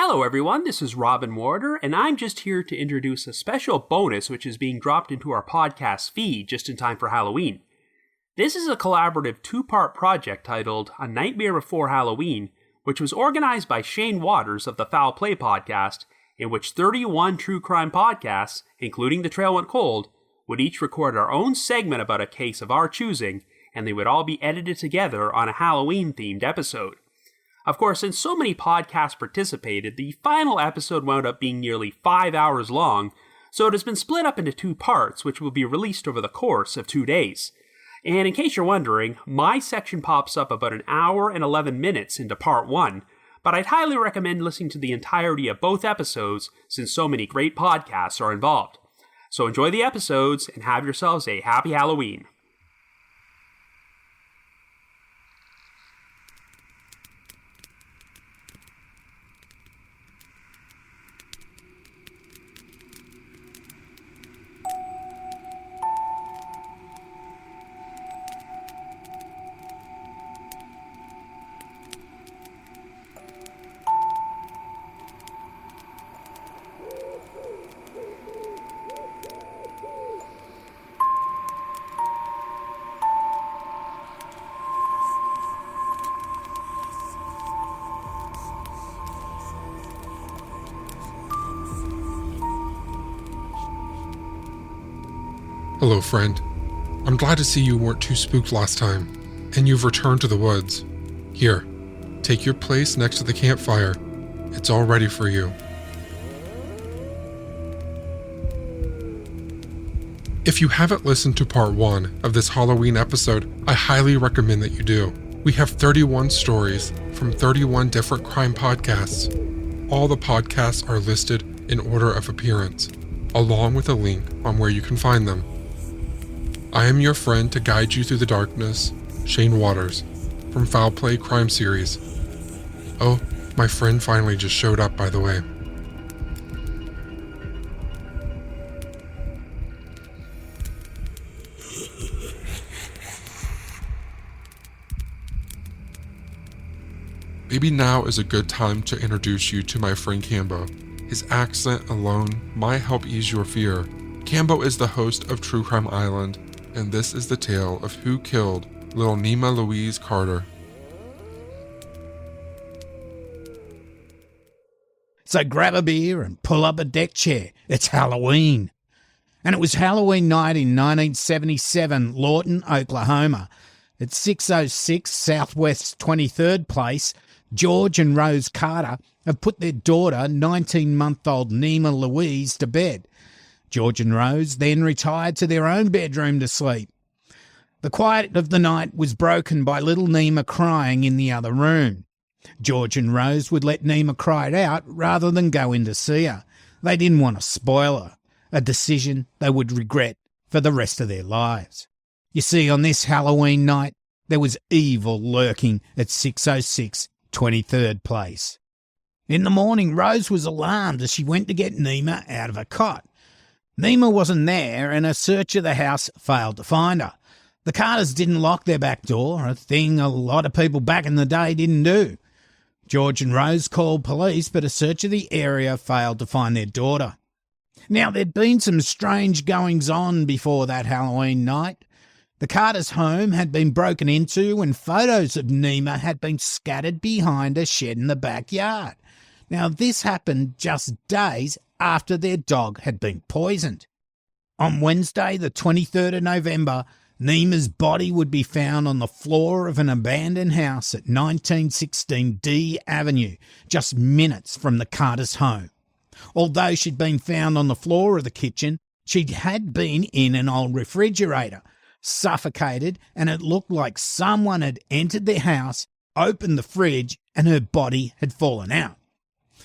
Hello everyone, this is Robin Mortar, and I'm just here to introduce a special bonus which is being dropped into our podcast feed just in time for Halloween. This is a collaborative two-part project titled A Nightmare Before Halloween, which was organized by Shane Waters of the Foul Play podcast, in which 31 true crime podcasts, including The Trail Went Cold, would each record our own segment about a case of our choosing, and they would all be edited together on a Halloween-themed episode. Of course, since so many podcasts participated, the final episode wound up being nearly 5 hours long, so it has been split up into two parts, which will be released over the course of 2 days. And in case you're wondering, my section pops up about an hour and 11 minutes into part 1, but I'd highly recommend listening to the entirety of both episodes since so many great podcasts are involved. So enjoy the episodes and have yourselves a happy Halloween. Hello, friend. I'm glad to see you weren't too spooked last time, and you've returned to the woods. Here, take your place next to the campfire. It's all ready for you. If you haven't listened to part 1 of this Halloween episode, I highly recommend that you do. We have 31 stories from 31 different crime podcasts. All the podcasts are listed in order of appearance, along with a link on where you can find them. I am your friend to guide you through the darkness, Shane Waters, from Foul Play Crime Series. Oh, my friend finally just showed up, by the way. Maybe now is a good time to introduce you to my friend Cambo. His accent alone might help ease your fear. Cambo is the host of True Crime Island, and this is the tale of who killed little Nima Louise Carter. So grab a beer and pull up a deck chair. It's Halloween. And it was Halloween night in 1977, Lawton, Oklahoma. At 606 Southwest 23rd Place, George and Rose Carter have put their daughter, 19-month-old Nima Louise, to bed. George and Rose then retired to their own bedroom to sleep. The quiet of the night was broken by little Nima crying in the other room. George and Rose would let Nima cry it out rather than go in to see her. They didn't want to spoil her, a decision they would regret for the rest of their lives. You see, on this Halloween night, there was evil lurking at 606 23rd Place. In the morning, Rose was alarmed as she went to get Nima out of her cot. Nima wasn't there, and a search of the house failed to find her. The Carters didn't lock their back door, a thing a lot of people back in the day didn't do. George and Rose called police, but a search of the area failed to find their daughter. Now, there'd been some strange goings-on before that Halloween night. The Carters' home had been broken into, and photos of Nima had been scattered behind a shed in the backyard. Now, this happened just days after their dog had been poisoned. On Wednesday, the 23rd of November, Nima's body would be found on the floor of an abandoned house at 1916 D Avenue, just minutes from the Carters' home. Although she'd been found on the floor of the kitchen, she had been in an old refrigerator, suffocated, and it looked like someone had entered their house, opened the fridge, and her body had fallen out.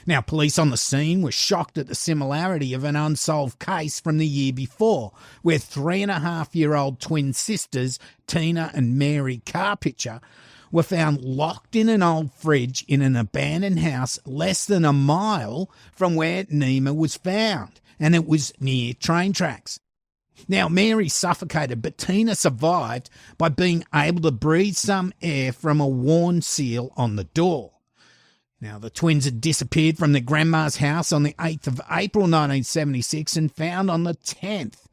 Now, police on the scene were shocked at the similarity of an unsolved case from the year before, where 3.5-year-old twin sisters, Tina and Mary Carpitcher, were found locked in an old fridge in an abandoned house less than a mile from where Nima was found, and it was near train tracks. Now, Mary suffocated, but Tina survived by being able to breathe some air from a worn seal on the door. Now, the twins had disappeared from their grandma's house on the 8th of April 1976 and found on the 10th.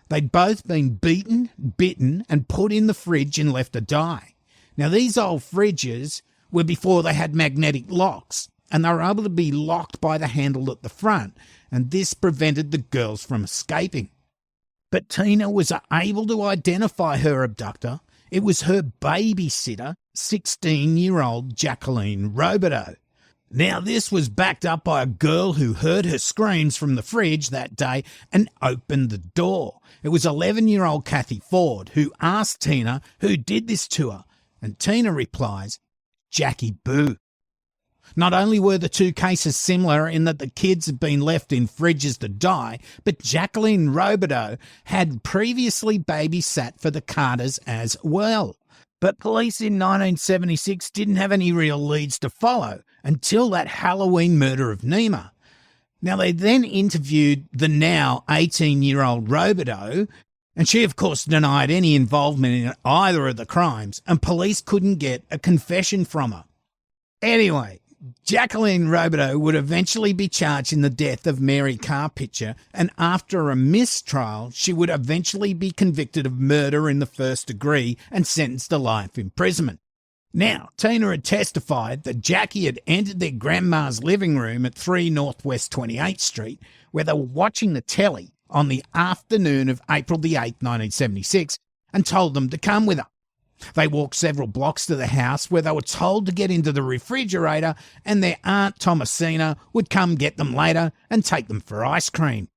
They'd both been beaten, bitten, and put in the fridge and left to die. Now, these old fridges were before they had magnetic locks, and they were able to be locked by the handle at the front, and this prevented the girls from escaping. But Tina was able to identify her abductor. It was her babysitter, 16-year-old Jacqueline Robideau. Now, this was backed up by a girl who heard her screams from the fridge that day and opened the door. It was 11-year-old Kathy Ford who asked Tina who did this to her, and Tina replies, Jackie Boo. Not only were the two cases similar in that the kids had been left in fridges to die, but Jacqueline Robideau had previously babysat for the Carters as well. But police in 1976 didn't have any real leads to follow until that Halloween murder of Nima. Now, they then interviewed the now 18-year-old Robideau, and she, of course, denied any involvement in either of the crimes, and police couldn't get a confession from her. Anyway, Jacqueline Robideau would eventually be charged in the death of Mary Carpitcher, and after a mistrial, she would eventually be convicted of murder in the first degree and sentenced to life imprisonment. Now, Tina had testified that Jackie had entered their grandma's living room at 3 Northwest 28th Street, where they were watching the telly on the afternoon of April the 8th, 1976, and told them to come with her. They walked several blocks to the house where they were told to get into the refrigerator, and their Aunt Thomasina would come get them later and take them for ice cream.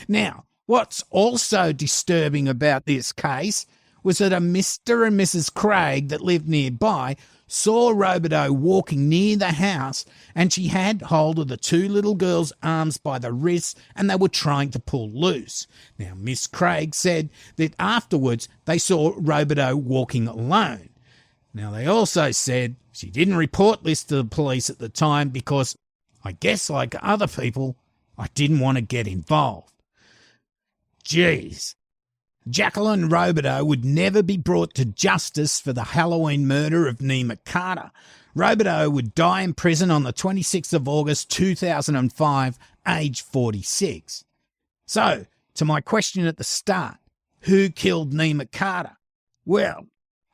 Now, what's also disturbing about this case was that a Mr. and Mrs. Craig that lived nearby saw Robideau walking near the house, and she had hold of the two little girls' arms by the wrists, and they were trying to pull loose. Now, Miss Craig said that afterwards they saw Robideau walking alone. Now, they also said she didn't report this to the police at the time because, I guess like other people, I didn't want to get involved. Jeez. Jacqueline Robideau would never be brought to justice for the Halloween murder of Nima Carter. Robideau would die in prison on the 26th of August 2005, aged 46. So, to my question at the start, who killed Nima Carter? Well,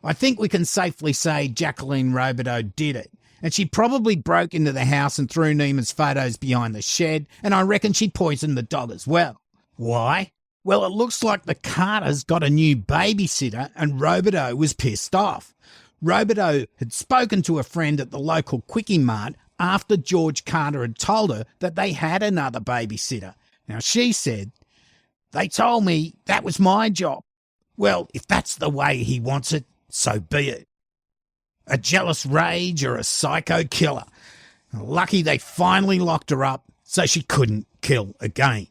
I think we can safely say Jacqueline Robideau did it. And she probably broke into the house and threw Nima's photos behind the shed, and I reckon she poisoned the dog as well. Why? Well, it looks like the Carters got a new babysitter and Robideau was pissed off. Robideau had spoken to a friend at the local Quickie Mart after George Carter had told her that they had another babysitter. Now, she said, "They told me that was my job." Well, if that's the way he wants it, so be it. A jealous rage or a psycho killer. Lucky they finally locked her up so she couldn't kill again.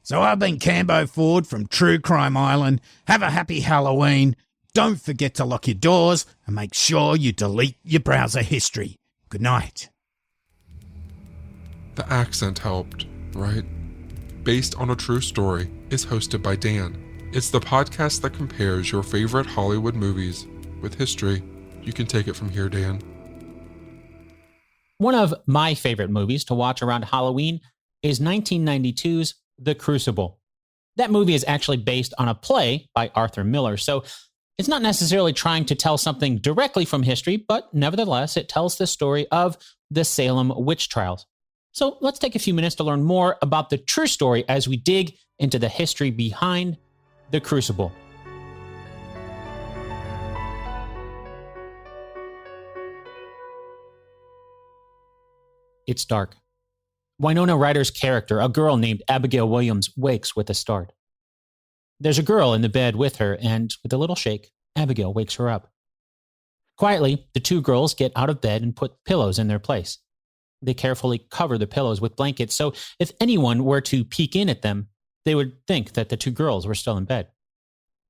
So I've been Cambo Ford from True Crime Island. Have a happy Halloween. Don't forget to lock your doors and make sure you delete your browser history. Good night. The accent helped, right? Based on a True Story is hosted by Dan. It's the podcast that compares your favorite Hollywood movies with history. You can take it from here, Dan. One of my favorite movies to watch around Halloween is 1992's The Crucible. That movie is actually based on a play by Arthur Miller, so it's not necessarily trying to tell something directly from history, but nevertheless, it tells the story of the Salem witch trials. So let's take a few minutes to learn more about the true story as we dig into the history behind The Crucible. It's dark. Winona Ryder's character, a girl named Abigail Williams, wakes with a start. There's a girl in the bed with her, and with a little shake, Abigail wakes her up. Quietly, the two girls get out of bed and put pillows in their place. They carefully cover the pillows with blankets, so if anyone were to peek in at them, they would think that the two girls were still in bed.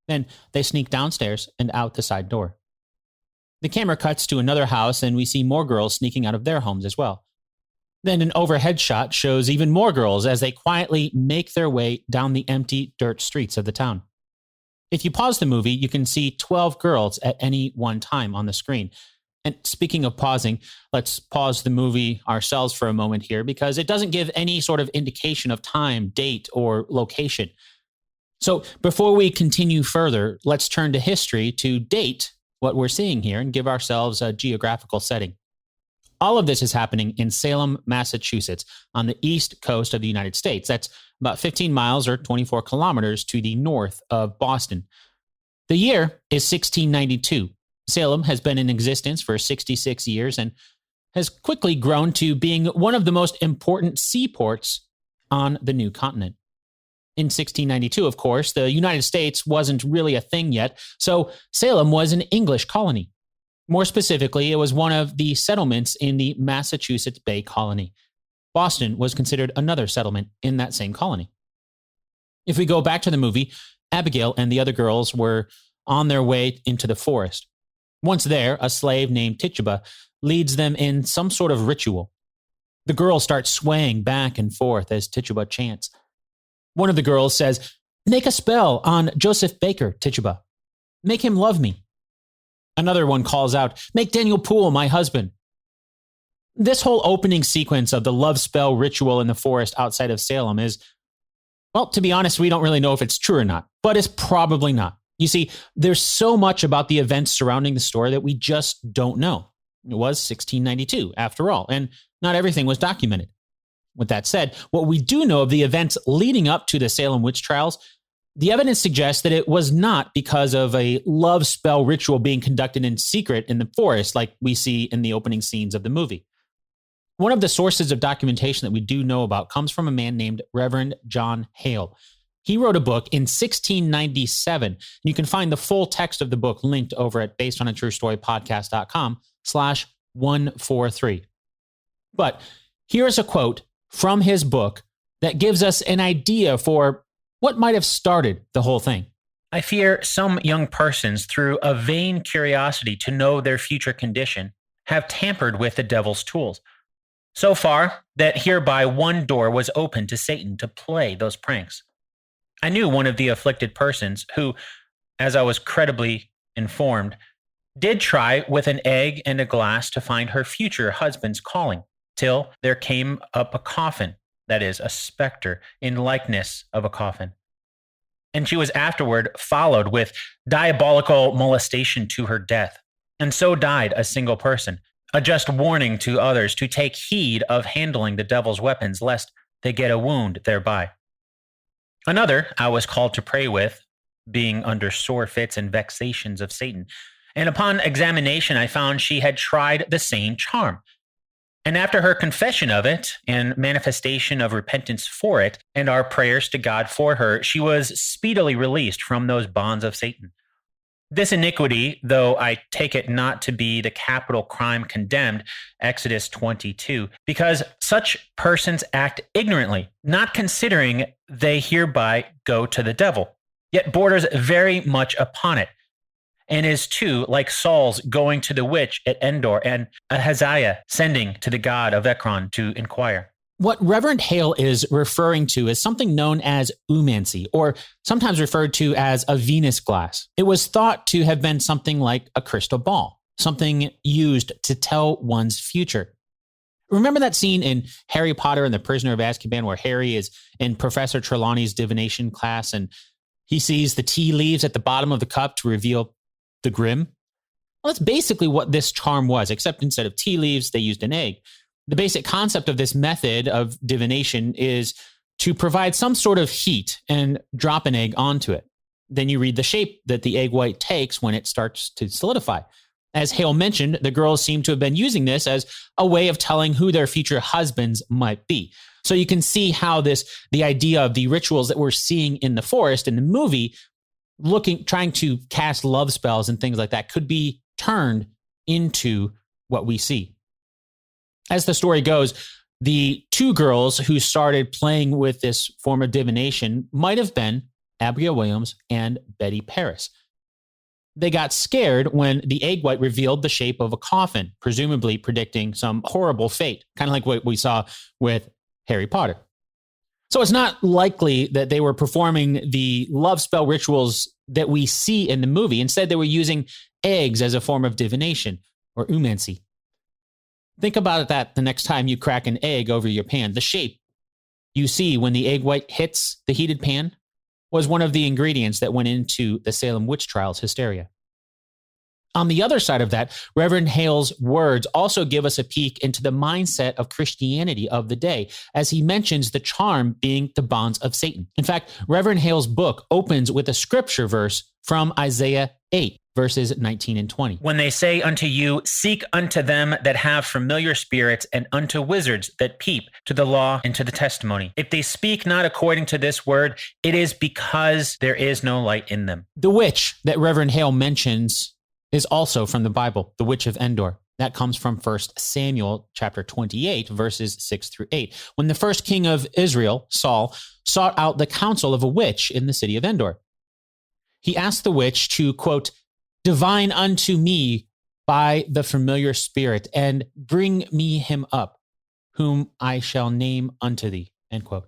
Then they sneak downstairs and out the side door. The camera cuts to another house, and we see more girls sneaking out of their homes as well. Then an overhead shot shows even more girls as they quietly make their way down the empty dirt streets of the town. If you pause the movie, you can see 12 girls at any one time on the screen. And speaking of pausing, let's pause the movie ourselves for a moment here because it doesn't give any sort of indication of time, date, or location. So before we continue further, let's turn to history to date what we're seeing here and give ourselves a geographical setting. All of this is happening in Salem, Massachusetts, on the east coast of the United States. That's about 15 miles or 24 kilometers to the north of Boston. The year is 1692. Salem has been in existence for 66 years and has quickly grown to being one of the most important seaports on the new continent. In 1692, of course, the United States wasn't really a thing yet, so Salem was an English colony. More specifically, it was one of the settlements in the Massachusetts Bay Colony. Boston was considered another settlement in that same colony. If we go back to the movie, Abigail and the other girls were on their way into the forest. Once there, a slave named Tituba leads them in some sort of ritual. The girls start swaying back and forth as Tituba chants. One of the girls says, "Make a spell on Joseph Baker, Tituba. Make him love me." Another one calls out, "Make Daniel Poole my husband." This whole opening sequence of the love spell ritual in the forest outside of Salem is, well, to be honest, we don't really know if it's true or not, but it's probably not. You see, there's so much about the events surrounding the story that we just don't know. It was 1692, after all, and not everything was documented. With that said, what we do know of the events leading up to the Salem witch trials, the evidence suggests that it was not because of a love spell ritual being conducted in secret in the forest like we see in the opening scenes of the movie. One of the sources of documentation that we do know about comes from a man named Reverend John Hale. He wrote a book in 1697. You can find the full text of the book linked over at basedonatruestorypodcast.com/143. But here's a quote from his book that gives us an idea for what might have started the whole thing. "I fear some young persons, through a vain curiosity to know their future condition, have tampered with the devil's tools, so far that hereby one door was opened to Satan to play those pranks. I knew one of the afflicted persons who, as I was credibly informed, did try with an egg and a glass to find her future husband's calling, till there came up a coffin, that is, a specter, in likeness of a coffin. And she was afterward followed with diabolical molestation to her death, and so died a single person, a just warning to others to take heed of handling the devil's weapons, lest they get a wound thereby. Another I was called to pray with, being under sore fits and vexations of Satan, and upon examination I found she had tried the same charm. And after her confession of it and manifestation of repentance for it, and our prayers to God for her, she was speedily released from those bonds of Satan. This iniquity, though I take it not to be the capital crime condemned, Exodus 22, because such persons act ignorantly, not considering they hereby go to the devil, yet borders very much upon it, and is too like Saul's going to the witch at Endor and Ahaziah sending to the god of Ekron to inquire. What Reverend Hale is referring to is something known as umancy, or sometimes referred to as a Venus glass. It was thought to have been something like a crystal ball, something used to tell one's future. Remember that scene in Harry Potter and the Prisoner of Azkaban where Harry is in Professor Trelawney's divination class and he sees the tea leaves at the bottom of the cup to reveal the Grim? Well, that's basically what this charm was, except instead of tea leaves, they used an egg. The basic concept of this method of divination is to provide some sort of heat and drop an egg onto it. Then you read the shape that the egg white takes when it starts to solidify. As Hale mentioned, the girls seem to have been using this as a way of telling who their future husbands might be. So you can see how the idea of the rituals that we're seeing in the forest in the movie, trying to cast love spells and things like that, could be turned into what we see. As the story goes, the two girls who started playing with this form of divination might have been Abigail Williams and Betty Paris. They got scared when the egg white revealed the shape of a coffin, presumably predicting some horrible fate, kind of like what we saw with Harry Potter. So it's not likely that they were performing the love spell rituals that we see in the movie. Instead, they were using eggs as a form of divination. or umancy. Think about that the next time you crack an egg over your pan. The shape you see when the egg white hits the heated pan was one of the ingredients that went into the Salem witch trials hysteria. On the other side of that, Reverend Hale's words also give us a peek into the mindset of Christianity of the day, as he mentions the charm being the bonds of Satan. In fact, Reverend Hale's book opens with a scripture verse from Isaiah 8, verses 19 and 20. When they say unto you, seek unto them that have familiar spirits, and unto wizards that peep to the law and to the testimony. If they speak not according to this word, it is because there is no light in them. The witch that Reverend Hale mentions is also from the Bible, the witch of Endor. That comes from 1 Samuel chapter 28, verses 6 through 8. When the first king of Israel, Saul, sought out the counsel of a witch in the city of Endor. He asked the witch to, quote, divine unto me by the familiar spirit, and bring me him up, whom I shall name unto thee, end quote.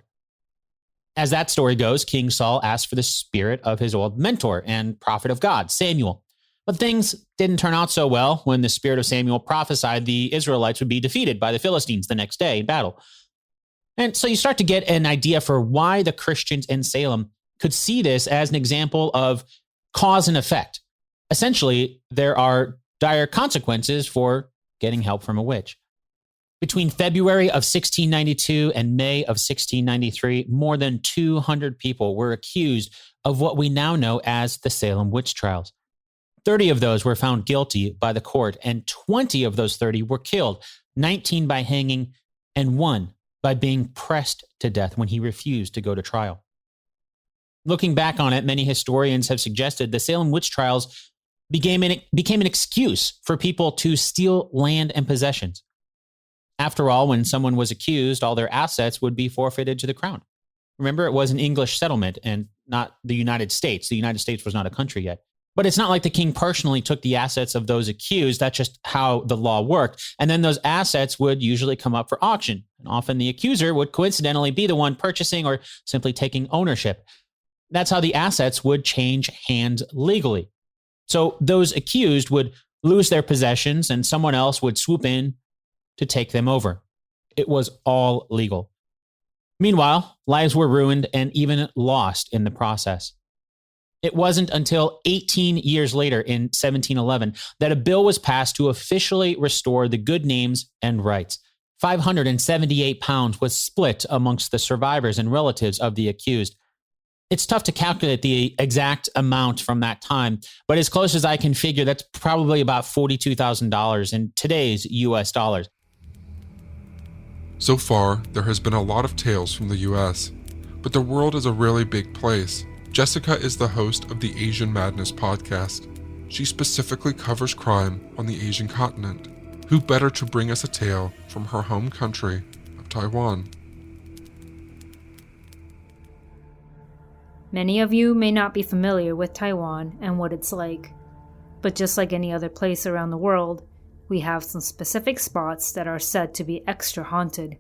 As that story goes, King Saul asked for the spirit of his old mentor and prophet of God, Samuel. But things didn't turn out so well when the spirit of Samuel prophesied the Israelites would be defeated by the Philistines the next day in battle. And so you start to get an idea for why the Christians in Salem could see this as an example of cause and effect. Essentially, there are dire consequences for getting help from a witch. Between February of 1692 and May of 1693, more than 200 people were accused of what we now know as the Salem witch trials. 30 of those were found guilty by the court, and 20 of those 30 were killed, 19 by hanging, and 1 by being pressed to death when he refused to go to trial. Looking back on it, many historians have suggested the Salem witch trials became an excuse for people to steal land and possessions. After all, when someone was accused, all their assets would be forfeited to the crown. Remember, it was an English settlement and not the United States. The United States was not a country yet. But it's not like the king personally took the assets of those accused. That's just how the law worked. And then those assets would usually come up for auction. And often the accuser would coincidentally be the one purchasing or simply taking ownership. That's how the assets would change hands legally. So those accused would lose their possessions and someone else would swoop in to take them over. It was all legal. Meanwhile, lives were ruined and even lost in the process. It wasn't until 18 years later in 1711 that a bill was passed to officially restore the good names and rights. 578 pounds was split amongst the survivors and relatives of the accused. It's tough to calculate the exact amount from that time, but as close as I can figure, that's probably about $42,000 in today's US dollars. So far, there has been a lot of tales from the US, but the world is a really big place. Jessica is the host of the Asian Madness podcast. She specifically covers crime on the Asian continent. Who better to bring us a tale from her home country of Taiwan? Many of you may not be familiar with Taiwan and what it's like, but just like any other place around the world, we have some specific spots that are said to be extra haunted.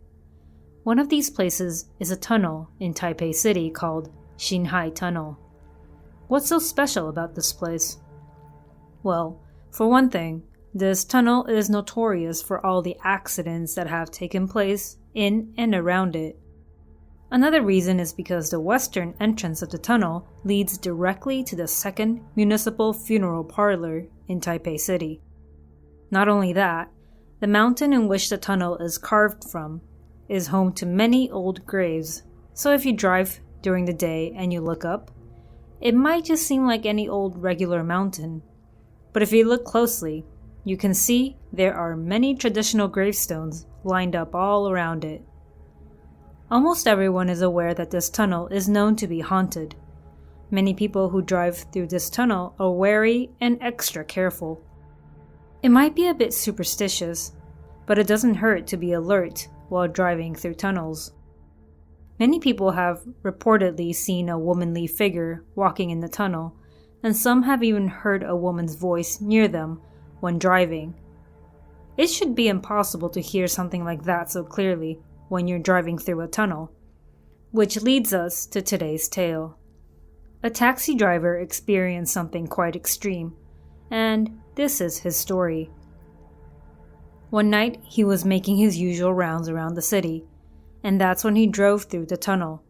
One of these places is a tunnel in Taipei City called Xinhai Tunnel. What's so special about this place? Well, for one thing, this tunnel is notorious for all the accidents that have taken place in and around it. Another reason is because the western entrance of the tunnel leads directly to the second municipal funeral parlor in Taipei City. Not only that, the mountain in which the tunnel is carved from is home to many old graves, so if you drive during the day and you look up, it might just seem like any old regular mountain. But if you look closely, you can see there are many traditional gravestones lined up all around it. Almost everyone is aware that this tunnel is known to be haunted. Many people who drive through this tunnel are wary and extra careful. It might be a bit superstitious, but it doesn't hurt to be alert while driving through tunnels. Many people have reportedly seen a womanly figure walking in the tunnel, and some have even heard a woman's voice near them when driving. It should be impossible to hear something like that so clearly when you're driving through a tunnel. Which leads us to today's tale. A taxi driver experienced something quite extreme, and this is his story. One night, he was making his usual rounds around the city, and that's when he drove through the tunnel.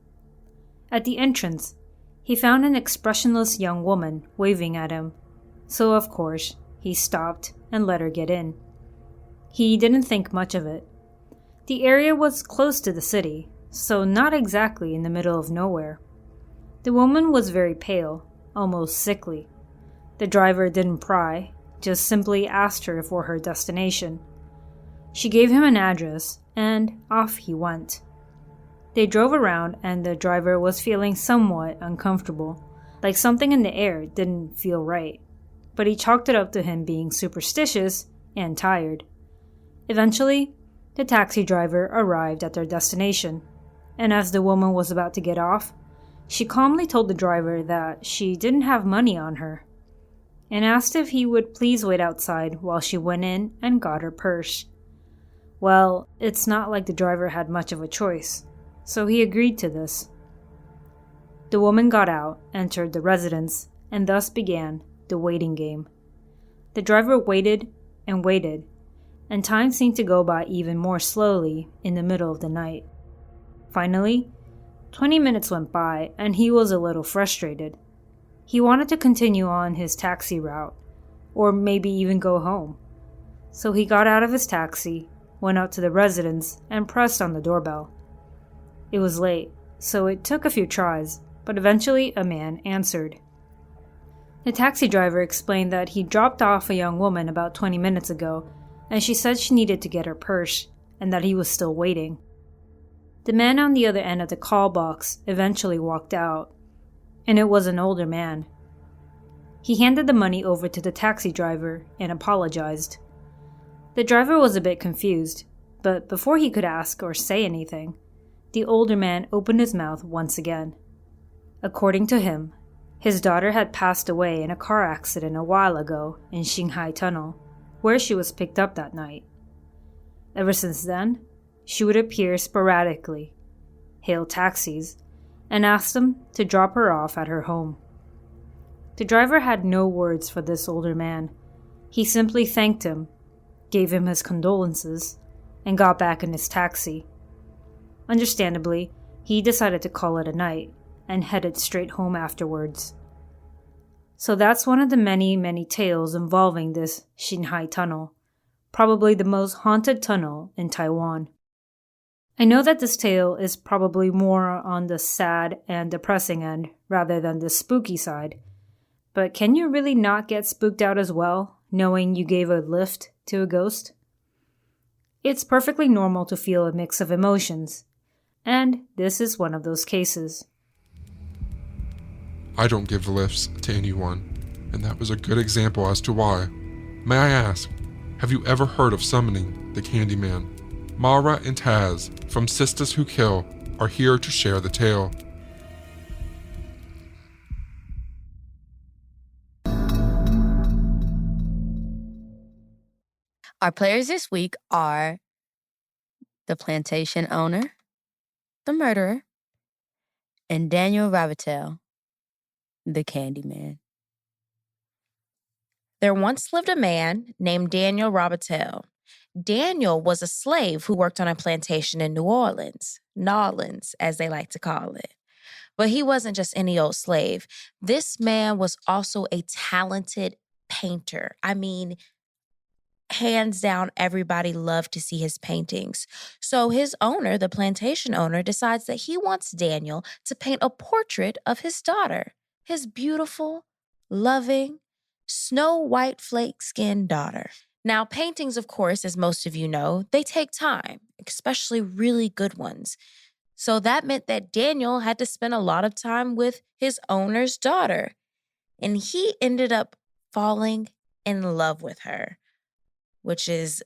At the entrance, he found an expressionless young woman waving at him, so of course, he stopped and let her get in. He didn't think much of it. The area was close to the city, so not exactly in the middle of nowhere. The woman was very pale, almost sickly. The driver didn't pry, just simply asked her for her destination. She gave him an address, and off he went. They drove around, and the driver was feeling somewhat uncomfortable, like something in the air didn't feel right, but he chalked it up to him being superstitious and tired. Eventually, the taxi driver arrived at their destination, and as the woman was about to get off, she calmly told the driver that she didn't have money on her, and asked if he would please wait outside while she went in and got her purse. Well, it's not like the driver had much of a choice, so he agreed to this. The woman got out, entered the residence, and thus began the waiting game. The driver waited and waited, and time seemed to go by even more slowly in the middle of the night. Finally, 20 minutes went by, and he was a little frustrated. He wanted to continue on his taxi route, or maybe even go home. So he got out of his taxi, went out to the residence, and pressed on the doorbell. It was late, so it took a few tries, but eventually a man answered. The taxi driver explained that he dropped off a young woman about 20 minutes ago, and she said she needed to get her purse, and that he was still waiting. The man on the other end of the call box eventually walked out, and it was an older man. He handed the money over to the taxi driver and apologized. The driver was a bit confused, but before he could ask or say anything, the older man opened his mouth once again. According to him, his daughter had passed away in a car accident a while ago in Shanghai Tunnel, where she was picked up that night. Ever since then, she would appear sporadically, hail taxis, and ask them to drop her off at her home. The driver had no words for this older man. He simply thanked him, gave him his condolences, and got back in his taxi. Understandably, he decided to call it a night and headed straight home afterwards. So that's one of the many, many tales involving this Shanghai Tunnel, probably the most haunted tunnel in Taiwan. I know that this tale is probably more on the sad and depressing end rather than the spooky side, but can you really not get spooked out as well, knowing you gave a lift to a ghost? It's perfectly normal to feel a mix of emotions, and this is one of those cases. I don't give lifts to anyone, and that was a good example as to why. May I ask, have you ever heard of summoning the Candyman? Mara and Taz from Sisters Who Kill are here to share the tale. Our players this week are the plantation owner, the murderer, and Daniel Rabatel, the Candyman. There once lived a man named Daniel Rabatel. Daniel was a slave who worked on a plantation in New Orleans, Nawlins, as they like to call it. But he wasn't just any old slave. This man was also a talented painter. I mean, hands down, everybody loved to see his paintings. So his owner, the plantation owner, decides that he wants Daniel to paint a portrait of his daughter, his beautiful, loving, snow white flake-skinned daughter. Now, paintings, of course, as most of you know, they take time, especially really good ones. So that meant that Daniel had to spend a lot of time with his owner's daughter. And he ended up falling in love with her, which is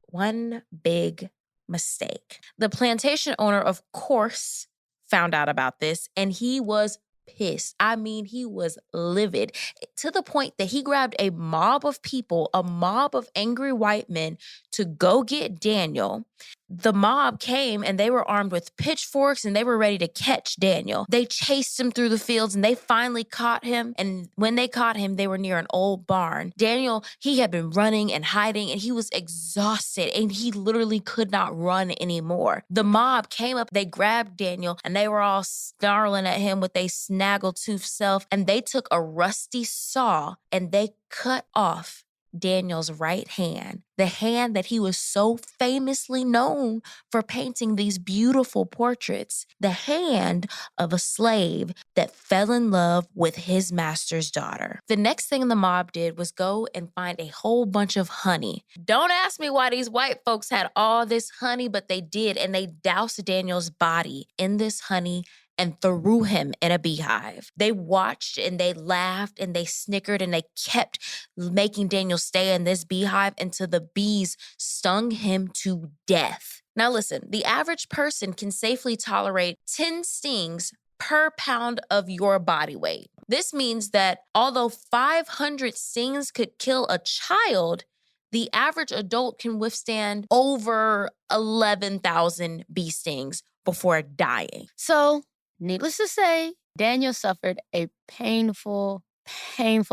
one big mistake. The plantation owner, of course, found out about this, and he was pissed. I mean, he was livid to the point that he grabbed a mob of people, a mob of angry white men to go get Daniel. the mob came and they were armed with pitchforks and they were ready to catch Daniel. They chased him through the fields and they finally caught him. And when they caught him, they were near an old barn. Daniel, he had been running and hiding and he was exhausted and he literally could not run anymore. The mob came up, they grabbed Daniel and they were all snarling at him with a snaggletooth self, and they took a rusty saw and they cut off Daniel's right hand, the hand that he was so famously known for painting these beautiful portraits, the hand of a slave that fell in love with his master's daughter. The next thing the mob did was go and find a whole bunch of honey. Don't ask me why these white folks had all this honey, but they did, and they doused Daniel's body in this honey and threw him in a beehive. They watched and they laughed and they snickered and they kept making Daniel stay in this beehive until the bees stung him to death. Now listen, the average person can safely tolerate 10 stings per pound of your body weight. This means that although 500 stings could kill a child, the average adult can withstand over 11,000 bee stings before dying. So, needless to say, Daniel suffered a painful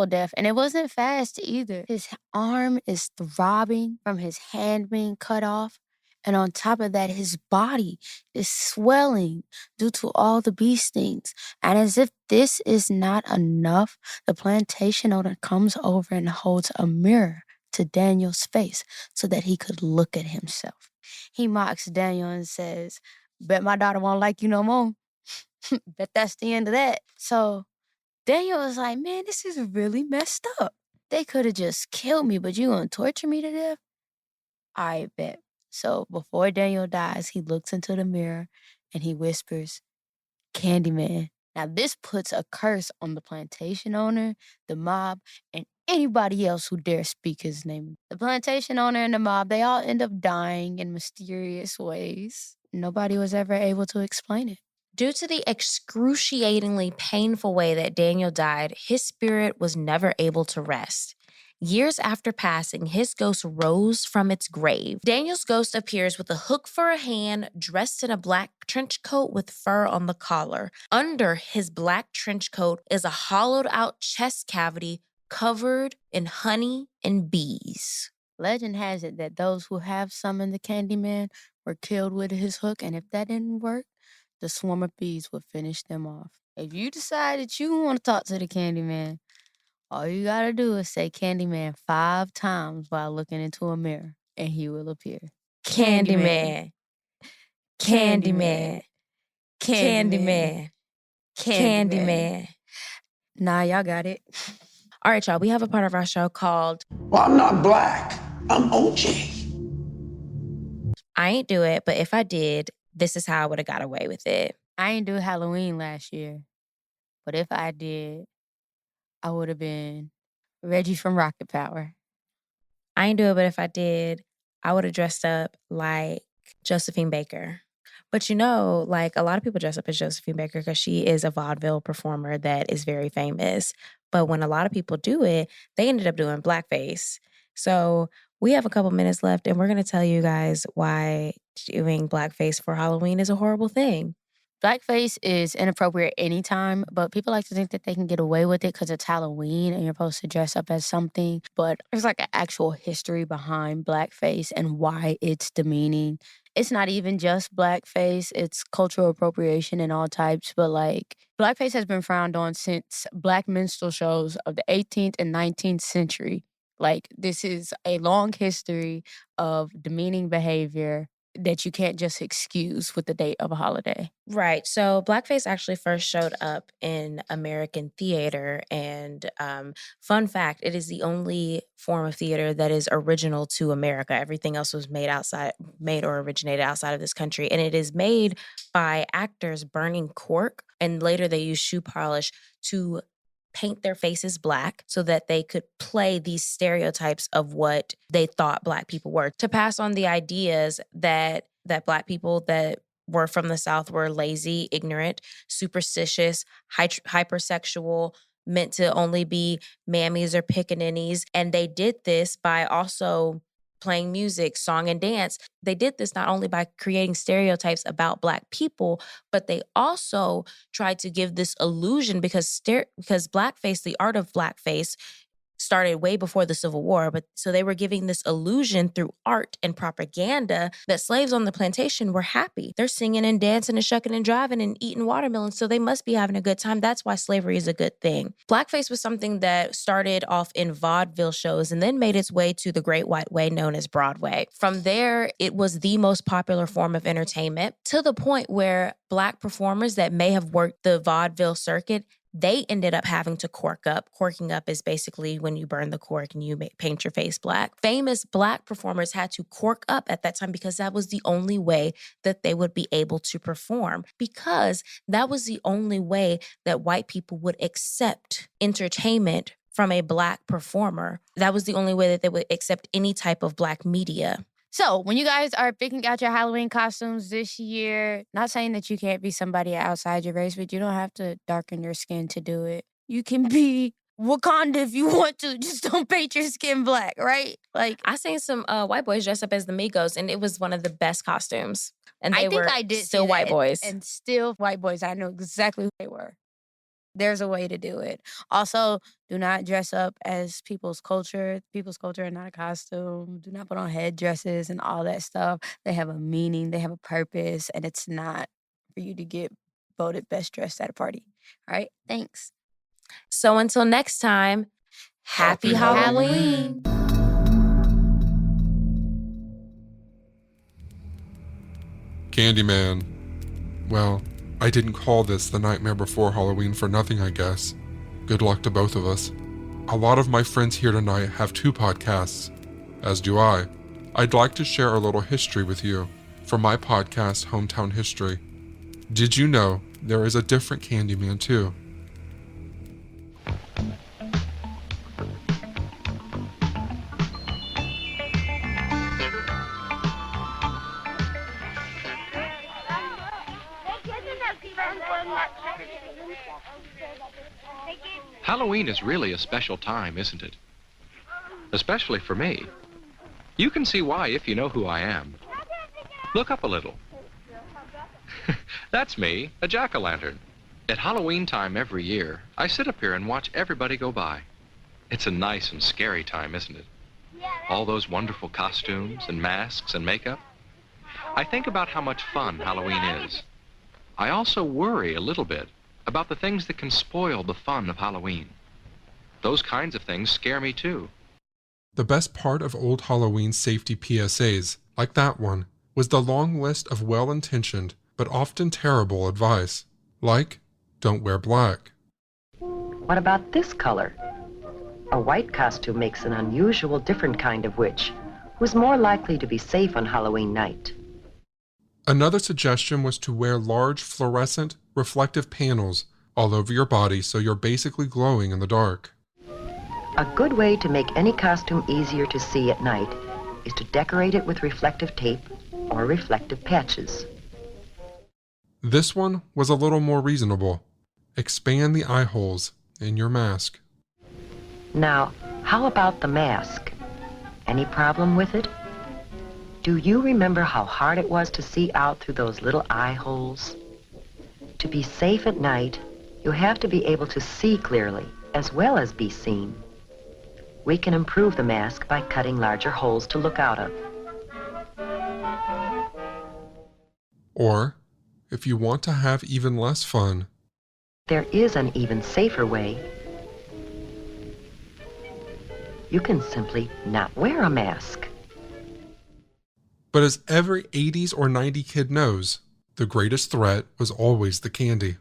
death. And it wasn't fast either. His arm is throbbing from his hand being cut off. And on top of that, his body is swelling due to all the bee stings. And as if this is not enough, the plantation owner comes over and holds a mirror to Daniel's face so that he could look at himself. He mocks Daniel and says, "Bet my daughter won't like you no more." Bet that's the end of that. So Daniel was like, man, this is really messed up. They could have just killed me, but you gonna torture me to death? I bet. So before Daniel dies, he looks into the mirror and he whispers, "Candyman." Now this puts a curse on the plantation owner, the mob, and anybody else who dare speak his name. The plantation owner and the mob, they all end up dying in mysterious ways. Nobody was ever able to explain it. Due to the excruciatingly painful way that Daniel died, his spirit was never able to rest. Years after passing, his ghost rose from its grave. Daniel's ghost appears with a hook for a hand, dressed in a black trench coat with fur on the collar. Under his black trench coat is a hollowed-out chest cavity covered in honey and bees. Legend has it that those who have summoned the Candyman were killed with his hook, and if that didn't work, the swarm of bees would finish them off. If you decide that you want to talk to the Candyman, all you gotta do is say Candyman 5 times while looking into a mirror, and he will appear. Candyman. Candyman. Candyman. Candyman. Nah, y'all got it. All right, y'all, we have a part of our show called Well, I'm not black. I'm OJ. I Ain't Do It, but if I did, this is how I would have got away with it. I ain't do Halloween last year, but if I did, I would have been Reggie from Rocket Power. I ain't do it, but if I did, I would have dressed up like Josephine Baker. But you know, like a lot of people dress up as Josephine Baker because she is a vaudeville performer that is very famous. But when a lot of people do it, they ended up doing blackface. So we have a couple minutes left and we're going to tell you guys why doing blackface for Halloween is a horrible thing. Blackface is inappropriate anytime, but people like to think that they can get away with it because it's Halloween and you're supposed to dress up as something. But there's like an actual history behind blackface and why it's demeaning. It's not even just blackface, it's cultural appropriation in all types. But like blackface has been frowned on since black minstrel shows of the 18th and 19th century. Like this is a long history of demeaning behavior that you can't just excuse with the date of a holiday. Right. So blackface actually first showed up in American theater. And fun fact, it is the only form of theater that is original to America. Everything else was made or originated outside of this country. And it is made by actors burning cork. And later they used shoe polish to paint their faces black so that they could play these stereotypes of what they thought Black people were, to pass on the ideas that Black people that were from the South were lazy, ignorant, superstitious, hypersexual, meant to only be mammies or pickaninnies. And they did this by also playing music, song and dance. They did this not only by creating stereotypes about Black people, but they also tried to give this illusion because blackface, the art of blackface, started way before the Civil War, but so they were giving this illusion through art and propaganda that slaves on the plantation were happy. They're singing and dancing and shucking and driving and eating watermelons, so they must be having a good time. That's why slavery is a good thing. Blackface was something that started off in vaudeville shows and then made its way to the Great White Way known as Broadway. From there, it was the most popular form of entertainment to the point where Black performers that may have worked the vaudeville circuit, they ended up having to cork up. Corking up is basically when you burn the cork and you paint your face black. Famous Black performers had to cork up at that time because that was the only way that they would be able to perform, because that was the only way that white people would accept entertainment from a Black performer. That was the only way that they would accept any type of Black media. So when you guys are picking out your Halloween costumes this year, not saying that you can't be somebody outside your race, but you don't have to darken your skin to do it. You can be Wakanda if you want to. Just don't paint your skin black, right? Like, I seen some white boys dress up as the Migos, and it was one of the best costumes. And they were I did still white boys. And still white boys. I know exactly who they were. There's a way to do it. Also, do not dress up as people's culture. People's culture are not a costume. Do not put on headdresses and all that stuff. They have a meaning. They have a purpose. And it's not for you to get voted best dressed at a party. All right? Thanks. So until next time, happy Halloween. Candyman. Well, I didn't call this The Nightmare Before Halloween for nothing, I guess. Good luck to both of us. A lot of my friends here tonight have 2 podcasts, as do I. I'd like to share a little history with you from my podcast, Hometown History. Did you know there is a different Candyman too? Halloween is really a special time, isn't it? Especially for me. You can see why if you know who I am. Look up a little. That's me, a jack-o'-lantern. At Halloween time every year, I sit up here and watch everybody go by. It's a nice and scary time, isn't it? All those wonderful costumes and masks and makeup. I think about how much fun Halloween is. I also worry a little bit about the things that can spoil the fun of Halloween. Those kinds of things scare me too. The best part of old Halloween safety PSAs, like that one, was the long list of well-intentioned but often terrible advice, like, don't wear black. What about this color? A white costume makes an unusual, different kind of witch, who's more likely to be safe on Halloween night. Another suggestion was to wear large fluorescent, reflective panels all over your body so you're basically glowing in the dark. A good way to make any costume easier to see at night is to decorate it with reflective tape or reflective patches. This one was a little more reasonable. Expand the eye holes in your mask. Now, how about the mask? Any problem with it? Do you remember how hard it was to see out through those little eye holes? To be safe at night, you have to be able to see clearly as well as be seen. We can improve the mask by cutting larger holes to look out of. Or, if you want to have even less fun, there is an even safer way. You can simply not wear a mask. But as every 80s or 90s kid knows, the greatest threat was always the candy.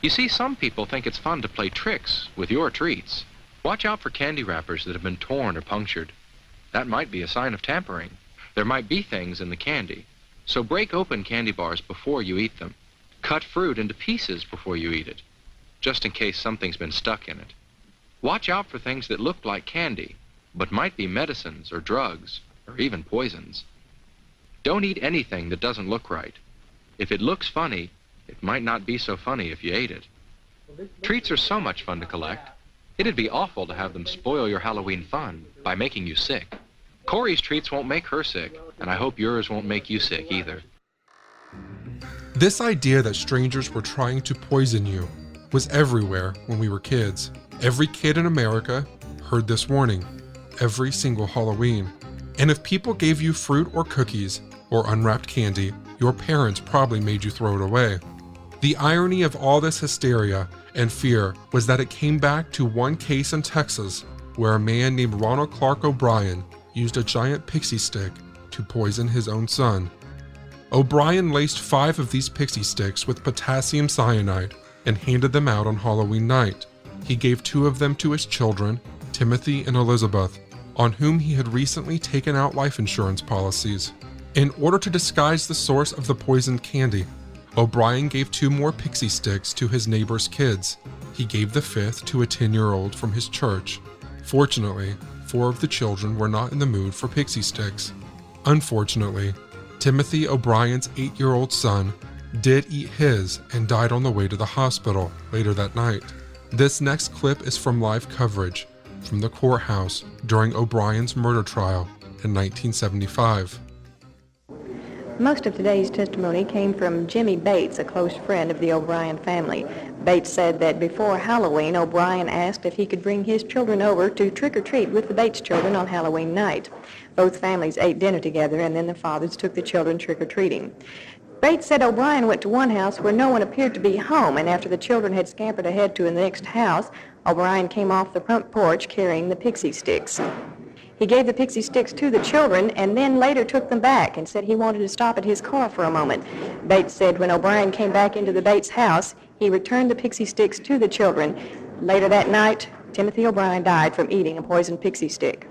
You see, some people think it's fun to play tricks with your treats. Watch out for candy wrappers that have been torn or punctured. That might be a sign of tampering. There might be things in the candy. So break open candy bars before you eat them. Cut fruit into pieces before you eat it, just in case something's been stuck in it. Watch out for things that look like candy, but might be medicines or drugs or even poisons. Don't eat anything that doesn't look right. If it looks funny, it might not be so funny if you ate it. Treats are so much fun to collect. It'd be awful to have them spoil your Halloween fun by making you sick. Corey's treats won't make her sick, and I hope yours won't make you sick either. This idea that strangers were trying to poison you was everywhere when we were kids. Every kid in America heard this warning every single Halloween. And if people gave you fruit or cookies or unwrapped candy, your parents probably made you throw it away. The irony of all this hysteria and fear was that it came back to one case in Texas where a man named Ronald Clark O'Brien used a giant pixie stick to poison his own son. O'Brien laced 5 of these pixie sticks with potassium cyanide and handed them out on Halloween night. He gave 2 of them to his children, Timothy and Elizabeth, on whom he had recently taken out life insurance policies. In order to disguise the source of the poisoned candy, O'Brien gave 2 more pixie sticks to his neighbor's kids. He gave the 5th to a 10-year-old from his church. Fortunately, 4 of the children were not in the mood for pixie sticks. Unfortunately, Timothy O'Brien's 8-year-old son did eat his and died on the way to the hospital later that night. This next clip is from live coverage from the courthouse during O'Brien's murder trial in 1975. Most of today's testimony came from Jimmy Bates, a close friend of the O'Brien family. Bates said that before Halloween, O'Brien asked if he could bring his children over to trick-or-treat with the Bates children on Halloween night. Both families ate dinner together, and then the fathers took the children trick-or-treating. Bates said O'Brien went to one house where no one appeared to be home, and after the children had scampered ahead to the next house, O'Brien came off the front porch carrying the pixie sticks. He gave the pixie sticks to the children and then later took them back and said he wanted to stop at his car for a moment. Bates said when O'Brien came back into the Bates house, he returned the pixie sticks to the children. Later that night, Timothy O'Brien died from eating a poisoned pixie stick.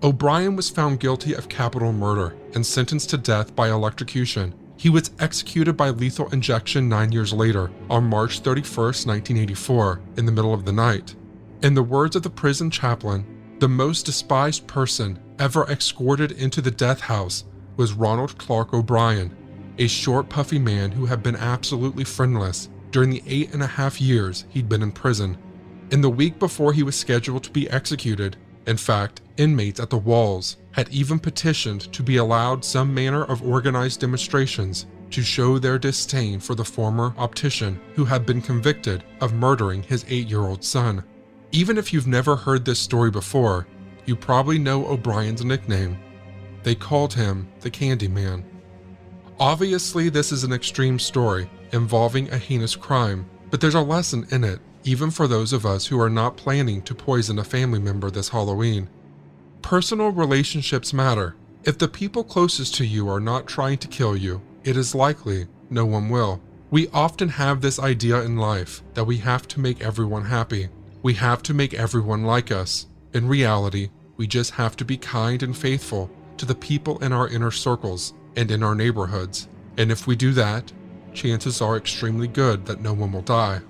O'Brien was found guilty of capital murder and sentenced to death by electrocution. He was executed by lethal injection 9 years later, on March 31st, 1984, in the middle of the night. In the words of the prison chaplain, the most despised person ever escorted into the death house was Ronald Clark O'Brien, a short, puffy man who had been absolutely friendless during the 8.5 years he'd been in prison. In the week before he was scheduled to be executed, in fact, inmates at the walls had even petitioned to be allowed some manner of organized demonstrations to show their disdain for the former optician who had been convicted of murdering his 8-year-old son. Even if you've never heard this story before, you probably know O'Brien's nickname. They called him the Candy Man. Obviously, this is an extreme story involving a heinous crime, but there's a lesson in it, even for those of us who are not planning to poison a family member this Halloween. Personal relationships matter. If the people closest to you are not trying to kill you, it is likely no one will. We often have this idea in life that we have to make everyone happy. We have to make everyone like us. In reality, we just have to be kind and faithful to the people in our inner circles and in our neighborhoods. And if we do that, chances are extremely good that no one will die.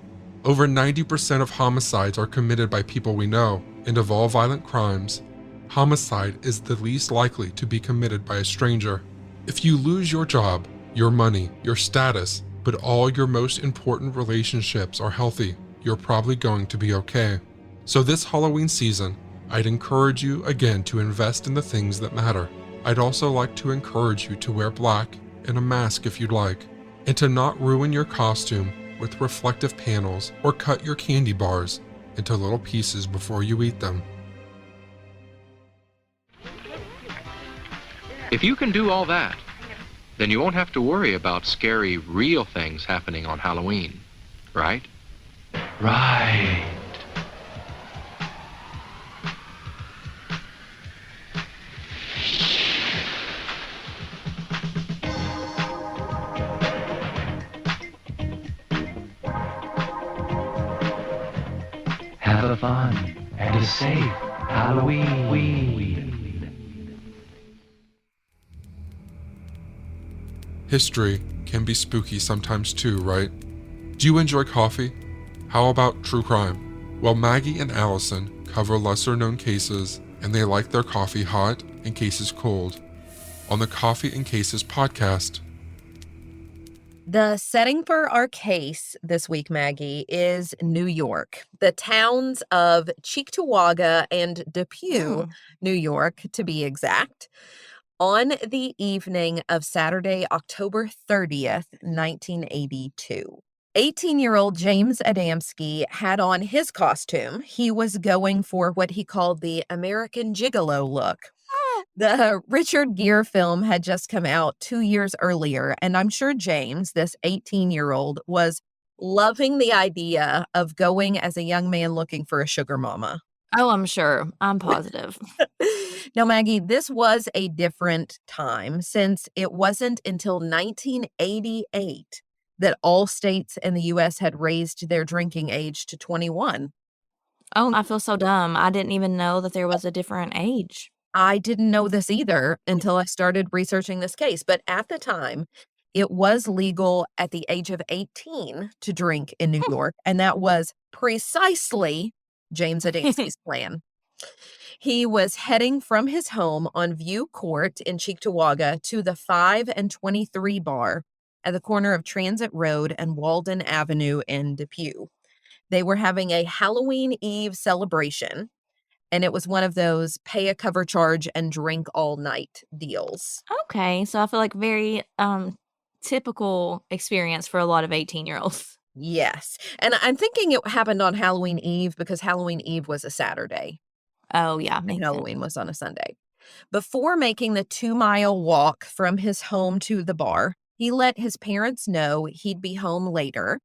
Over 90% of homicides are committed by people we know, and of all violent crimes, homicide is the least likely to be committed by a stranger. If you lose your job, your money, your status, but all your most important relationships are healthy, you're probably going to be okay. So this Halloween season, I'd encourage you again to invest in the things that matter. I'd also like to encourage you to wear black and a mask if you'd like, and to not ruin your costume with reflective panels or cut your candy bars into little pieces before you eat them. If you can do all that, then you won't have to worry about scary, real things happening on Halloween, right? Right. Have a fun and a safe Halloween. History can be spooky sometimes too, right? Do you enjoy coffee? How about true crime? Well, Maggie and Allison cover lesser-known cases, and they like their coffee hot and cases cold on the Coffee and Cases podcast. The setting for our case this week, Maggie, is New York. The towns of Cheektowaga and Depew, New York, to be exact. On the evening of Saturday, October 30th, 1982. 18-year-old James Adamski had on his costume. He was going for what he called the American Gigolo look. The Richard Gere film had just come out 2 years earlier, and I'm sure James, this 18-year-old, was loving the idea of going as a young man looking for a sugar mama. Oh, I'm sure. I'm positive. Now, Maggie, this was a different time since it wasn't until 1988 that all states in the U.S. had raised their drinking age to 21. Oh, I feel so dumb. I didn't even know that there was a different age. I didn't know this either until I started researching this case. But at the time, it was legal at the age of 18 to drink in New York. And that was precisely James Adamski's plan. He was heading from his home on View Court in Cheektowaga to the 5 and 23 bar at the corner of Transit Road and Walden Avenue in Depew. They were having a Halloween Eve celebration, and it was one of those pay a cover charge and drink all night deals. Okay, so I feel like very typical experience for a lot of 18-year-olds. Yes. And I'm thinking it happened on Halloween Eve because Halloween Eve was a Saturday. Oh, yeah. And Halloween was on a Sunday. Before making the 2-mile walk from his home to the bar, he let his parents know he'd be home later.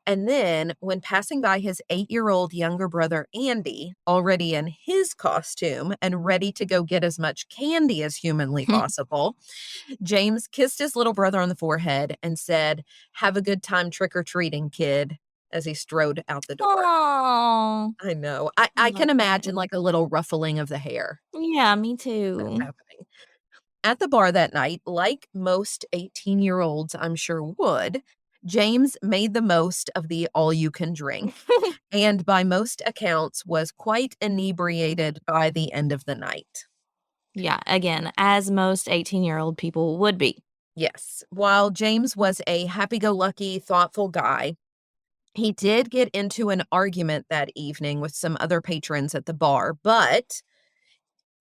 And then, when passing by his 8-year-old younger brother, Andy, already in his costume and ready to go get as much candy as humanly possible, James kissed his little brother on the forehead and said, "Have a good time trick-or-treating, kid," as he strode out the door. Aww. I know. I can imagine like a little ruffling of the hair. Yeah, me too. Happening. At the bar that night, like most 18-year-olds I'm sure would, James made the most of the all-you-can-drink, and by most accounts was quite inebriated by the end of the night. Yeah, again, as most 18-year-old people would be. Yes. While James was a happy-go-lucky, thoughtful guy, he did get into an argument that evening with some other patrons at the bar, but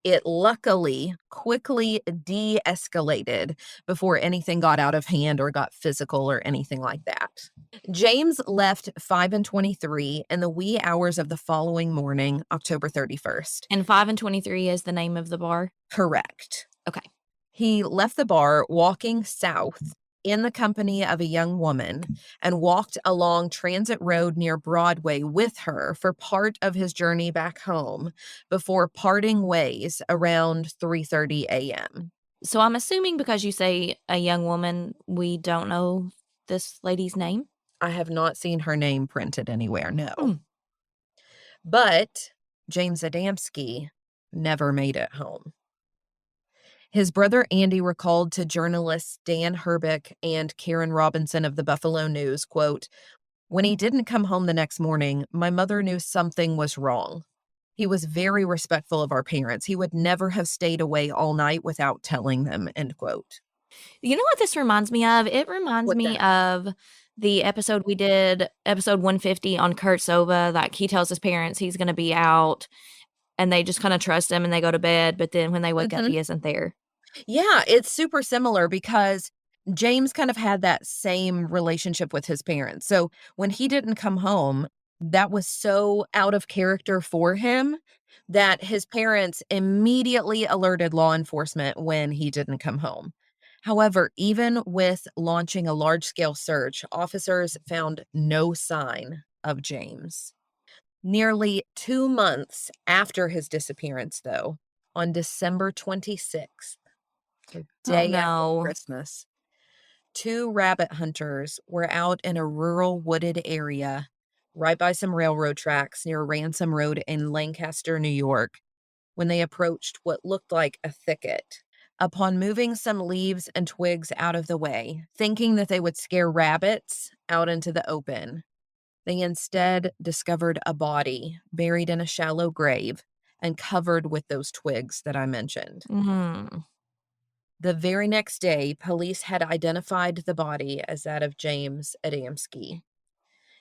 it luckily quickly de-escalated before anything got out of hand or got physical or anything like that. James left 5 and 23 in the wee hours of the following morning, October 31st. And 5 and 23 is the name of the bar? Correct. Okay. He left the bar walking south in the company of a young woman and walked along Transit Road near Broadway with her for part of his journey back home before parting ways around 3:30 a.m. So I'm assuming because you say a young woman, we don't know this lady's name? I have not seen her name printed anywhere, no. But James Adamski never made it home. His brother Andy recalled to journalists Dan Herbeck and Karen Robinson of the Buffalo News, quote, "When he didn't come home the next morning, my mother knew something was wrong. He was very respectful of our parents. He would never have stayed away all night without telling them," end quote. You know what this reminds me of? It reminds me of the episode we did, episode 150 on Kurt Sova. Like he tells his parents he's going to be out and they just kind of trust him and they go to bed. But then when they wake up, he isn't there. Yeah, it's super similar because James kind of had that same relationship with his parents. So when he didn't come home, that was so out of character for him that his parents immediately alerted law enforcement when he didn't come home. However, even with launching a large-scale search, officers found no sign of James. Nearly 2 months after his disappearance, though, on December 26th, the day after Christmas, 2 rabbit hunters were out in a rural wooded area right by some railroad tracks near Ransom Road in Lancaster, New York, when they approached what looked like a thicket. Upon moving some leaves and twigs out of the way, thinking that they would scare rabbits out into the open, they instead discovered a body buried in a shallow grave and covered with those twigs that I mentioned. Mm-hmm. The very next day, police had identified the body as that of James Adamski.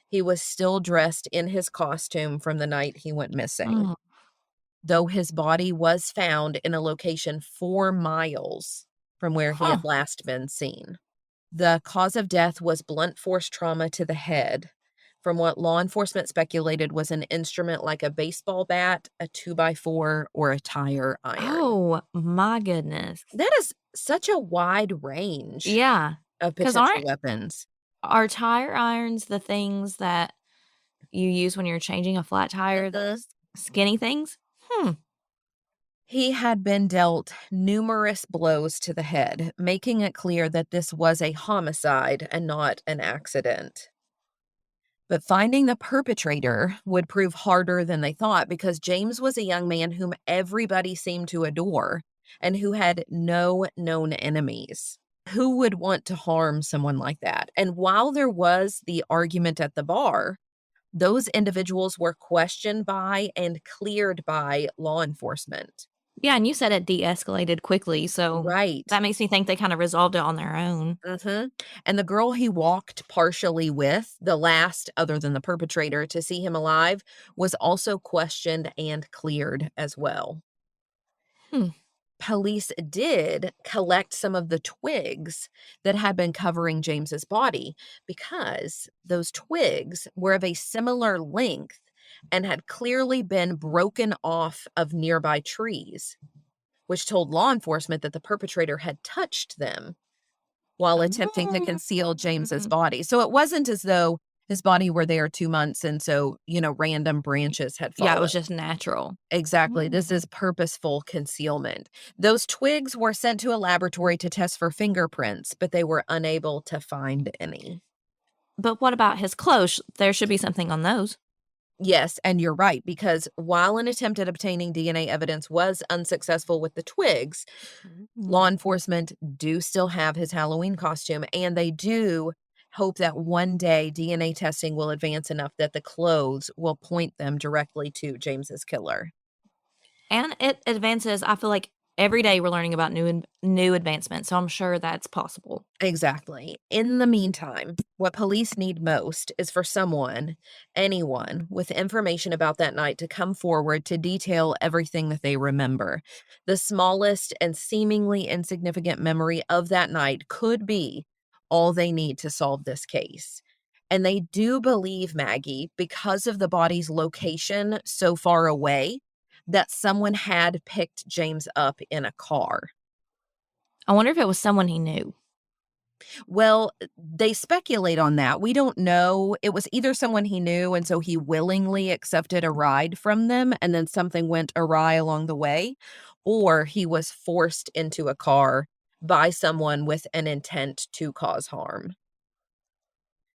He was still dressed in his costume from the night he went missing, Oh. though his body was found in a location 4 miles from where he had last been seen. The cause of death was blunt force trauma to the head, from what law enforcement speculated was an instrument like a baseball bat, a 2x4, or a tire iron. Oh, my goodness. That is such a wide range Yeah. of 'Cause potential weapons. Are tire irons the things that you use when you're changing a flat tire, those skinny things? He had been dealt numerous blows to the head, making it clear that this was a homicide and not an accident. But finding the perpetrator would prove harder than they thought, because James was a young man whom everybody seemed to adore and who had no known enemies. Who would want to harm someone like that? And while there was the argument at the bar, those individuals were questioned by and cleared by law enforcement. Yeah, and you said it de-escalated quickly, so Right. that makes me think they kind of resolved it on their own. And the girl he walked partially with, the last other than the perpetrator to see him alive, was also questioned and cleared as well. Police did collect some of the twigs that had been covering James's body, because those twigs were of a similar length and had clearly been broken off of nearby trees, which told law enforcement that the perpetrator had touched them while attempting to conceal James's body. So it wasn't as though his body were there 2 months and so, random branches had fallen. Yeah, it was just natural. Exactly. This is purposeful concealment. Those twigs were sent to a laboratory to test for fingerprints, but they were unable to find any. But what about his clothes? There should be something on those. Yes, and you're right, because while an attempt at obtaining DNA evidence was unsuccessful with the twigs, law enforcement do still have his Halloween costume, and they do hope that one day DNA testing will advance enough that the clothes will point them directly to James's killer. And it advances, I feel like every day we're learning about new advancements, so I'm sure that's possible. Exactly. In the meantime, what police need most is for anyone with information about that night to come forward to detail everything that they remember. The smallest and seemingly insignificant memory of that night could be all they need to solve this case. And they do believe, Maggie, because of the body's location so far away, that someone had picked James up in a car. I wonder if it was someone he knew. Well, they speculate on that. We don't know. It was either someone he knew, and so he willingly accepted a ride from them, and then something went awry along the way, or he was forced into a car by someone with an intent to cause harm.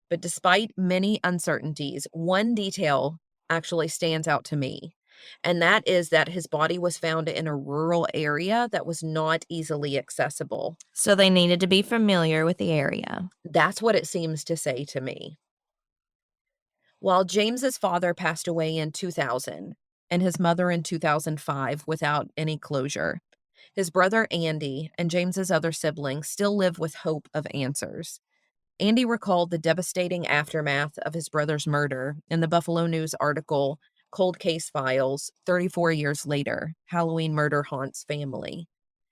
But despite many uncertainties, one detail actually stands out to me, and that is that his body was found in a rural area that was not easily accessible. So they needed to be familiar with the area. That's what it seems to say to me. While James's father passed away in 2000 and his mother in 2005 without any closure, his brother Andy and James's other siblings still live with hope of answers. Andy recalled the devastating aftermath of his brother's murder in the Buffalo News article, Cold Case Files, 34 years later, Halloween Murder Haunts Family,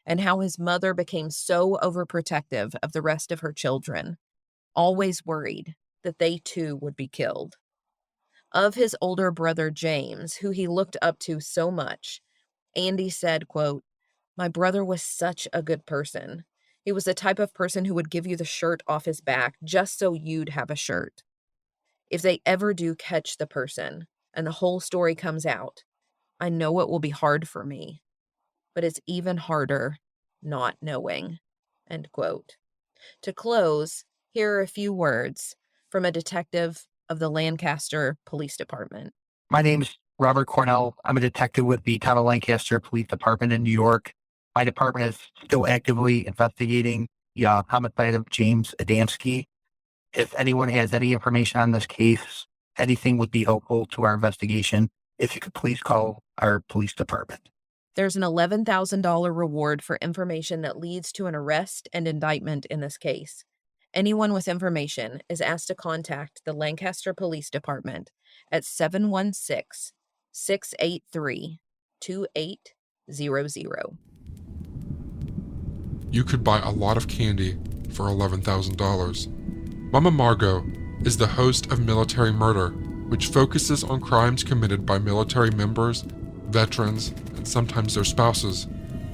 and how his mother became so overprotective of the rest of her children, always worried that they too would be killed. Of his older brother James, who he looked up to so much, Andy said, quote, "My brother was such a good person. He was the type of person who would give you the shirt off his back just so you'd have a shirt. If they ever do catch the person and the whole story comes out, I know it will be hard for me, but it's even harder not knowing." End quote. To close, here are a few words from a detective of the Lancaster Police Department. My name's Robert Cornell. I'm a detective with the Town of Lancaster Police Department in New York. My department is still actively investigating the homicide of James Adamski. If anyone has any information on this case, anything would be helpful to our investigation. If you could please call our police department. There's an $11,000 reward for information that leads to an arrest and indictment in this case. Anyone with information is asked to contact the Lancaster Police Department at 716-683-2800. You could buy a lot of candy for $11,000. Mama Margot is the host of Military Murder, which focuses on crimes committed by military members, veterans, and sometimes their spouses.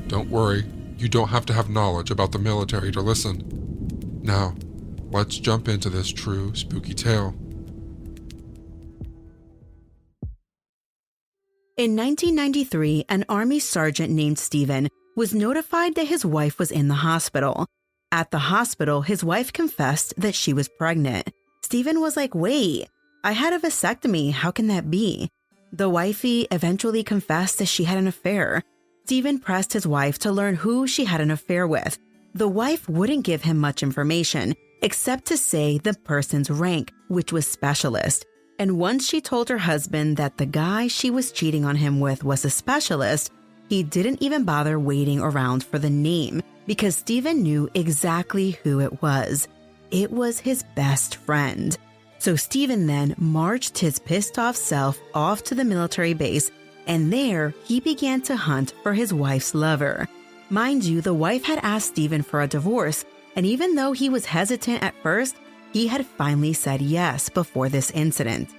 Don't worry, you don't have to have knowledge about the military to listen. Now, let's jump into this true spooky tale. In 1993, an Army sergeant named Stephen was notified that his wife was in the hospital. At the hospital, his wife confessed that she was pregnant. Stephen was like, wait, I had a vasectomy, how can that be? The wifey eventually confessed that she had an affair. Stephen pressed his wife to learn who she had an affair with. The wife wouldn't give him much information, except to say the person's rank, which was specialist. And once she told her husband that the guy she was cheating on him with was a specialist, he didn't even bother waiting around for the name because Stephen knew exactly who it was. It was his best friend. So Stephen then marched his pissed off self off to the military base, and there he began to hunt for his wife's lover. Mind you, the wife had asked Stephen for a divorce, and even though he was hesitant at first, he had finally said yes before this incident.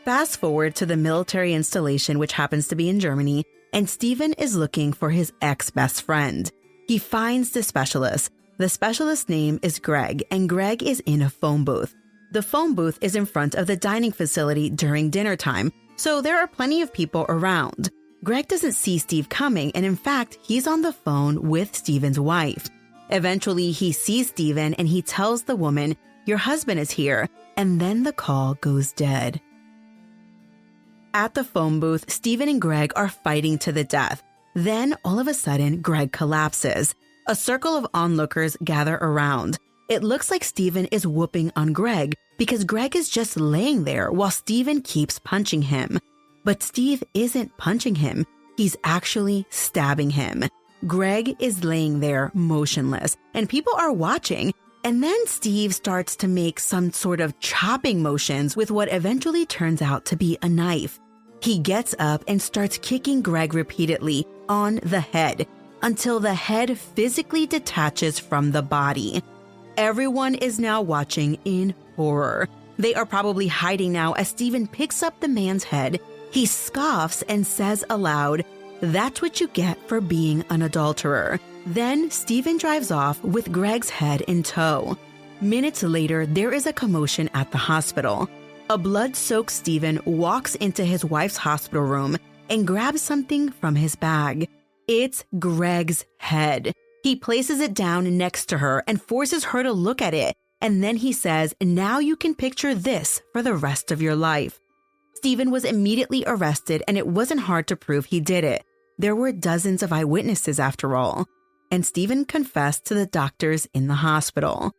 Fast forward to the military installation, which happens to be in Germany, and Stephen is looking for his ex-best friend. He finds the specialist. The specialist's name is Greg, and Greg is in a phone booth. The phone booth is in front of the dining facility during dinner time, so there are plenty of people around. Greg doesn't see Steve coming, and in fact, he's on the phone with Stephen's wife. Eventually, he sees Stephen and he tells the woman, "Your husband is here," and then the call goes dead. At the phone booth, Stephen and Greg are fighting to the death. Then, all of a sudden, Greg collapses. A circle of onlookers gather around. It looks like Stephen is whooping on Greg because Greg is just laying there while Stephen keeps punching him. But Steve isn't punching him. He's actually stabbing him. Greg is laying there motionless, and people are watching. And then Steve starts to make some sort of chopping motions with what eventually turns out to be a knife. He gets up and starts kicking Greg repeatedly on the head until the head physically detaches from the body. Everyone is now watching in horror. They are probably hiding now as Stephen picks up the man's head. He scoffs and says aloud, "That's what you get for being an adulterer." Then Stephen drives off with Greg's head in tow. Minutes later, there is a commotion at the hospital. A blood-soaked Stephen walks into his wife's hospital room and grabs something from his bag. It's Greg's head. He places it down next to her and forces her to look at it. And then he says, "Now you can picture this for the rest of your life." Stephen was immediately arrested, and it wasn't hard to prove he did it. There were dozens of eyewitnesses after all. And Stephen confessed to the doctors in the hospital.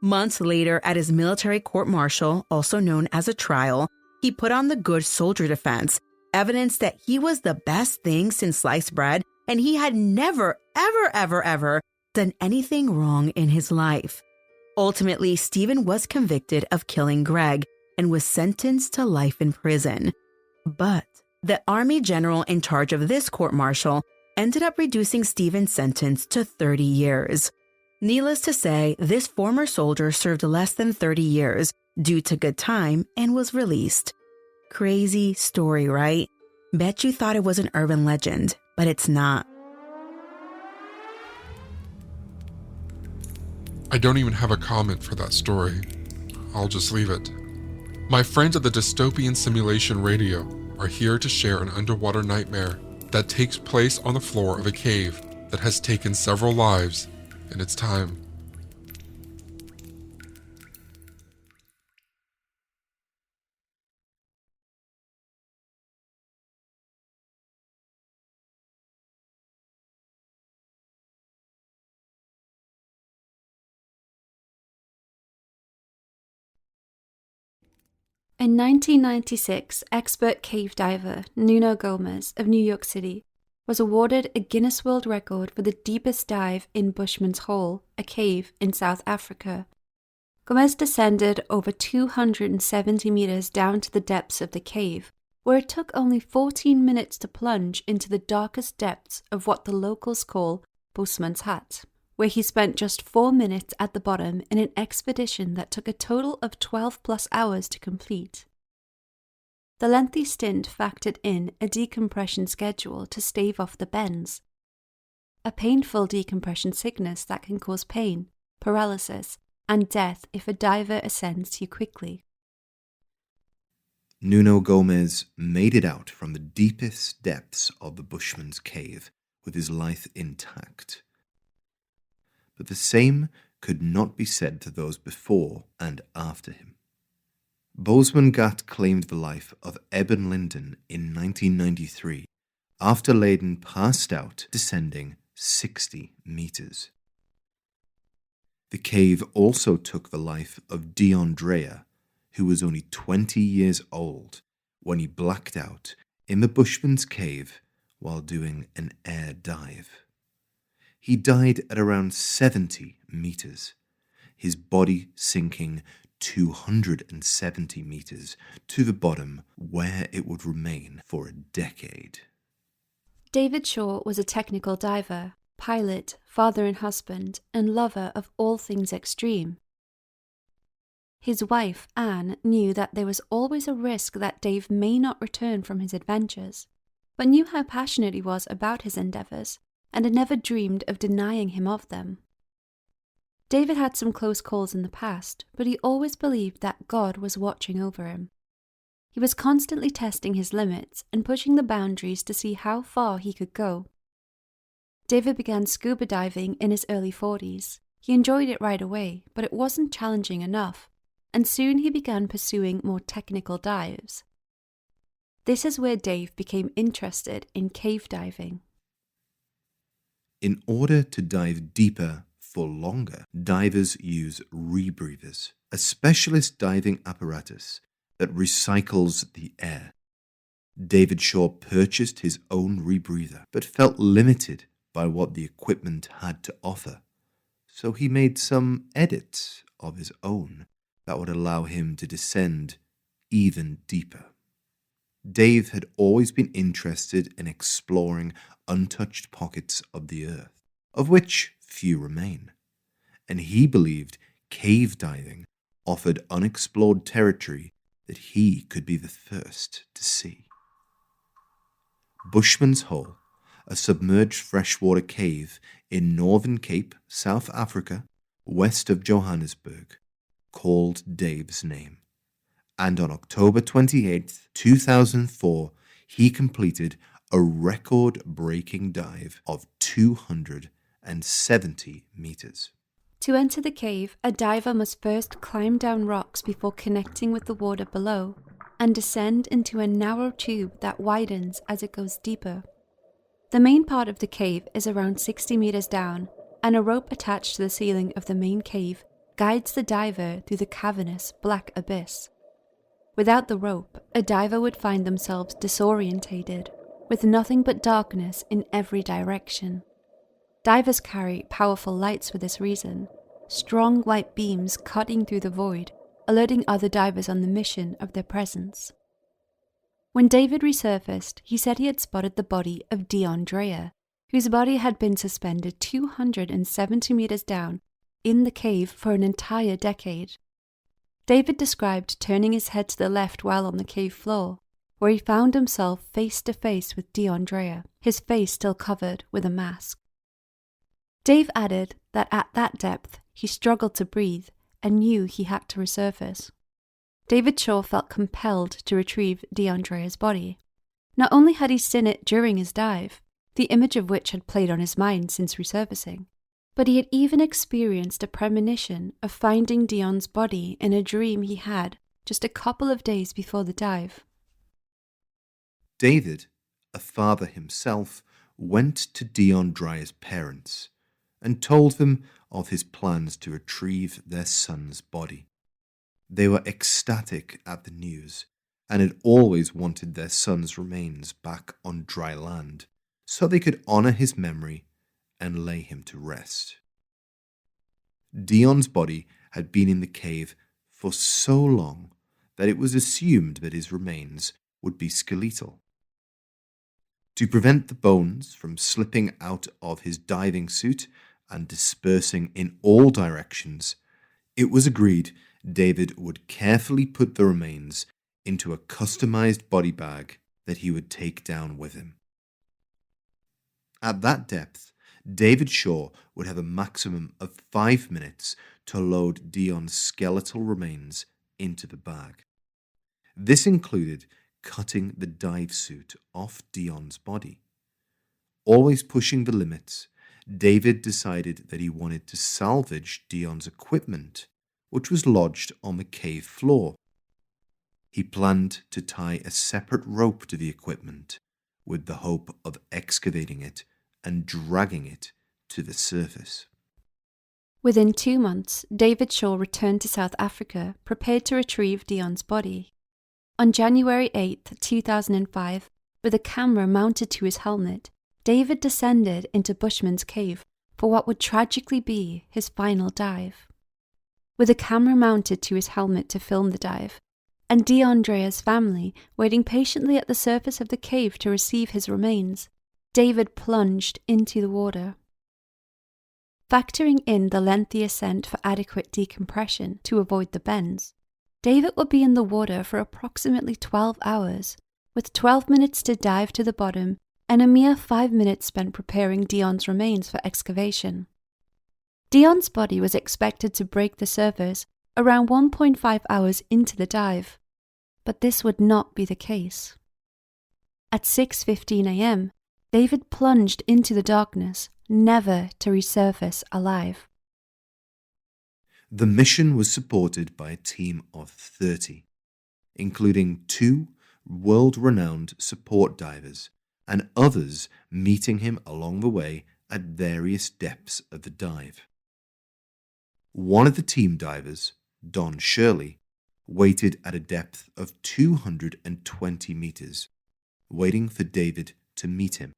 Months later, at his military court-martial, also known as a trial, he put on the good soldier defense, evidence that he was the best thing since sliced bread, and he had never, ever done anything wrong in his life. Ultimately, Stephen was convicted of killing Greg and was sentenced to life in prison. But the Army general in charge of this court-martial ended up reducing Stephen's sentence to 30 years. Needless to say, this former soldier served less than 30 years due to good time and was released. Crazy story, right? Bet you thought it was an urban legend, but it's not. I don't even have a comment for that story. I'll just leave it. My friends at the Dystopian Simulation Radio are here to share an underwater nightmare that takes place on the floor of a cave that has taken several lives in its time. In 1996, expert cave diver Nuno Gomes of New York City was awarded a Guinness World Record for the deepest dive in Bushman's Hole, a cave in South Africa. Gomes descended over 270 meters down to the depths of the cave, where it took only 14 minutes to plunge into the darkest depths of what the locals call Bushman's Hut, where he spent just 4 minutes at the bottom in an expedition that took a total of 12 plus hours to complete. The lengthy stint factored in a decompression schedule to stave off the bends, a painful decompression sickness that can cause pain, paralysis, and death if a diver ascends too quickly. Nuno Gomes made it out from the deepest depths of the Bushman's cave with his life intact. But the same could not be said to those before and after him. Bozeman Ghat claimed the life of Eben Linden in 1993 after Leyden passed out descending 60 meters. The cave also took the life of DeAndrea, who was only 20 years old when he blacked out in the Bushman's cave while doing an air dive. He died at around 70 meters, his body sinking 270 meters to the bottom, where it would remain for a decade. David Shaw was a technical diver, pilot, father and husband, and lover of all things extreme. His wife, Anne, knew that there was always a risk that Dave may not return from his adventures, but knew how passionate he was about his endeavours, and had never dreamed of denying him of them. David had some close calls in the past, but he always believed that God was watching over him. He was constantly testing his limits and pushing the boundaries to see how far he could go. David began scuba diving in his early 40s. He enjoyed it right away, but it wasn't challenging enough, and soon he began pursuing more technical dives. This is where Dave became interested in cave diving. In order to dive deeper for longer, divers use rebreathers, a specialist diving apparatus that recycles the air. David Shaw purchased his own rebreather, but felt limited by what the equipment had to offer, so he made some edits of his own that would allow him to descend even deeper. Dave had always been interested in exploring untouched pockets of the earth, of which few remain, and he believed cave diving offered unexplored territory that he could be the first to see. Bushman's Hole, a submerged freshwater cave in Northern Cape, South Africa, west of Johannesburg, called Dave's name. And on October 28, 2004, he completed a record-breaking dive of 270 meters. To enter the cave, a diver must first climb down rocks before connecting with the water below, and descend into a narrow tube that widens as it goes deeper. The main part of the cave is around 60 meters down, and a rope attached to the ceiling of the main cave guides the diver through the cavernous black abyss. Without the rope, a diver would find themselves disorientated, with nothing but darkness in every direction. Divers carry powerful lights for this reason, strong white beams cutting through the void, alerting other divers on the mission of their presence. When David resurfaced, he said he had spotted the body of DeAndrea, whose body had been suspended 270 meters down in the cave for an entire decade. David described turning his head to the left while on the cave floor, where he found himself face to face with DeAndrea, his face still covered with a mask. Dave added that at that depth he struggled to breathe and knew he had to resurface. David Shaw felt compelled to retrieve DeAndrea's body. Not only had he seen it during his dive, the image of which had played on his mind since resurfacing, but he had even experienced a premonition of finding Dion's body in a dream he had just a couple of days before the dive. David, a father himself, went to DeAndrea's parents and told them of his plans to retrieve their son's body. They were ecstatic at the news and had always wanted their son's remains back on dry land so they could honor his memory and lay him to rest. Dion's body had been in the cave for so long that it was assumed that his remains would be skeletal. To prevent the bones from slipping out of his diving suit and dispersing in all directions, it was agreed David would carefully put the remains into a customized body bag that he would take down with him. At that depth, David Shaw would have a maximum of 5 minutes to load Dion's skeletal remains into the bag. This included cutting the dive suit off Dion's body. Always pushing the limits, David decided that he wanted to salvage Dion's equipment, which was lodged on the cave floor. He planned to tie a separate rope to the equipment with the hope of excavating it and dragging it to the surface. Within 2 months, David Shaw returned to South Africa, prepared to retrieve Dion's body. On January 8, 2005, with a camera mounted to his helmet, David descended into Bushman's Cave for what would tragically be his final dive. With a camera mounted to his helmet to film the dive, and DeAndrea's family waiting patiently at the surface of the cave to receive his remains, David plunged into the water. Factoring in the lengthy ascent for adequate decompression to avoid the bends, David would be in the water for approximately 12 hours, with 12 minutes to dive to the bottom and a mere 5 minutes spent preparing Dion's remains for excavation. Dion's body was expected to break the surface around 1.5 hours into the dive, but this would not be the case. At 6:15 a.m., David plunged into the darkness, never to resurface alive. The mission was supported by a team of 30, including 2 world-renowned support divers and others meeting him along the way at various depths of the dive. One of the team divers, Don Shirley, waited at a depth of 220 meters, waiting for David to meet him.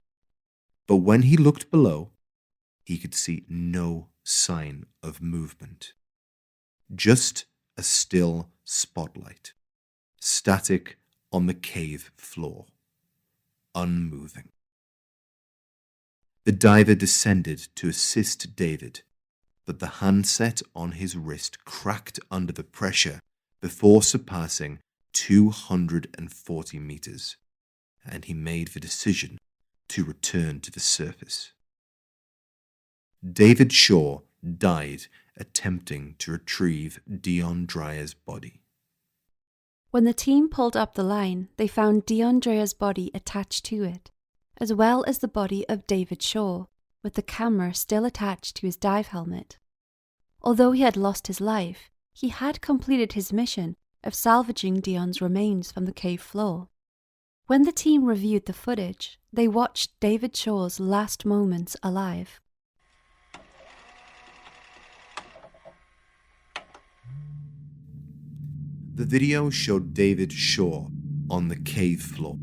But when he looked below, he could see no sign of movement. Just a still spotlight, static on the cave floor, unmoving. The diver descended to assist David, but the handset on his wrist cracked under the pressure before surpassing 240 meters, and he made the decision to return to the surface. David Shaw died attempting to retrieve DeAndrea's body. When the team pulled up the line, they found DeAndrea's body attached to it, as well as the body of David Shaw, with the camera still attached to his dive helmet. Although he had lost his life, he had completed his mission of salvaging Dion's remains from the cave floor. When the team reviewed the footage, they watched David Shaw's last moments alive. The video showed David Shaw on the cave floor,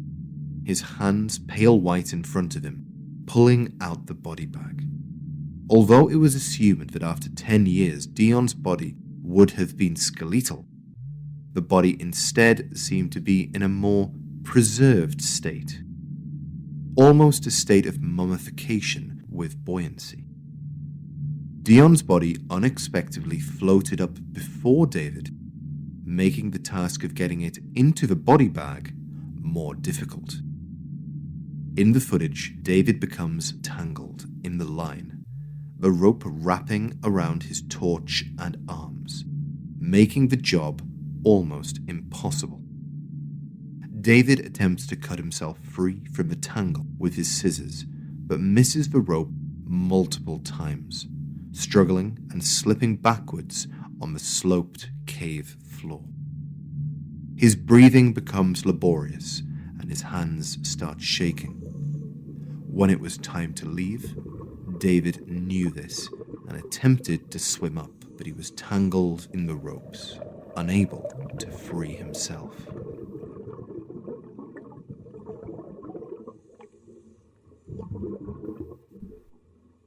his hands pale white in front of him, pulling out the body bag. Although it was assumed that after 10 years Dion's body would have been skeletal, the body instead seemed to be in a more preserved state, almost a state of mummification with buoyancy. Dion's body unexpectedly floated up before David, making the task of getting it into the body bag more difficult. In the footage, David becomes tangled in the line, the rope wrapping around his torch and arms, making the job almost impossible. David attempts to cut himself free from the tangle with his scissors, but misses the rope multiple times, struggling and slipping backwards on the sloped cave floor. His breathing becomes laborious and his hands start shaking. When it was time to leave, David knew this and attempted to swim up, but he was tangled in the ropes, unable to free himself.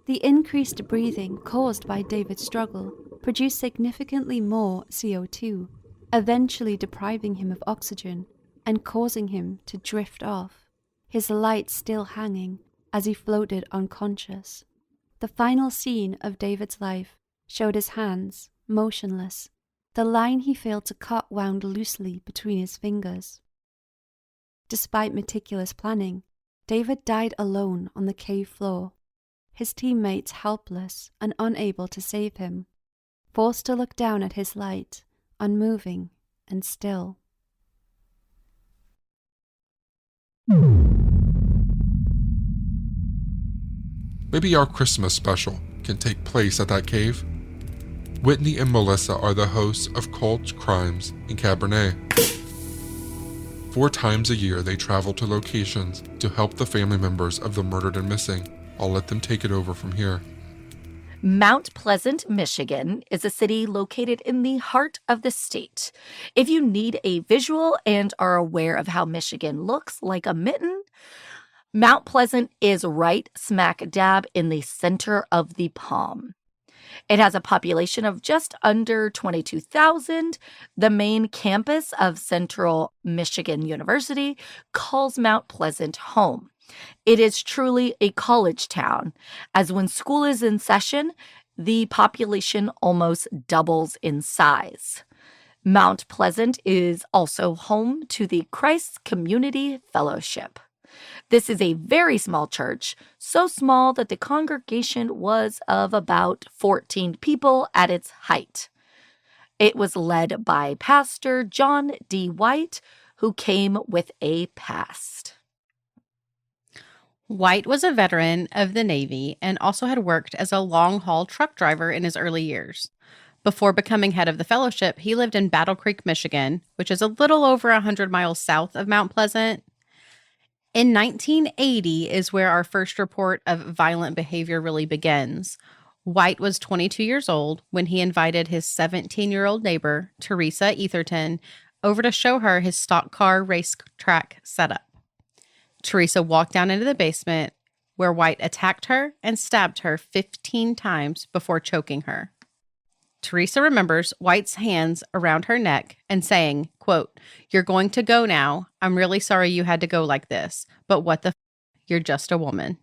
The increased breathing caused by David's struggle produced significantly more CO2, eventually depriving him of oxygen and causing him to drift off, his light still hanging as he floated unconscious. The final scene of David's life showed his hands, motionless, the line he failed to cut wound loosely between his fingers. Despite meticulous planning, David died alone on the cave floor, his teammates helpless and unable to save him, forced to look down at his light, unmoving and still. Maybe our Christmas special can take place at that cave. Whitney and Melissa are the hosts of Cold Crimes in Cabernet. 4 times a year they travel to locations to help the family members of the murdered and missing. I'll let them take it over from here. Mount Pleasant, Michigan is a city located in the heart of the state. If you need a visual and are aware of how Michigan looks like a mitten, Mount Pleasant is right smack dab in the center of the palm. It has a population of just under 22,000. The main campus of Central Michigan University calls Mount Pleasant home. It is truly a college town, as when school is in session, the population almost doubles in size. Mount Pleasant is also home to the Christ Community Fellowship. This is a very small church, so small that the congregation was of about 14 people at its height. It was led by Pastor John D. White, who came with a past. White was a veteran of the Navy and also had worked as a long-haul truck driver in his early years. Before becoming head of the fellowship, he lived in Battle Creek, Michigan, which is a little over 100 miles south of Mount Pleasant. In 1980 is where our first report of violent behavior really begins. White was 22 years old when he invited his 17-year-old neighbor, Teresa Etherton, over to show her his stock car racetrack setup. Teresa walked down into the basement where White attacked her and stabbed her 15 times before choking her. Teresa remembers White's hands around her neck and saying, quote, "You're going to go now. I'm really sorry you had to go like this, but what the you're just a woman."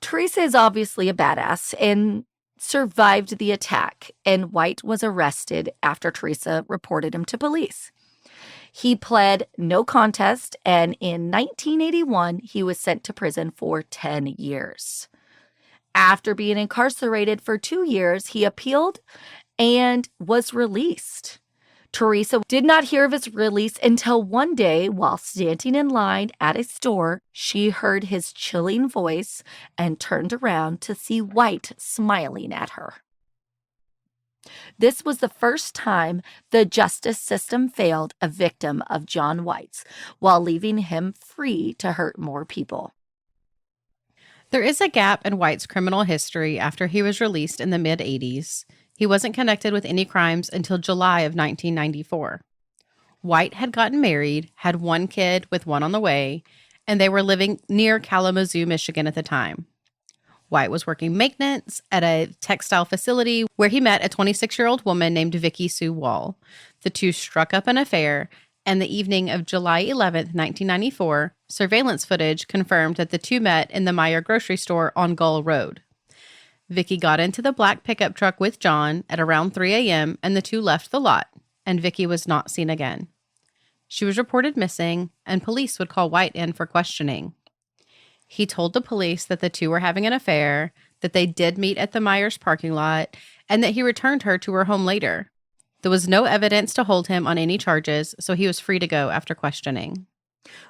Teresa is obviously a badass and survived the attack, and White was arrested after Teresa reported him to police. He pled no contest, and in 1981, he was sent to prison for 10 years. After being incarcerated for 2 years, he appealed and was released. Teresa did not hear of his release until one day, while standing in line at a store, she heard his chilling voice and turned around to see White smiling at her. This was the first time the justice system failed a victim of John White's, while leaving him free to hurt more people. There is a gap in White's criminal history after he was released in the mid-'80s. He wasn't connected with any crimes until July of 1994. White had gotten married, had 1 kid with 1 on the way, and they were living near Kalamazoo, Michigan at the time. White was working maintenance at a textile facility where he met a 26-year-old woman named Vicky Sue Wall. The two struck up an affair, and the evening of July 11th, 1994, surveillance footage confirmed that the two met in the Meijer grocery store on Gull Road. Vicky got into the black pickup truck with John at around 3 a.m., and the two left the lot, and Vicky was not seen again. She was reported missing, and police would call White in for questioning. He told the police that the two were having an affair, that they did meet at the Meijer's parking lot, and that he returned her to her home later. There was no evidence to hold him on any charges, so he was free to go after questioning.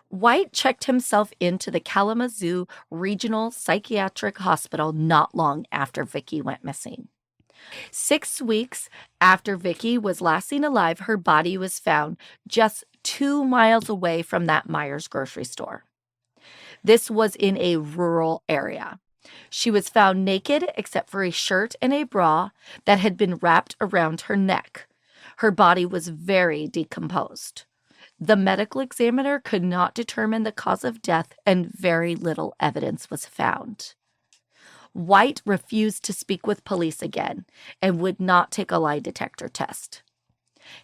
White checked himself into the Kalamazoo Regional Psychiatric Hospital not long after Vicky went missing. 6 weeks after Vicky was last seen alive, her body was found just 2 miles away from that Meijer's grocery store. This was in a rural area. She was found naked except for a shirt and a bra that had been wrapped around her neck. Her body was very decomposed. The medical examiner could not determine the cause of death, and very little evidence was found. White refused to speak with police again and would not take a lie detector test.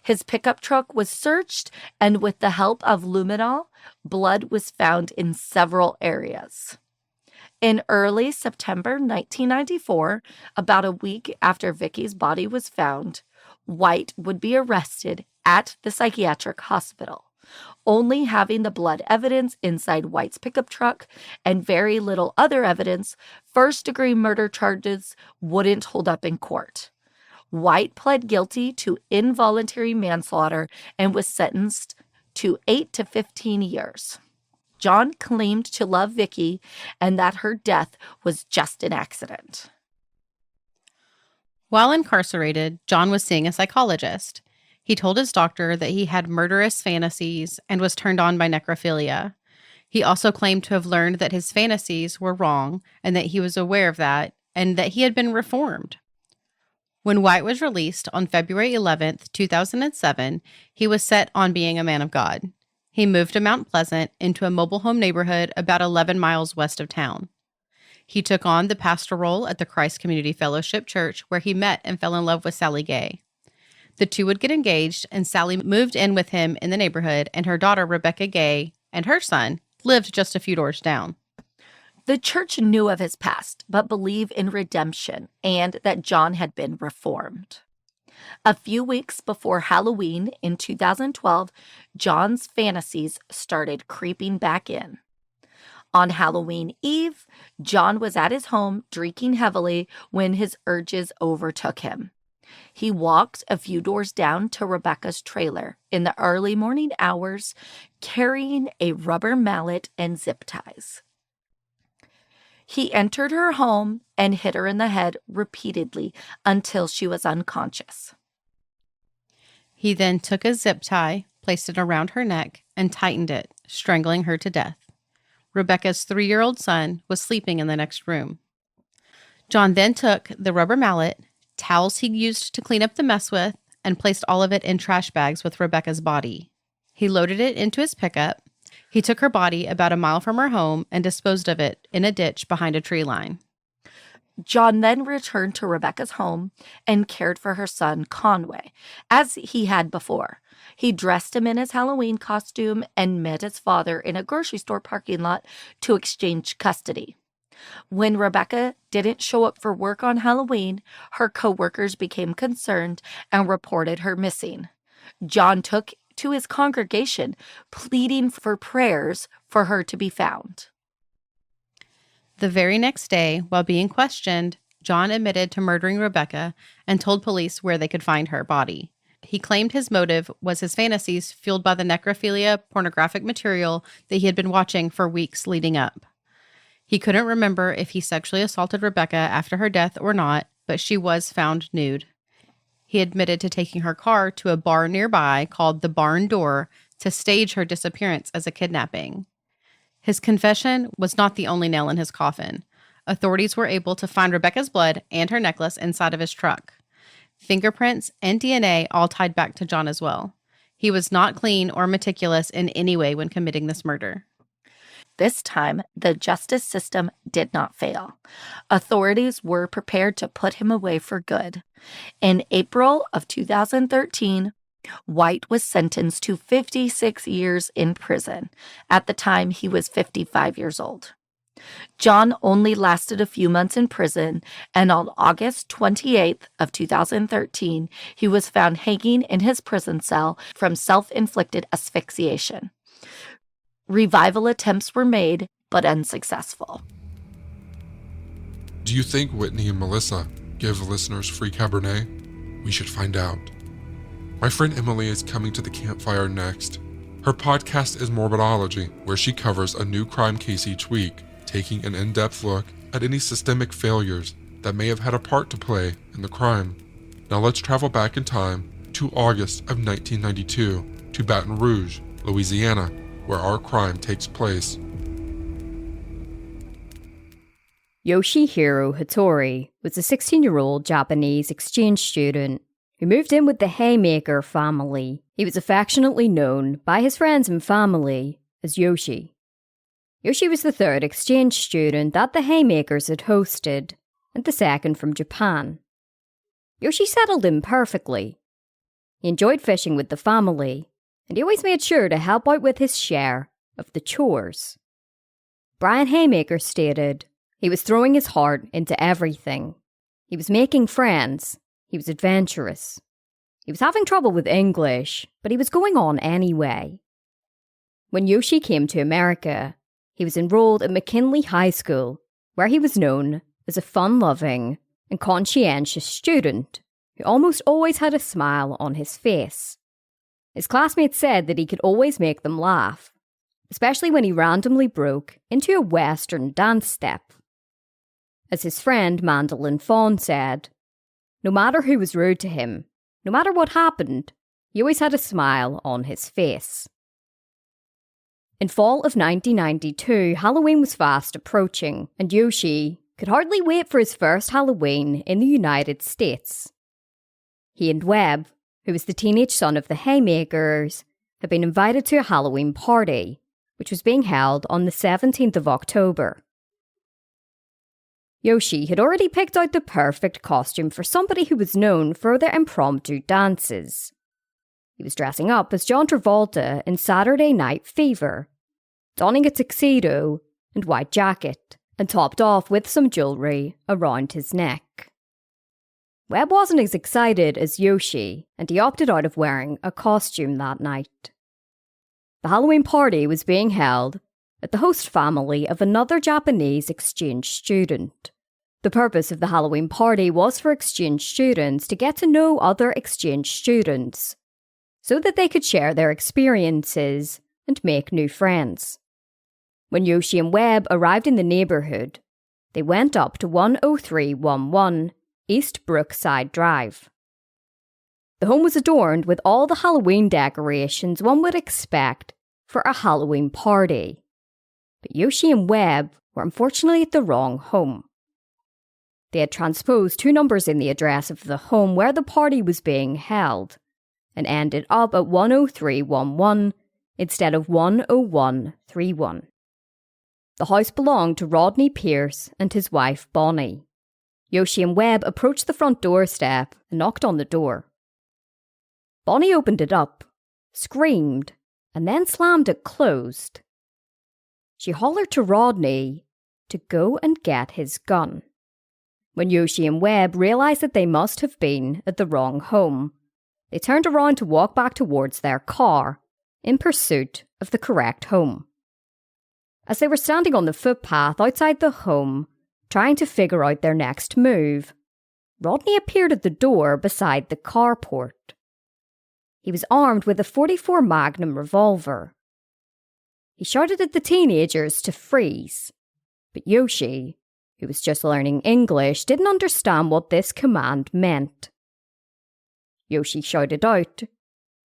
His pickup truck was searched, and with the help of luminol, blood was found in several areas. In early September 1994, about a week after Vicky's body was found, White would be arrested at the psychiatric hospital, only having the blood evidence inside White's pickup truck and very little other evidence. First-degree murder charges wouldn't hold up in court. White pled guilty to involuntary manslaughter and was sentenced to 8 to 15 years. John claimed to love Vicky and that her death was just an accident. While incarcerated, John was seeing a psychologist. He told his doctor that he had murderous fantasies and was turned on by necrophilia. He also claimed to have learned that his fantasies were wrong and that he was aware of that and that he had been reformed. When White was released on February 11th, 2007, he was set on being a man of God. He moved to Mount Pleasant into a mobile home neighborhood about 11 miles west of town. He took on the pastor role at the Christ Community Fellowship Church, where he met and fell in love with Sally Gay. The two would get engaged, and Sally moved in with him in the neighborhood, and her daughter, Rebecca Gay, and her son lived just a few doors down. The church knew of his past, but believed in redemption and that John had been reformed. A few weeks before Halloween in 2012, John's fantasies started creeping back in. On Halloween Eve, John was at his home drinking heavily when his urges overtook him. He walked a few doors down to Rebecca's trailer in the early morning hours, carrying a rubber mallet and zip ties. He entered her home and hit her in the head repeatedly until she was unconscious. He then took a zip tie, placed it around her neck, and tightened it, strangling her to death. Rebecca's 3-year-old son was sleeping in the next room. John then took the rubber mallet, towels he used to clean up the mess with, and placed all of it in trash bags with Rebecca's body. He loaded it into his pickup. He took her body about a mile from her home and disposed of it in a ditch behind a tree line. John then returned to Rebecca's home and cared for her son, Conway, as he had before. He dressed him in his Halloween costume and met his father in a grocery store parking lot to exchange custody. When Rebecca didn't show up for work on Halloween, her co-workers became concerned and reported her missing. John took to his congregation, pleading for prayers for her to be found. The very next day, while being questioned, John admitted to murdering Rebecca and told police where they could find her body. He claimed his motive was his fantasies fueled by the necrophilia pornographic material that he had been watching for weeks leading up. He couldn't remember if he sexually assaulted Rebecca after her death or not, but she was found nude. He admitted to taking her car to a bar nearby called the Barn Door to stage her disappearance as a kidnapping. His confession was not the only nail in his coffin. Authorities were able to find Rebecca's blood and her necklace inside of his truck. Fingerprints and DNA all tied back to John as well. He was not clean or meticulous in any way when committing this murder. This time, the justice system did not fail. Authorities were prepared to put him away for good. In April of 2013, White was sentenced to 56 years in prison. At the time, he was 55 years old. John only lasted a few months in prison, and on August 28th of 2013, he was found hanging in his prison cell from self-inflicted asphyxiation. Revival attempts were made, but unsuccessful. Do you think Whitney and Melissa give listeners free Cabernet? We should find out. My friend Emily is coming to the campfire next. Her podcast is Morbidology, where she covers a new crime case each week, taking an in-depth look at any systemic failures that may have had a part to play in the crime. Now let's travel back in time to August of 1992 to Baton Rouge, Louisiana, where our crime takes place. Yoshihiro Hattori was a 16-year-old Japanese exchange student who who moved in with the Haymaker family. He was affectionately known by his friends and family as Yoshi. Yoshi was the third exchange student that the Haymakers had hosted, and the second from Japan. Yoshi settled in perfectly. He enjoyed fishing with the family, and he always made sure to help out with his share of the chores. Brian Haymaker stated he was throwing his heart into everything. He was making friends. He was adventurous. He was having trouble with English, but he was going on anyway. When Yoshi came to America, he was enrolled at McKinley High School, where he was known as a fun-loving and conscientious student who almost always had a smile on his face. His classmates said that he could always make them laugh, especially when he randomly broke into a Western dance step. As his friend Mandolin Fawn said, no matter who was rude to him, no matter what happened, he always had a smile on his face. In fall of 1992, Halloween was fast approaching, and Yoshi could hardly wait for his first Halloween in the United States. He and Webb, who was the teenage son of the Haymakers, had been invited to a Halloween party, which was being held on the 17th of October. Yoshi had already picked out the perfect costume for somebody who was known for their impromptu dances. He was dressing up as John Travolta in Saturday Night Fever, donning a tuxedo and white jacket, and topped off with some jewellery around his neck. Webb wasn't as excited as Yoshi, and he opted out of wearing a costume that night. The Halloween party was being held at the host family of another Japanese exchange student. The purpose of the Halloween party was for exchange students to get to know other exchange students, so that they could share their experiences and make new friends. When Yoshi and Webb arrived in the neighbourhood, they went up to 10311 East Brookside Drive. The home was adorned with all the Halloween decorations one would expect for a Halloween party. But Yoshi and Webb were unfortunately at the wrong home. They had transposed 2 numbers in the address of the home where the party was being held, and ended up at 10311 instead of 10131. The house belonged to Rodney Pierce and his wife Bonnie. Yoshi and Webb approached the front doorstep and knocked on the door. Bonnie opened it up, screamed, and then slammed it closed. She hollered to Rodney to go and get his gun. When Yoshi and Webb realised that they must have been at the wrong home, they turned around to walk back towards their car in pursuit of the correct home. As they were standing on the footpath outside the home, trying to figure out their next move, Rodney appeared at the door beside the carport. He was armed with a .44 Magnum revolver. He shouted at the teenagers to freeze, but Yoshi, who was just learning English, didn't understand what this command meant. Yoshi shouted out,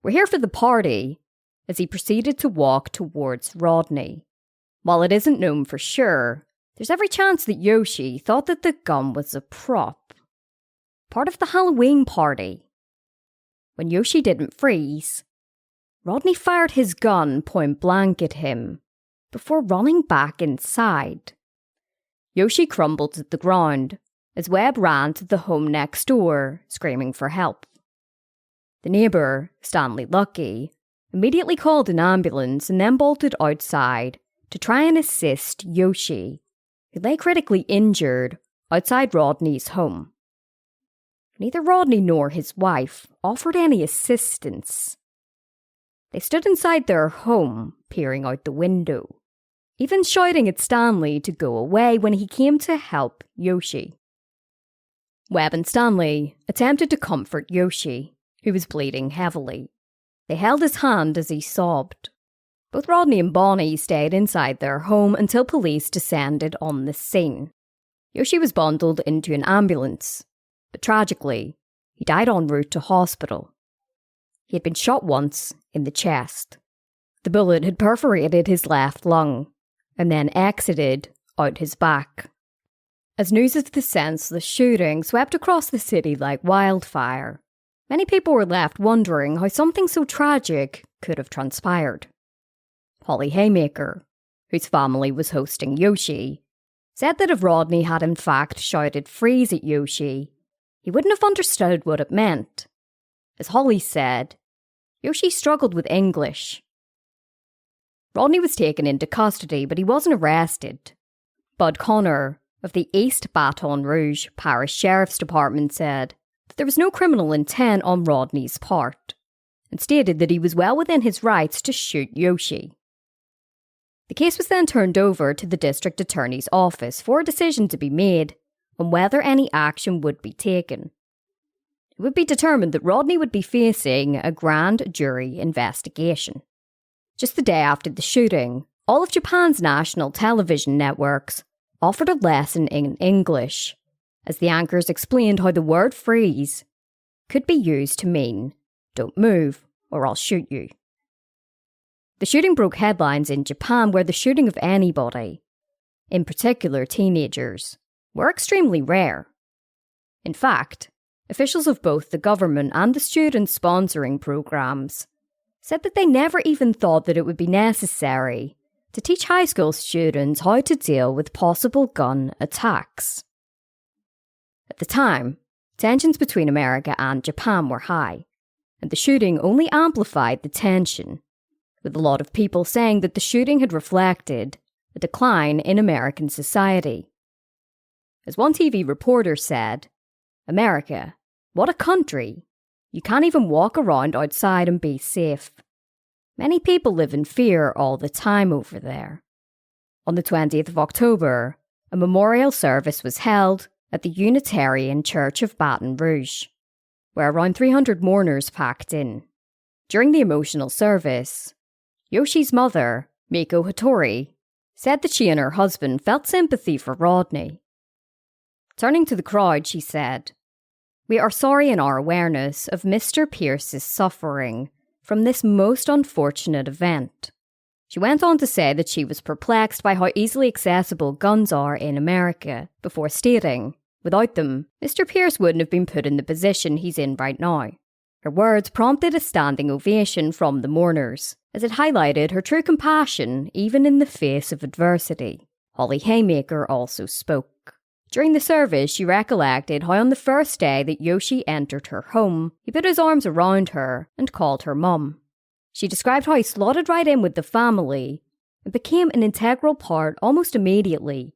"We're here for the party," as he proceeded to walk towards Rodney. While it isn't known for sure, there's every chance that Yoshi thought that the gun was a prop, part of the Halloween party. When Yoshi didn't freeze, Rodney fired his gun point blank at him before running back inside. Yoshi crumbled to the ground as Webb ran to the home next door, screaming for help. The neighbour, Stanley Lucky, immediately called an ambulance and then bolted outside to try and assist Yoshi, who lay critically injured outside Rodney's home. Neither Rodney nor his wife offered any assistance. They stood inside their home, peering out the window, even shouting at Stanley to go away when he came to help Yoshi. Webb and Stanley attempted to comfort Yoshi, who was bleeding heavily. They held his hand as he sobbed. Both Rodney and Bonnie stayed inside their home until police descended on the scene. Yoshi was bundled into an ambulance, but tragically, he died en route to hospital. He had been shot once in the chest. The bullet had perforated his left lung and then exited out his back. As news of the senseless shooting swept across the city like wildfire, Many people were left wondering how something so tragic could have transpired. Holly Haymaker, whose family was hosting Yoshi, said that if Rodney had in fact shouted "freeze" at Yoshi, he wouldn't have understood what it meant. As Holly said, Yoshi struggled with English. Rodney was taken into custody, but he wasn't arrested. Bud Connor of the East Baton Rouge Parish Sheriff's Department said that there was no criminal intent on Rodney's part, and stated that he was well within his rights to shoot Yoshi. The case was then turned over to the district attorney's office for a decision to be made on whether any action would be taken. It would be determined that Rodney would be facing a grand jury investigation. Just the day after the shooting, all of Japan's national television networks offered a lesson in English, as the anchors explained how the word "freeze" could be used to mean "don't move or I'll shoot you." The shooting broke headlines in Japan, where the shooting of anybody, in particular teenagers, were extremely rare. In fact, officials of both the government and the student sponsoring programs said that they never even thought that it would be necessary to teach high school students how to deal with possible gun attacks. At the time, tensions between America and Japan were high, and the shooting only amplified the tension, with a lot of people saying that the shooting had reflected a decline in American society. As one TV reporter said, "America, what a country! You can't even walk around outside and be safe. Many people live in fear all the time over there." On the 20th of October, a memorial service was held at the Unitarian Church of Baton Rouge, where around 300 mourners packed in. During the emotional service, Yoshi's mother, Miko Hattori, said that she and her husband felt sympathy for Rodney. Turning to the crowd, she said, "We are sorry in our awareness of Mr. Pierce's suffering from this most unfortunate event." She went on to say that she was perplexed by how easily accessible guns are in America, before stating, without them, Mr. Pierce wouldn't have been put in the position he's in right now. Her words prompted a standing ovation from the mourners, as it highlighted her true compassion even in the face of adversity. Holly Haymaker also spoke. During the service, she recollected how on the first day that Yoshi entered her home, he put his arms around her and called her mum. She described how he slotted right in with the family and became an integral part almost immediately.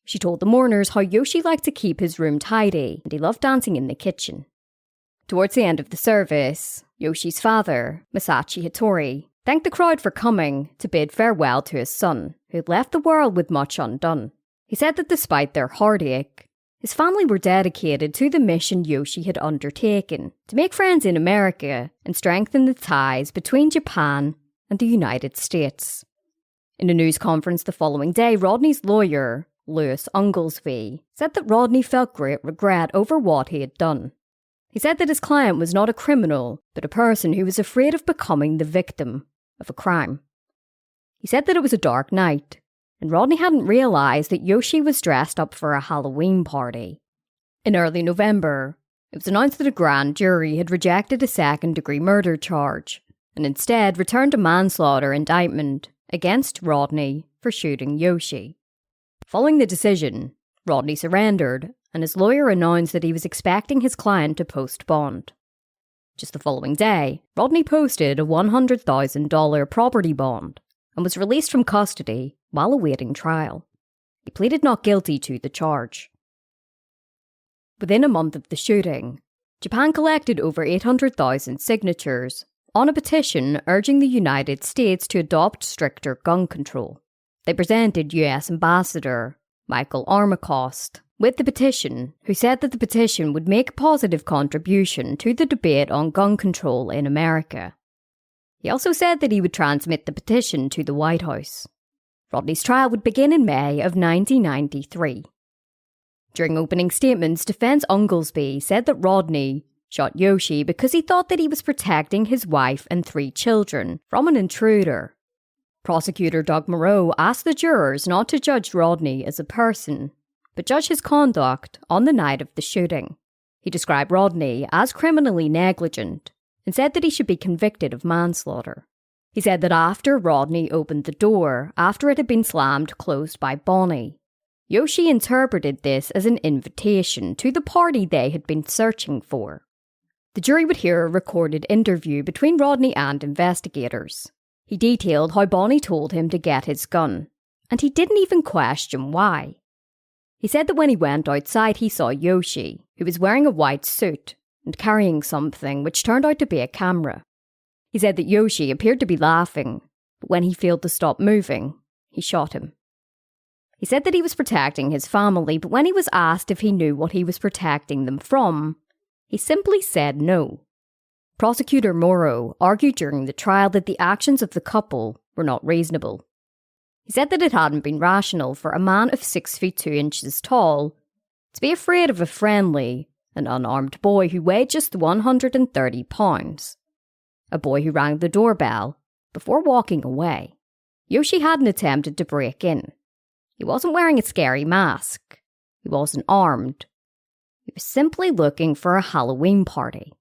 She told the mourners how Yoshi liked to keep his room tidy and he loved dancing in the kitchen. Towards the end of the service, Yoshi's father, Masashi Hattori, thanked the crowd for coming to bid farewell to his son, who had left the world with much undone. He said that despite their heartache, his family were dedicated to the mission Yoshi had undertaken to make friends in America and strengthen the ties between Japan and the United States. In a news conference the following day, Rodney's lawyer, Louis Unglesby, said that Rodney felt great regret over what he had done. He said that his client was not a criminal, but a person who was afraid of becoming the victim of a crime. He said that it was a dark night, and Rodney hadn't realised that Yoshi was dressed up for a Halloween party. In early November, it was announced that a grand jury had rejected a second-degree murder charge, and instead returned a manslaughter indictment against Rodney for shooting Yoshi. Following the decision, Rodney surrendered, and his lawyer announced that he was expecting his client to post bond. Just the following day, Rodney posted a $100,000 property bond and was released from custody while awaiting trial. He pleaded not guilty to the charge. Within a month of the shooting, Japan collected over 800,000 signatures on a petition urging the United States to adopt stricter gun control. They presented US Ambassador Michael Armacost with the petition, who said that the petition would make a positive contribution to the debate on gun control in America. He also said that he would transmit the petition to the White House. Rodney's trial would begin in May of 1993. During opening statements, defense Unglesby said that Rodney shot Yoshi because he thought that he was protecting his wife and 3 children from an intruder. Prosecutor Doug Moreau asked the jurors not to judge Rodney as a person, but judge his conduct on the night of the shooting. He described Rodney as criminally negligent and said that he should be convicted of manslaughter. He said that after Rodney opened the door, after it had been slammed closed by Bonnie, Yoshi interpreted this as an invitation to the party they had been searching for. The jury would hear a recorded interview between Rodney and investigators. He detailed how Bonnie told him to get his gun, and he didn't even question why. He said that when he went outside he saw Yoshi, who was wearing a white suit and carrying something which turned out to be a camera. He said that Yoshi appeared to be laughing, but when he failed to stop moving, he shot him. He said that he was protecting his family, but when he was asked if he knew what he was protecting them from, he simply said no. Prosecutor Morrow argued during the trial that the actions of the couple were not reasonable. He said that it hadn't been rational for a man of 6 feet 2 inches tall to be afraid of a friendly and unarmed boy who weighed just 130 pounds. A boy who rang the doorbell before walking away. Yoshi hadn't attempted to break in. He wasn't wearing a scary mask. He wasn't armed. He was simply looking for a Halloween party.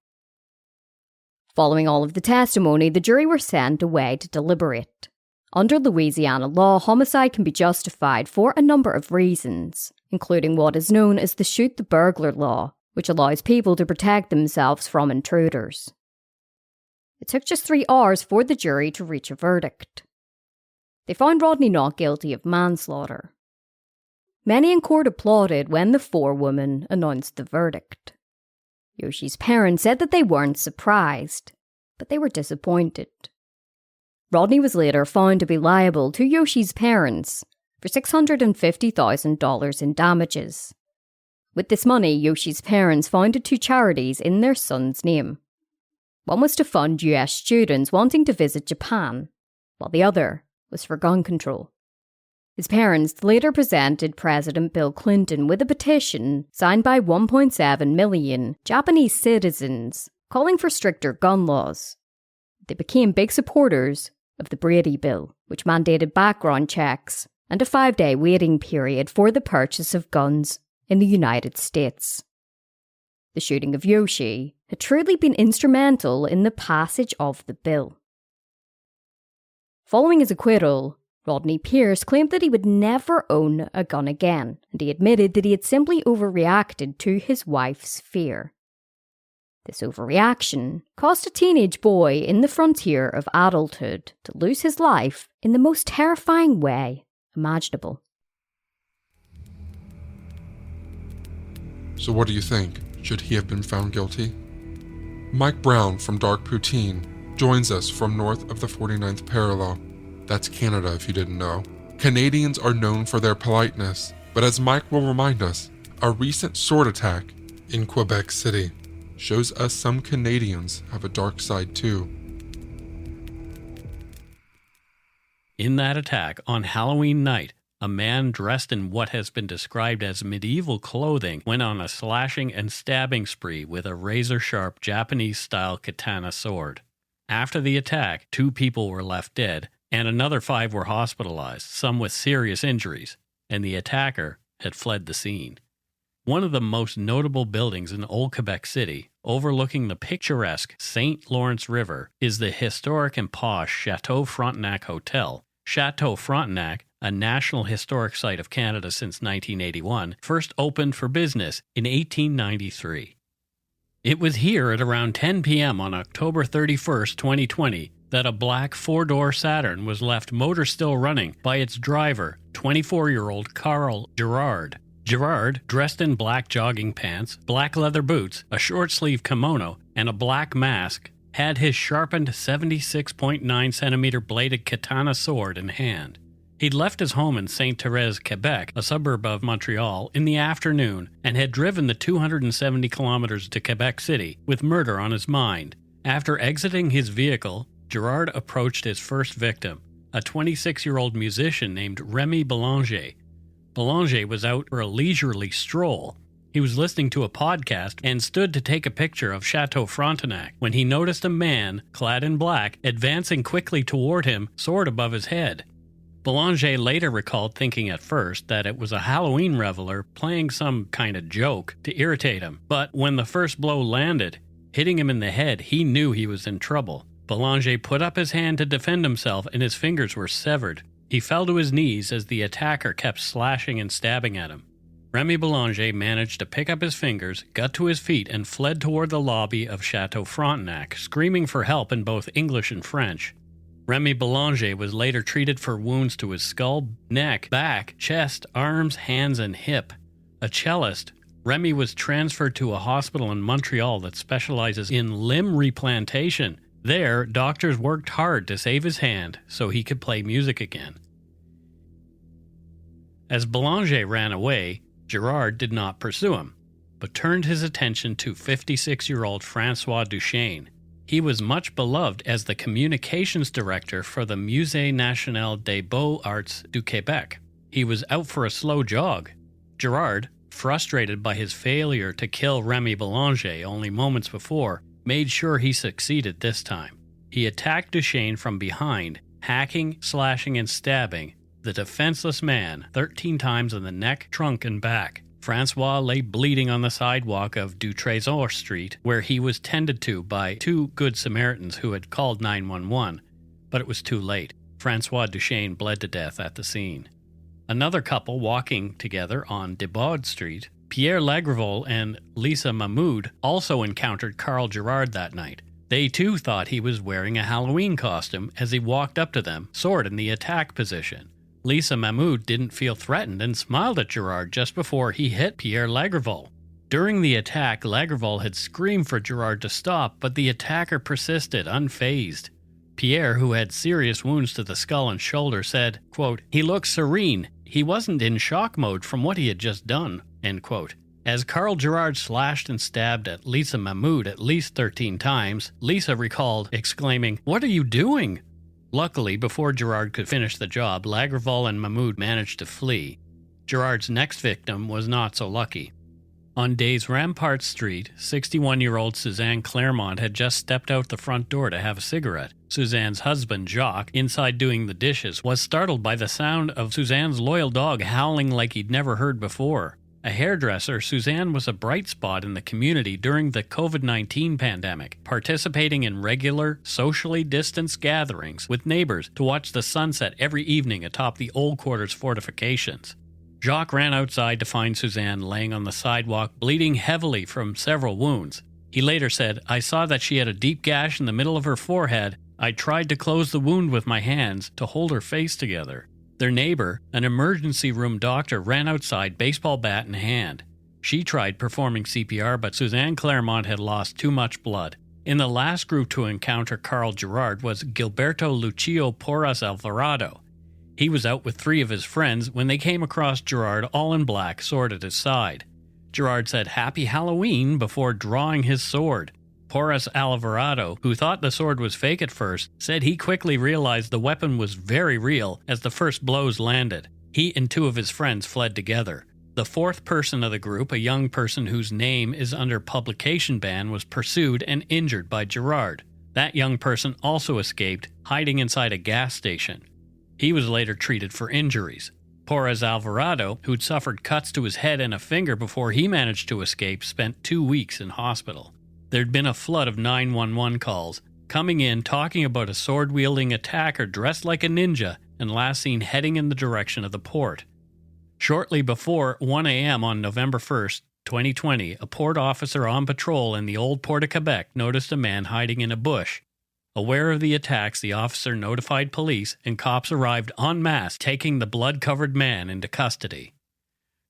Following all of the testimony, the jury were sent away to deliberate. Under Louisiana law, homicide can be justified for a number of reasons, including what is known as the shoot the burglar law, which allows people to protect themselves from intruders. It took just 3 hours for the jury to reach a verdict. They found Rodney not guilty of manslaughter. Many in court applauded when the forewoman announced the verdict. Yoshi's parents said that they weren't surprised, but they were disappointed. Rodney was later found to be liable to Yoshi's parents for $650,000 in damages. With this money, Yoshi's parents founded 2 charities in their son's name. One was to fund US students wanting to visit Japan, while the other was for gun control. His parents later presented President Bill Clinton with a petition signed by 1.7 million Japanese citizens calling for stricter gun laws. They became big supporters of the Brady Bill, which mandated background checks and a 5-day waiting period for the purchase of guns in the United States. The shooting of Yoshi had truly been instrumental in the passage of the bill. Following his acquittal, Rodney Pierce claimed that he would never own a gun again, and he admitted that he had simply overreacted to his wife's fear. This overreaction caused a teenage boy in the frontier of adulthood to lose his life in the most terrifying way imaginable. So what do you think? Should he have been found guilty? Mike Brown from Dark Poutine joins us from north of the 49th parallel. That's Canada, if you didn't know. Canadians are known for their politeness, but as Mike will remind us, a recent sword attack in Quebec City shows us some Canadians have a dark side too. In that attack on Halloween night, a man dressed in what has been described as medieval clothing went on a slashing and stabbing spree with a razor-sharp Japanese-style katana sword. After the attack, 2 people were left dead, and another 5 were hospitalized, some with serious injuries, and the attacker had fled the scene. One of the most notable buildings in Old Quebec City, overlooking the picturesque St. Lawrence River, is the historic and posh Chateau Frontenac Hotel. Chateau Frontenac, a National Historic Site of Canada since 1981, first opened for business in 1893. It was here at around 10 p.m. on October 31st, 2020, that a black 4-door Saturn was left motor still running by its driver, 24-year-old Carl Gerard. Gerard, dressed in black jogging pants, black leather boots, a short-sleeve kimono, and a black mask, had his sharpened 76.9-centimeter bladed katana sword in hand. He'd left his home in Sainte-Thérèse, Quebec, a suburb of Montreal, in the afternoon and had driven the 270 kilometers to Quebec City with murder on his mind. After exiting his vehicle, Gerard approached his first victim, a 26-year-old musician named Remy Belanger. Belanger was out for a leisurely stroll. He was listening to a podcast and stood to take a picture of Chateau Frontenac when he noticed a man, clad in black, advancing quickly toward him, sword above his head. Boulanger later recalled thinking at first that it was a Halloween reveler playing some kind of joke to irritate him, but when the first blow landed, hitting him in the head, he knew he was in trouble. Boulanger put up his hand to defend himself and his fingers were severed. He fell to his knees as the attacker kept slashing and stabbing at him. Remy Boulanger managed to pick up his fingers, got to his feet, and fled toward the lobby of Chateau Frontenac, screaming for help in both English and French. Remy Boulanger was later treated for wounds to his skull, neck, back, chest, arms, hands, and hip. A cellist, Remy was transferred to a hospital in Montreal that specializes in limb replantation. There, doctors worked hard to save his hand so he could play music again. As Boulanger ran away, Girard did not pursue him, but turned his attention to 56-year-old François Duchesne. He was much beloved as the communications director for the Musée National des Beaux-Arts du Québec. He was out for a slow jog. Girard, frustrated by his failure to kill Remy Boulanger only moments before, made sure he succeeded this time. He attacked Duchesne from behind, hacking, slashing, and stabbing the defenseless man 13 times in the neck, trunk, and back. Francois lay bleeding on the sidewalk of Du Trésor Street, where he was tended to by two good Samaritans who had called 911, but it was too late. Francois Duchesne bled to death at the scene. Another couple walking together on Debaud Street, Pierre Lagravol and Lisa Mahmoud, also encountered Carl Girard that night. They too thought he was wearing a Halloween costume as he walked up to them, sword in the attack position. Lisa Mahmoud didn't feel threatened and smiled at Girard just before he hit Pierre Lagravol. During the attack, Lagravol had screamed for Girard to stop, but the attacker persisted, unfazed. Pierre, who had serious wounds to the skull and shoulder, said, quote, "He looked serene. He wasn't in shock mode from what he had just done," end quote. As Carl Girard slashed and stabbed at Lisa Mahmoud at least 13 times, Lisa recalled, exclaiming, "What are you doing?" Luckily, before Girard could finish the job, Lagravol and Mahmoud managed to flee. Girard's next victim was not so lucky. On Des Ramparts Street, 61-year-old Suzanne Claremont had just stepped out the front door to have a cigarette. Suzanne's husband, Jacques, inside doing the dishes, was startled by the sound of Suzanne's loyal dog howling like he'd never heard before. A hairdresser, Suzanne was a bright spot in the community during the COVID-19 pandemic, participating in regular, socially distanced gatherings with neighbors to watch the sunset every evening atop the Old Quarters fortifications. Jacques ran outside to find Suzanne laying on the sidewalk, bleeding heavily from several wounds. He later said, "I saw that she had a deep gash in the middle of her forehead. I tried to close the wound with my hands to hold her face together." Their neighbor, an emergency room doctor, ran outside, baseball bat in hand. She tried performing CPR, but Suzanne Claremont had lost too much blood. In the last group to encounter Carl Girard was Gilberto Lucio Porras Alvarado. He was out with 3 of his friends when they came across Girard all in black, sword at his side. Girard said, "Happy Halloween," before drawing his sword. Porras Alvarado, who thought the sword was fake at first, said he quickly realized the weapon was very real as the first blows landed. He and 2 of his friends fled together. The 4th person of the group, a young person whose name is under publication ban, was pursued and injured by Girard. That young person also escaped, hiding inside a gas station. He was later treated for injuries. Porras Alvarado, who'd suffered cuts to his head and a finger before he managed to escape, spent 2 weeks in hospital. There'd been a flood of 911 calls, coming in talking about a sword-wielding attacker dressed like a ninja and last seen heading in the direction of the port. Shortly before 1 a.m. on November 1st, 2020, a port officer on patrol in the old port of Quebec noticed a man hiding in a bush. Aware of the attacks, the officer notified police, and cops arrived en masse, taking the blood-covered man into custody.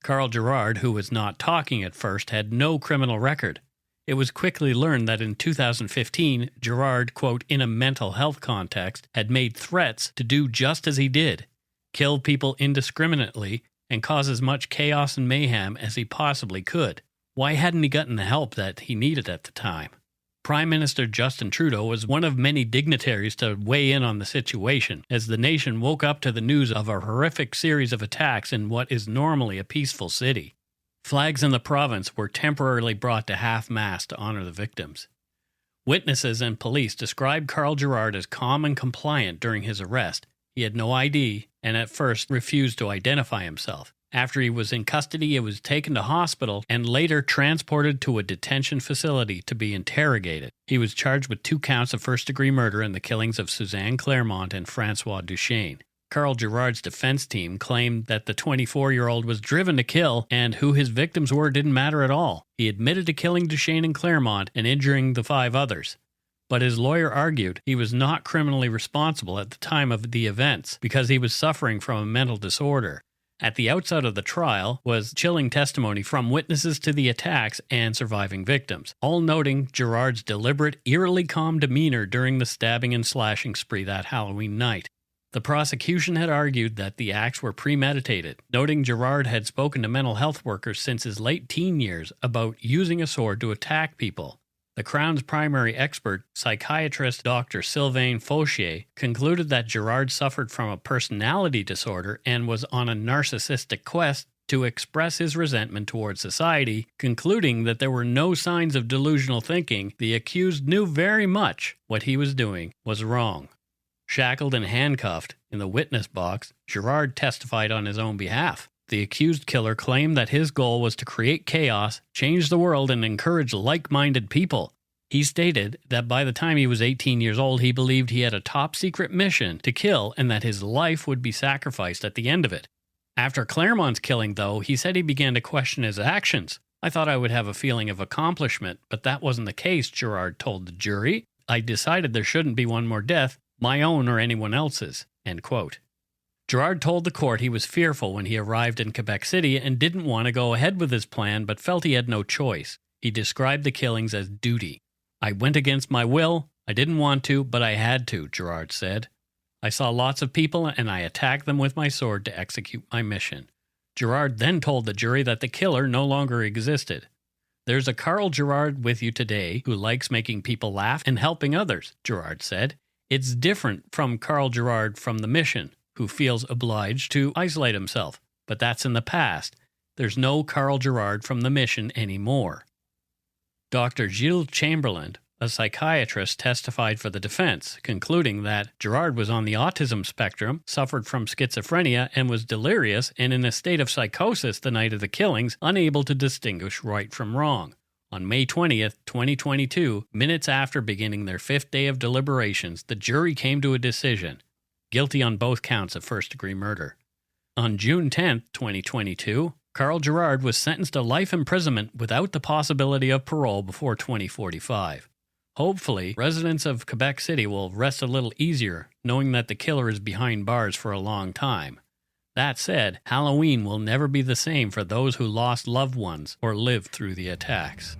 Carl Girard, who was not talking at first, had no criminal record. It was quickly learned that in 2015, Girard, quote, "in a mental health context, had made threats to do just as he did, kill people indiscriminately, and cause as much chaos and mayhem as he possibly could. Why hadn't he gotten the help that he needed at the time?" Prime Minister Justin Trudeau was one of many dignitaries to weigh in on the situation, as the nation woke up to the news of a horrific series of attacks in what is normally a peaceful city. Flags in the province were temporarily brought to half-mast to honor the victims. Witnesses and police described Carl Girard as calm and compliant during his arrest. He had no ID and at first refused to identify himself. After he was in custody, he was taken to hospital and later transported to a detention facility to be interrogated. He was charged with 2 counts of first-degree murder in the killings of Suzanne Claremont and Francois Duchesne. Carl Gerard's defense team claimed that the 24-year-old was driven to kill, and who his victims were didn't matter at all. He admitted to killing Duchesne and Claremont and injuring the 5 others. But his lawyer argued he was not criminally responsible at the time of the events because he was suffering from a mental disorder. At the outset of the trial was chilling testimony from witnesses to the attacks and surviving victims, all noting Gerard's deliberate, eerily calm demeanor during the stabbing and slashing spree that Halloween night. The prosecution had argued that the acts were premeditated, noting Gerard had spoken to mental health workers since his late teen years about using a sword to attack people. The Crown's primary expert, psychiatrist Dr. Sylvain Fauchier, concluded that Gerard suffered from a personality disorder and was on a narcissistic quest to express his resentment towards society, concluding that there were no signs of delusional thinking. The accused knew very much what he was doing was wrong. Shackled and handcuffed in the witness box, Gerard testified on his own behalf. The accused killer claimed that his goal was to create chaos, change the world, and encourage like-minded people. He stated that by the time he was 18 years old, he believed he had a top-secret mission to kill and that his life would be sacrificed at the end of it. After Claremont's killing, though, he said he began to question his actions. "I thought I would have a feeling of accomplishment, but that wasn't the case," Gerard told the jury. "I decided there shouldn't be one more death, my own or anyone else's." End quote. Gerard told the court he was fearful when he arrived in Quebec City and didn't want to go ahead with his plan but felt he had no choice. He described the killings as duty. "I went against my will. I didn't want to, but I had to," Gerard said. "I saw lots of people and I attacked them with my sword to execute my mission." Gerard then told the jury that the killer no longer existed. "There's a Carl Gerard with you today who likes making people laugh and helping others," Gerard said. "It's different from Carl Gerard from the mission, who feels obliged to isolate himself, but that's in the past. There's no Carl Gerard from the mission anymore." Dr. Gilles Chamberlain, a psychiatrist, testified for the defense, concluding that Gerard was on the autism spectrum, suffered from schizophrenia, and was delirious and in a state of psychosis the night of the killings, unable to distinguish right from wrong. On May 20th, 2022, minutes after beginning their 5th day of deliberations, the jury came to a decision: guilty on both counts of first-degree murder. On June 10th, 2022, Carl Gerard was sentenced to life imprisonment without the possibility of parole before 2045. Hopefully, residents of Quebec City will rest a little easier knowing that the killer is behind bars for a long time. That said, Halloween will never be the same for those who lost loved ones or lived through the attacks.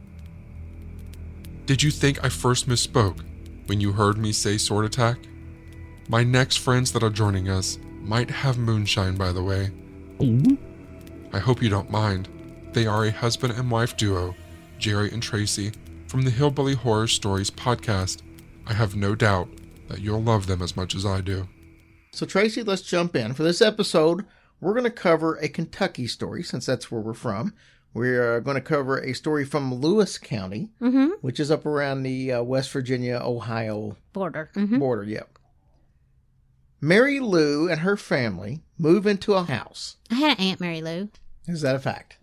Did you think I first misspoke when you heard me say sword attack? My next friends that are joining us might have moonshine, by the way. I hope you don't mind. They are a husband and wife duo, Jerry and Tracy, from the Hillbilly Horror Stories podcast. I have no doubt that you'll love them as much as I do. So Tracy, let's jump in. For this episode, we're going to cover a Kentucky story, since that's where we're from. We're going to cover a story from Lewis County, which is up around the West Virginia-Ohio border. Border, yep. Mary Lou and her family move into a house. I had an Aunt Mary Lou. Is that a fact?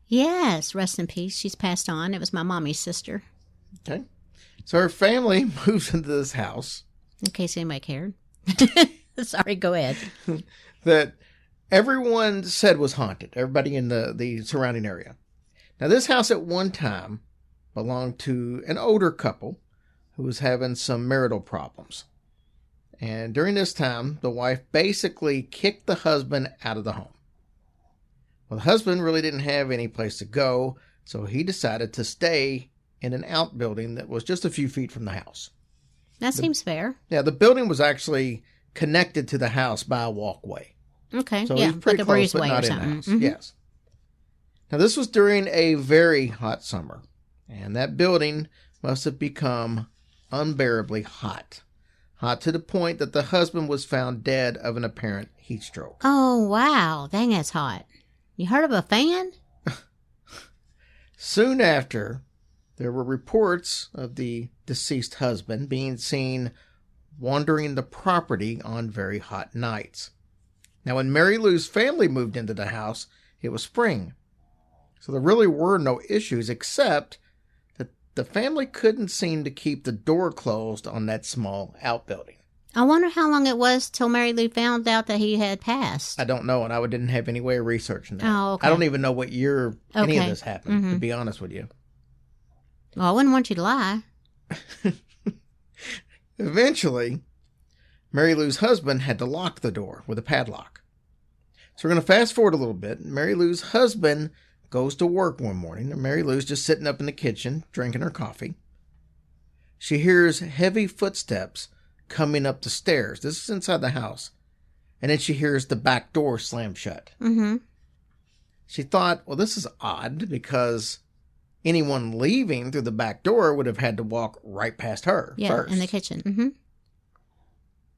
Yes, rest in peace. She's passed on. It was my mommy's sister. Okay. So her family moves into this house. In case anybody cared. Sorry, go ahead. That everyone said was haunted. Everybody in the surrounding area. Now, this house at one time belonged to an older couple who was having some marital problems. And during this time, the wife basically kicked the husband out of the home. Well, the husband really didn't have any place to go, so he decided to stay in an outbuilding that was just a few feet from the house. That seems fair. Yeah, the building was actually connected to the house by a walkway. Okay, so yeah, it was pretty like a close, but breezeway not or in the something. house. Yes. Now, this was during a very hot summer, and that building must have become unbearably hot. Hot to the point that the husband was found dead of an apparent heat stroke. Oh, wow. Dang, that's hot. You heard of a fan? Soon after, there were reports of the deceased husband being seen wandering the property on very hot nights. Now, when Mary Lou's family moved into the house, it was spring. So there really were no issues, except that the family couldn't seem to keep the door closed on that small outbuilding. I wonder how long it was till Mary Lou found out that he had passed. I don't know, and I didn't have any way of researching that. Oh, okay. I don't even know what year any of Okay. this happened, Mhm. to be honest with you. Well, I wouldn't want you to lie. Eventually, Mary Lou's husband had to lock the door with a padlock. So we're going to fast forward a little bit. Mary Lou's husband goes to work one morning, and Mary Lou's just sitting up in the kitchen drinking her coffee. She hears heavy footsteps coming up the stairs. This is inside the house. And then she hears the back door slam shut. Mm-hmm. She thought, well, this is odd because anyone leaving through the back door would have had to walk right past her Yeah, first. in the kitchen. Mm-hmm.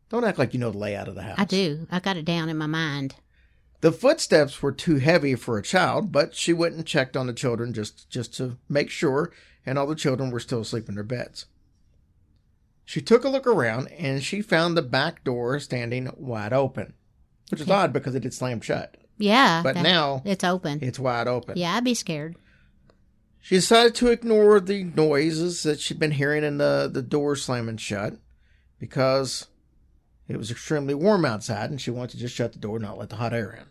Don't act like you know the layout of the house. I do. I got it down in my mind. The footsteps were too heavy for a child, but she went and checked on the children just to make sure, and all the children were still asleep in their beds. She took a look around, and she found the back door standing wide open, which is odd because it had slammed shut. Yeah. But now it's open. It's wide open. Yeah, I'd be scared. She decided to ignore the noises that she'd been hearing in the door slamming shut because it was extremely warm outside, and she wanted to just shut the door and not let the hot air in.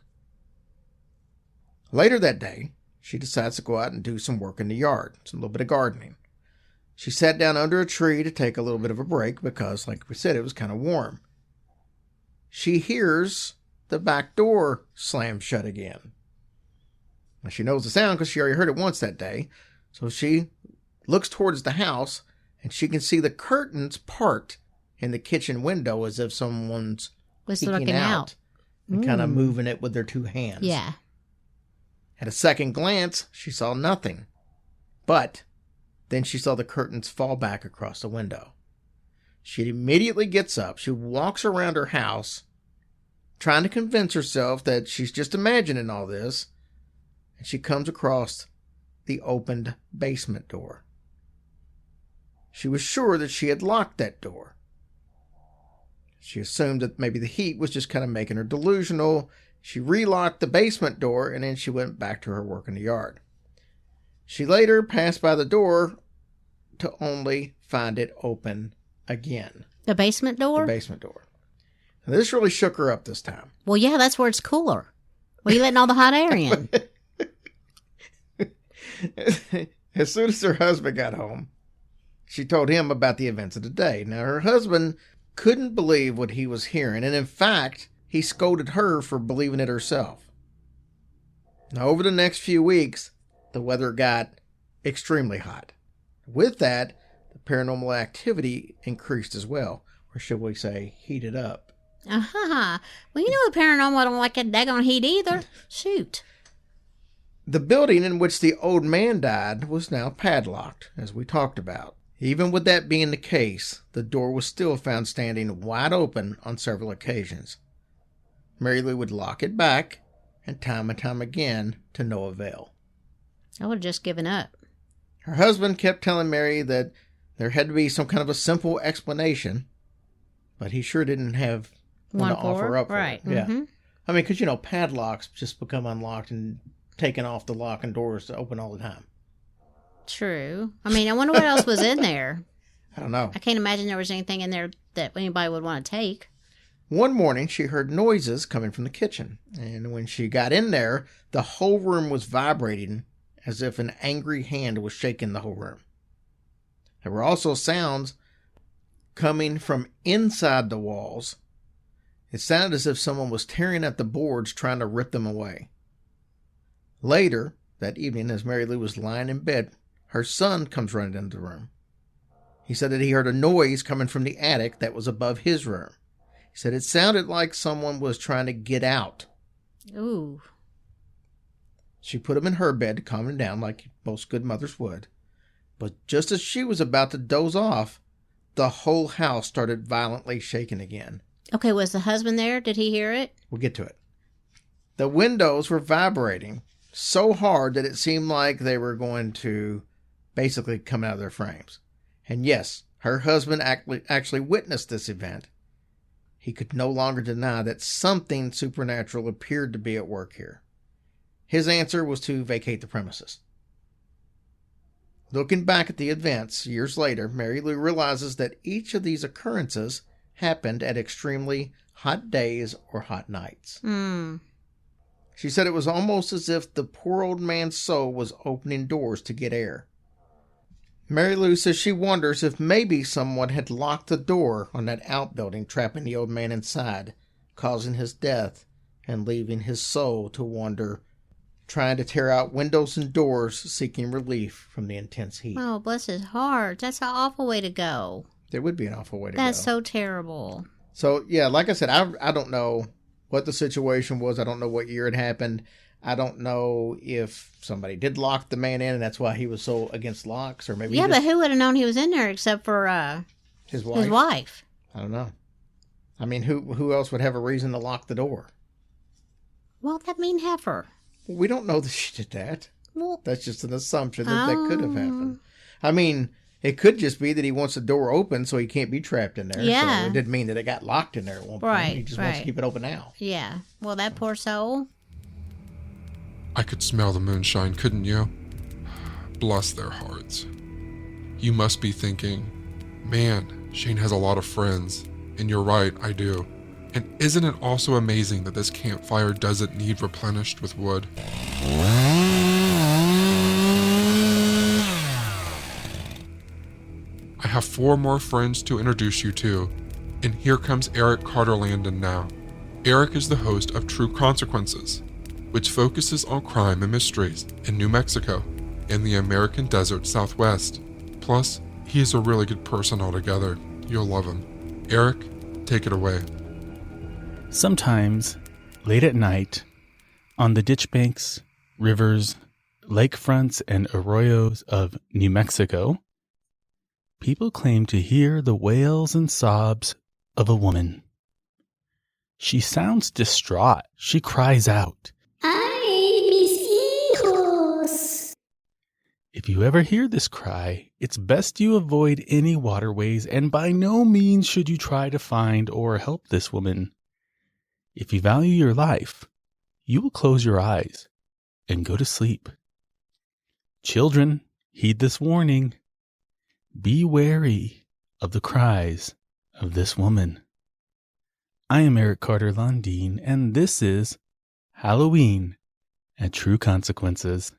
Later that day, she decides to go out and do some work in the yard, a little bit of gardening. She sat down under a tree to take a little bit of a break because, like we said, it was kind of warm. She hears the back door slam shut again. Now, she knows the sound because she already heard it once that day. So she looks towards the house, and she can see the curtains part in the kitchen window as if someone's Was peeking looking out. and kind of Mm. moving it with their two hands. Yeah. At a second glance, she saw nothing. But then she saw the curtains fall back across the window. She immediately gets up. She walks around her house, trying to convince herself that she's just imagining all this. And she comes across the opened basement door. She was sure that she had locked that door. She assumed that maybe the heat was just kind of making her delusional. She relocked the basement door, and then she went back to her work in the yard. She later passed by the door to only find it open again. The basement door? The basement door. Now, this really shook her up this time. Well, yeah, that's where it's cooler. Well, you letting all the hot air in. As soon as her husband got home, she told him about the events of the day. Now, her husband couldn't believe what he was hearing, and in fact, he scolded her for believing it herself. Now, over the next few weeks, the weather got extremely hot. With that, the paranormal activity increased as well, or should we say, heated up. Uh-huh. Well, you know the paranormal don't like that daggone heat either. Shoot. The building in which the old man died was now padlocked, as we talked about. Even with that being the case, the door was still found standing wide open on several occasions. Mary Lou would lock it back, and time again, to no avail. I would have just given up. Her husband kept telling Mary that there had to be some kind of a simple explanation, but he sure didn't have one to offer up for right. it. Yeah. Mm-hmm. I mean, because, padlocks just become unlocked and taken off the lock and doors to open all the time. True. I mean, I wonder what else was in there. I don't know. I can't imagine there was anything in there that anybody would want to take. One morning, she heard noises coming from the kitchen, and when she got in there, the whole room was vibrating as if an angry hand was shaking the whole room. There were also sounds coming from inside the walls. It sounded as if someone was tearing at the boards trying to rip them away. Later that evening, as Mary Lou was lying in bed, her son comes running into the room. He said that he heard a noise coming from the attic that was above his room. He said it sounded like someone was trying to get out. Ooh. She put him in her bed to calm him down like most good mothers would. But just as she was about to doze off, the whole house started violently shaking again. Okay, was the husband there? Did he hear it? We'll get to it. The windows were vibrating so hard that it seemed like they were going to basically come out of their frames. And yes, Her husband actually witnessed this event. He could no longer deny that something supernatural appeared to be at work here. His answer was to vacate the premises. Looking back at the events years later, Mary Lou realizes that each of these occurrences happened at extremely hot days or hot nights. She said it was almost as if the poor old man's soul was opening doors to get air. Mary Lou says she wonders if maybe someone had locked the door on that outbuilding, trapping the old man inside, causing his death, and leaving his soul to wander, trying to tear out windows and doors, seeking relief from the intense heat. Oh, bless his heart. That's an awful way to go. There would be an awful way to go. That's so terrible. So, yeah, like I said, I don't know what the situation was. I don't know what year it happened. I don't know if somebody did lock the man in and that's why he was so against locks, or maybe but who would have known he was in there except for his wife? His wife. I don't know. I mean, who else would have a reason to lock the door? Well, that mean heifer. We don't know that she did that. Well, that's just an assumption that could have happened. I mean, it could just be that he wants the door open so he can't be trapped in there. Yeah. So it didn't mean that it got locked in there at one point. Right, He just wants to keep it open now. Yeah. Well, that poor soul. I could smell the moonshine, couldn't you? Bless their hearts. You must be thinking, man, Shane has a lot of friends. And you're right, I do. And isn't it also amazing that this campfire doesn't need replenished with wood? I have 4 more friends to introduce you to, and here comes Eric Carter Landon now. Eric is the host of True Consequences, which focuses on crime and mysteries in New Mexico and the American desert Southwest. Plus, he is a really good person altogether. You'll love him. Eric, take it away. Sometimes, late at night, on the ditch banks, rivers, lakefronts, and arroyos of New Mexico, people claim to hear the wails and sobs of a woman. She sounds distraught. She cries out, "Ay, mis hijos!" If you ever hear this cry, it's best you avoid any waterways, and by no means should you try to find or help this woman. If you value your life, you will close your eyes and go to sleep. Children, heed this warning. Be wary of the cries of this woman. I am Eric Carter Landine, and this is Halloween at True Consequences.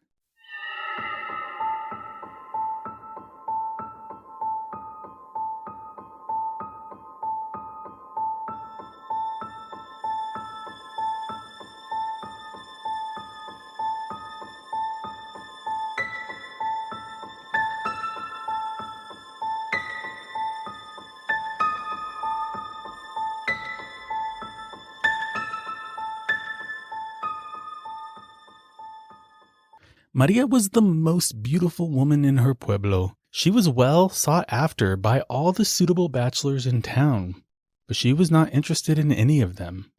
Maria was the most beautiful woman in her pueblo. She was well sought after by all the suitable bachelors in town, but she was not interested in any of them.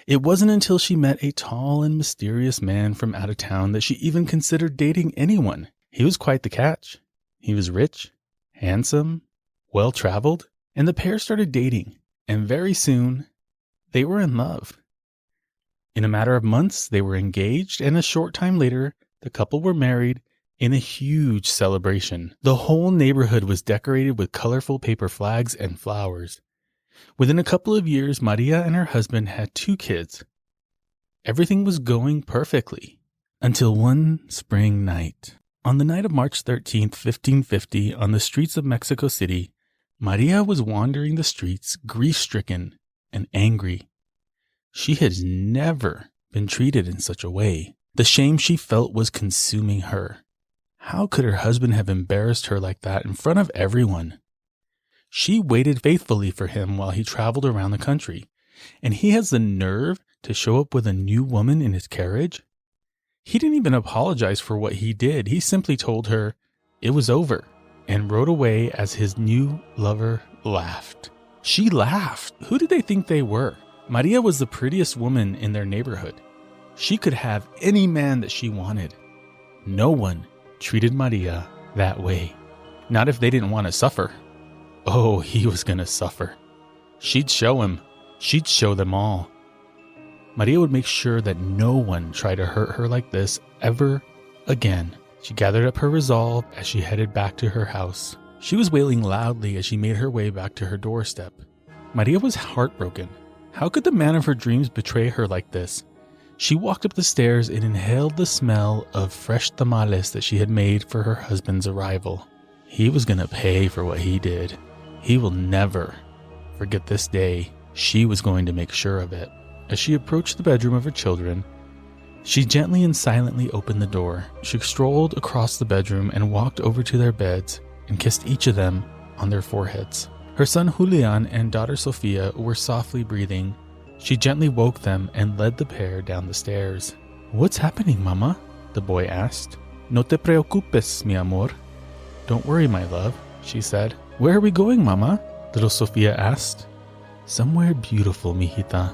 It wasn't until she met a tall and mysterious man from out of town that she even considered dating anyone. He was quite the catch. He was rich, handsome, well-traveled, and the pair started dating, and very soon, they were in love. In a matter of months, they were engaged, and a short time later, the couple were married in a huge celebration. The whole neighborhood was decorated with colorful paper flags and flowers. Within a couple of years, Maria and her husband had 2 kids. Everything was going perfectly until one spring night. On the night of March 13th, 1550, on the streets of Mexico City, Maria was wandering the streets, grief-stricken and angry. She had never been treated in such a way. The shame she felt was consuming her. How could her husband have embarrassed her like that in front of everyone? She waited faithfully for him while he traveled around the country, and he has the nerve to show up with a new woman in his carriage? He didn't even apologize for what he did. He simply told her it was over and rode away as his new lover laughed. She laughed. Who did they think they were? Maria was the prettiest woman in their neighborhood. She could have any man that she wanted. No one treated Maria that way. Not if they didn't want to suffer. Oh, he was going to suffer. She'd show him. She'd show them all. Maria would make sure that no one tried to hurt her like this ever again. She gathered up her resolve as she headed back to her house. She was wailing loudly as she made her way back to her doorstep. Maria was heartbroken. How could the man of her dreams betray her like this? She walked up the stairs and inhaled the smell of fresh tamales that she had made for her husband's arrival. He was going to pay for what he did. He will never forget this day. She was going to make sure of it. As she approached the bedroom of her children, she gently and silently opened the door. She strolled across the bedroom and walked over to their beds and kissed each of them on their foreheads. Her son Julian and daughter Sofia were softly breathing. She gently woke them and led the pair down the stairs. "What's happening, Mama?" the boy asked. "No te preocupes, mi amor." "Don't worry, my love," she said. "Where are we going, Mama?" little Sofia asked. "Somewhere beautiful, mijita."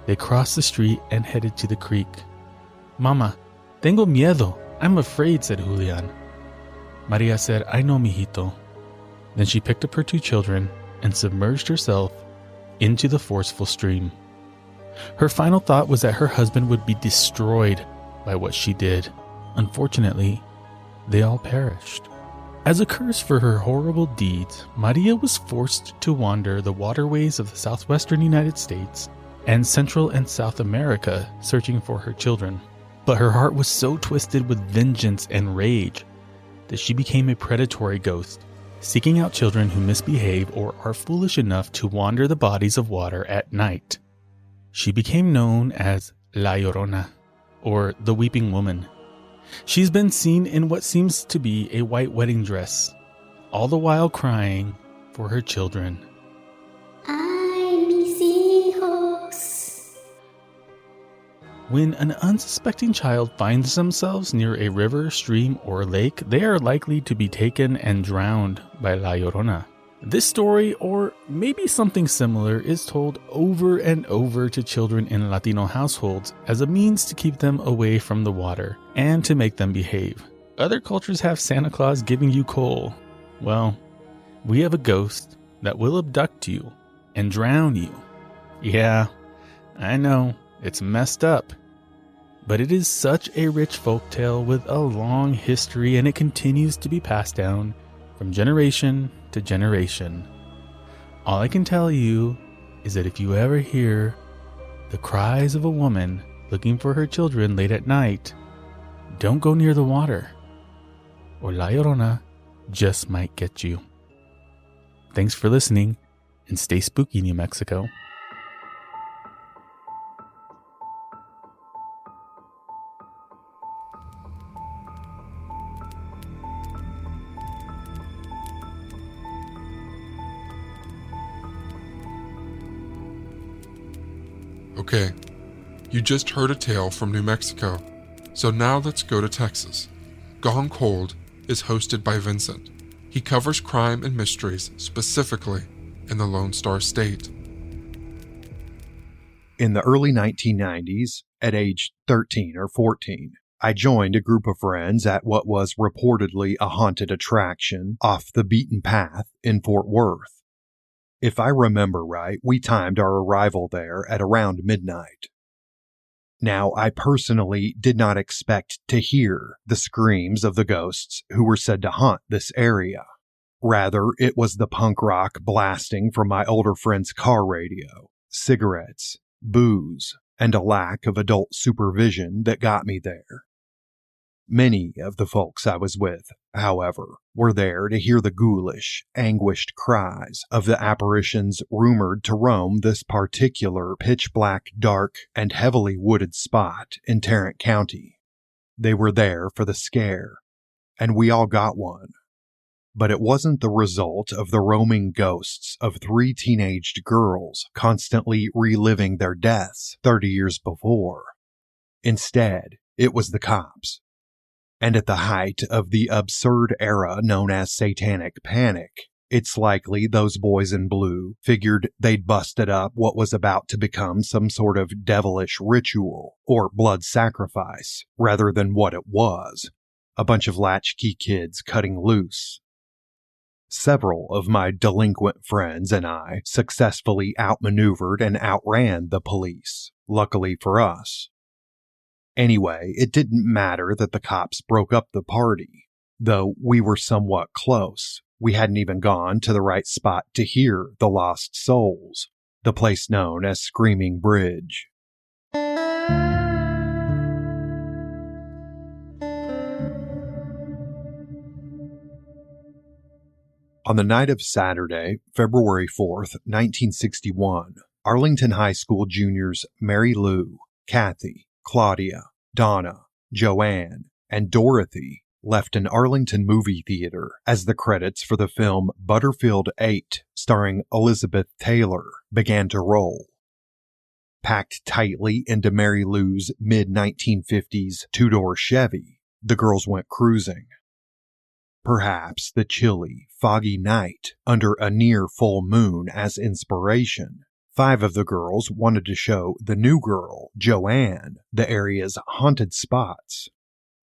They crossed the street and headed to the creek. "Mama, tengo miedo. I'm afraid," said Julian. Maria said, "I know, mijito." Then she picked up her two children and submerged herself into the forceful stream. Her final thought was that her husband would be destroyed by what she did. Unfortunately, they all perished. As a curse for her horrible deeds, Maria was forced to wander the waterways of the southwestern United States and Central and South America searching for her children. But her heart was so twisted with vengeance and rage that she became a predatory ghost, seeking out children who misbehave or are foolish enough to wander the bodies of water at night. She became known as La Llorona, or the Weeping Woman. She's been seen in what seems to be a white wedding dress, all the while crying for her children. Ay, mis hijos. When an unsuspecting child finds themselves near a river, stream, or lake, they are likely to be taken and drowned by La Llorona. This story, or maybe something similar, is told over and over to children in Latino households as a means to keep them away from the water and to make them behave. Other cultures have Santa Claus giving you coal. Well, we have a ghost that will abduct you and drown you. Yeah, I know, it's messed up. But it is such a rich folktale with a long history, and it continues to be passed down from generation to generation. All I can tell you is that if you ever hear the cries of a woman looking for her children late at night, don't go near the water, or La Llorona just might get you. Thanks for listening, and stay spooky, New Mexico. Okay, you just heard a tale from New Mexico, so now let's go to Texas. Gone Cold is hosted by Vincent. He covers crime and mysteries, specifically in the Lone Star State. In the early 1990s, at age 13 or 14, I joined a group of friends at what was reportedly a haunted attraction off the beaten path in Fort Worth. If I remember right, we timed our arrival there at around midnight. Now, I personally did not expect to hear the screams of the ghosts who were said to haunt this area. Rather, it was the punk rock blasting from my older friend's car radio, cigarettes, booze, and a lack of adult supervision that got me there. Many of the folks I was with, however, were there to hear the ghoulish, anguished cries of the apparitions rumored to roam this particular pitch-black, dark, and heavily wooded spot in Tarrant County. They were there for the scare, and we all got one. But it wasn't the result of the roaming ghosts of 3 teenaged girls constantly reliving their deaths 30 years before. Instead, it was the cops. And at the height of the absurd era known as Satanic Panic, it's likely those boys in blue figured they'd busted up what was about to become some sort of devilish ritual or blood sacrifice, rather than what it was, a bunch of latchkey kids cutting loose. Several of my delinquent friends and I successfully outmaneuvered and outran the police, luckily for us. Anyway, it didn't matter that the cops broke up the party. Though we were somewhat close, we hadn't even gone to the right spot to hear the Lost Souls, the place known as Screaming Bridge. On the night of Saturday, February 4th, 1961, Arlington High School juniors Mary Lou, Kathy, Claudia, Donna, Joanne, and Dorothy left an Arlington movie theater as the credits for the film Butterfield 8, starring Elizabeth Taylor, began to roll. Packed tightly into Mary Lou's mid-1950s two-door Chevy, the girls went cruising. Perhaps the chilly, foggy night under a near full moon as inspiration, 5 of the girls wanted to show the new girl, Joanne, the area's haunted spots.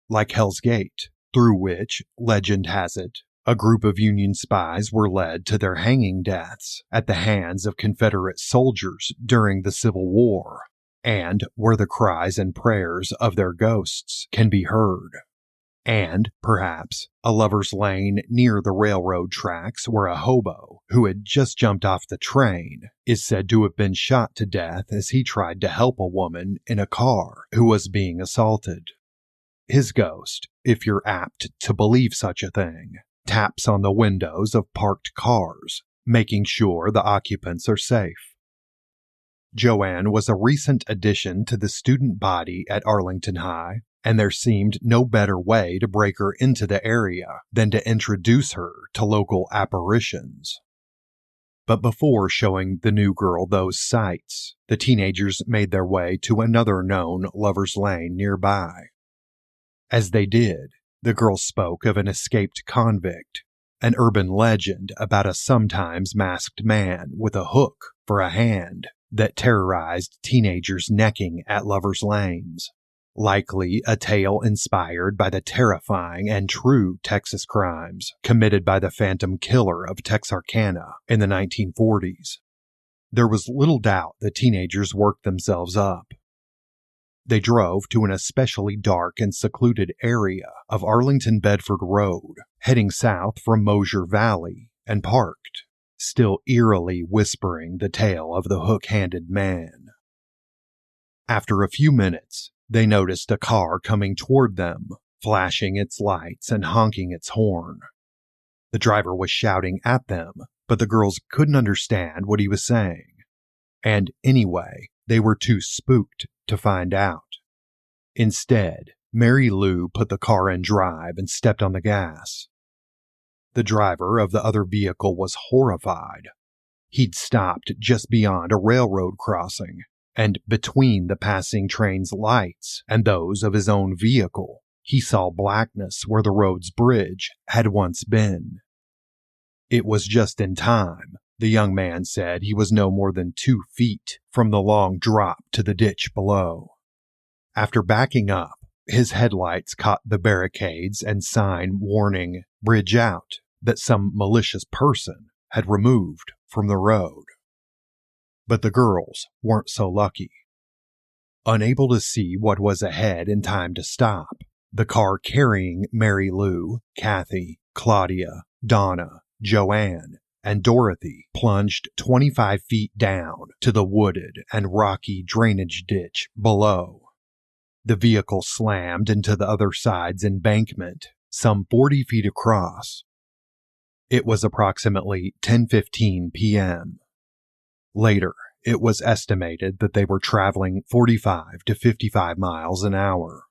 Like Hell's Gate, through which, legend has it, a group of Union spies were led to their hanging deaths at the hands of Confederate soldiers during the Civil War, and where the cries and prayers of their ghosts can be heard. And, perhaps, a lover's lane near the railroad tracks where a hobo, who had just jumped off the train, is said to have been shot to death as he tried to help a woman in a car who was being assaulted. His ghost, if you're apt to believe such a thing, taps on the windows of parked cars, making sure the occupants are safe. Joanne was a recent addition to the student body at Arlington High, and there seemed no better way to break her into the area than to introduce her to local apparitions. But before showing the new girl those sights, the teenagers made their way to another known lover's lane nearby. As they did, the girl spoke of an escaped convict, an urban legend about a sometimes masked man with a hook for a hand that terrorized teenagers necking at lovers' lanes. Likely a tale inspired by the terrifying and true Texas crimes committed by the Phantom Killer of Texarkana in the 1940s. There was little doubt the teenagers worked themselves up. They drove to an especially dark and secluded area of Arlington Bedford Road, heading south from Mosier Valley, and parked, still eerily whispering the tale of the hook-handed man. After a few minutes, they noticed a car coming toward them, flashing its lights and honking its horn. The driver was shouting at them, but the girls couldn't understand what he was saying. And anyway, they were too spooked to find out. Instead, Mary Lou put the car in drive and stepped on the gas. The driver of the other vehicle was horrified. He'd stopped just beyond a railroad crossing, and between the passing train's lights and those of his own vehicle, he saw blackness where the road's bridge had once been. It was just in time. The young man said he was no more than 2 feet from the long drop to the ditch below. After backing up, his headlights caught the barricades and sign warning "Bridge out" that some malicious person had removed from the road. But the girls weren't so lucky. Unable to see what was ahead in time to stop, the car carrying Mary Lou, Kathy, Claudia, Donna, Joanne, and Dorothy plunged 25 feet down to the wooded and rocky drainage ditch below. The vehicle slammed into the other side's embankment, some 40 feet across. It was approximately 10:15 p.m. Later, it was estimated that they were traveling 45 to 55 miles an hour.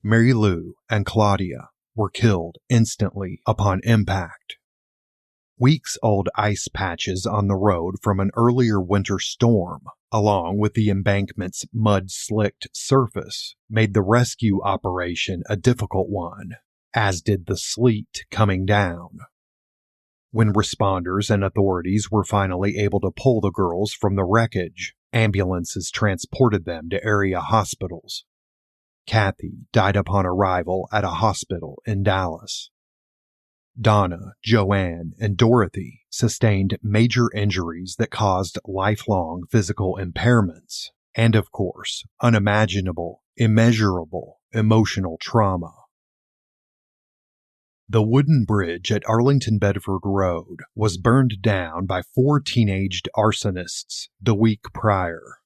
Mary Lou and Claudia were killed instantly upon impact. Weeks-old ice patches on the road from an earlier winter storm, along with the embankment's mud-slicked surface, made the rescue operation a difficult one, as did the sleet coming down. When responders and authorities were finally able to pull the girls from the wreckage, ambulances transported them to area hospitals. Kathy died upon arrival at a hospital in Dallas. Donna, Joanne, and Dorothy sustained major injuries that caused lifelong physical impairments, and of course, unimaginable, immeasurable emotional trauma. The wooden bridge at Arlington Bedford Road was burned down by 4 teenaged arsonists the week prior.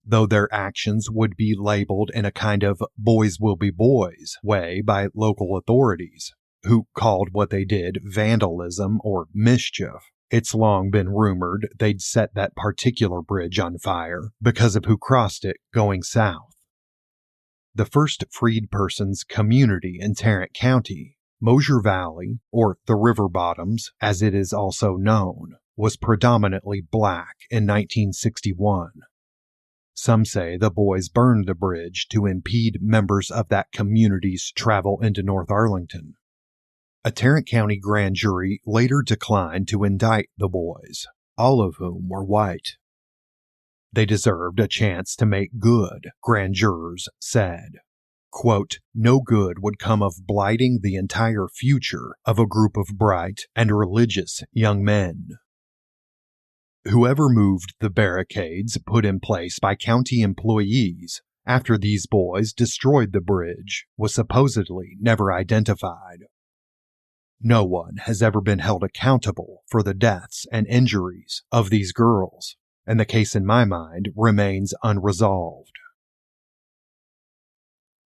Though their actions would be labeled in a kind of boys will be boys way by local authorities, who called what they did vandalism or mischief, it's long been rumored they'd set that particular bridge on fire because of who crossed it going south. The first freed persons community in Tarrant County, Mosier Valley, or the River Bottoms as it is also known, was predominantly black in 1961. Some say the boys burned the bridge to impede members of that community's travel into North Arlington. A Tarrant County grand jury later declined to indict the boys, all of whom were white. They deserved a chance to make good, grand jurors said. Quote, no good would come of blighting the entire future of a group of bright and religious young men. Whoever moved the barricades put in place by county employees after these boys destroyed the bridge was supposedly never identified. No one has ever been held accountable for the deaths and injuries of these girls, and the case in my mind remains unresolved.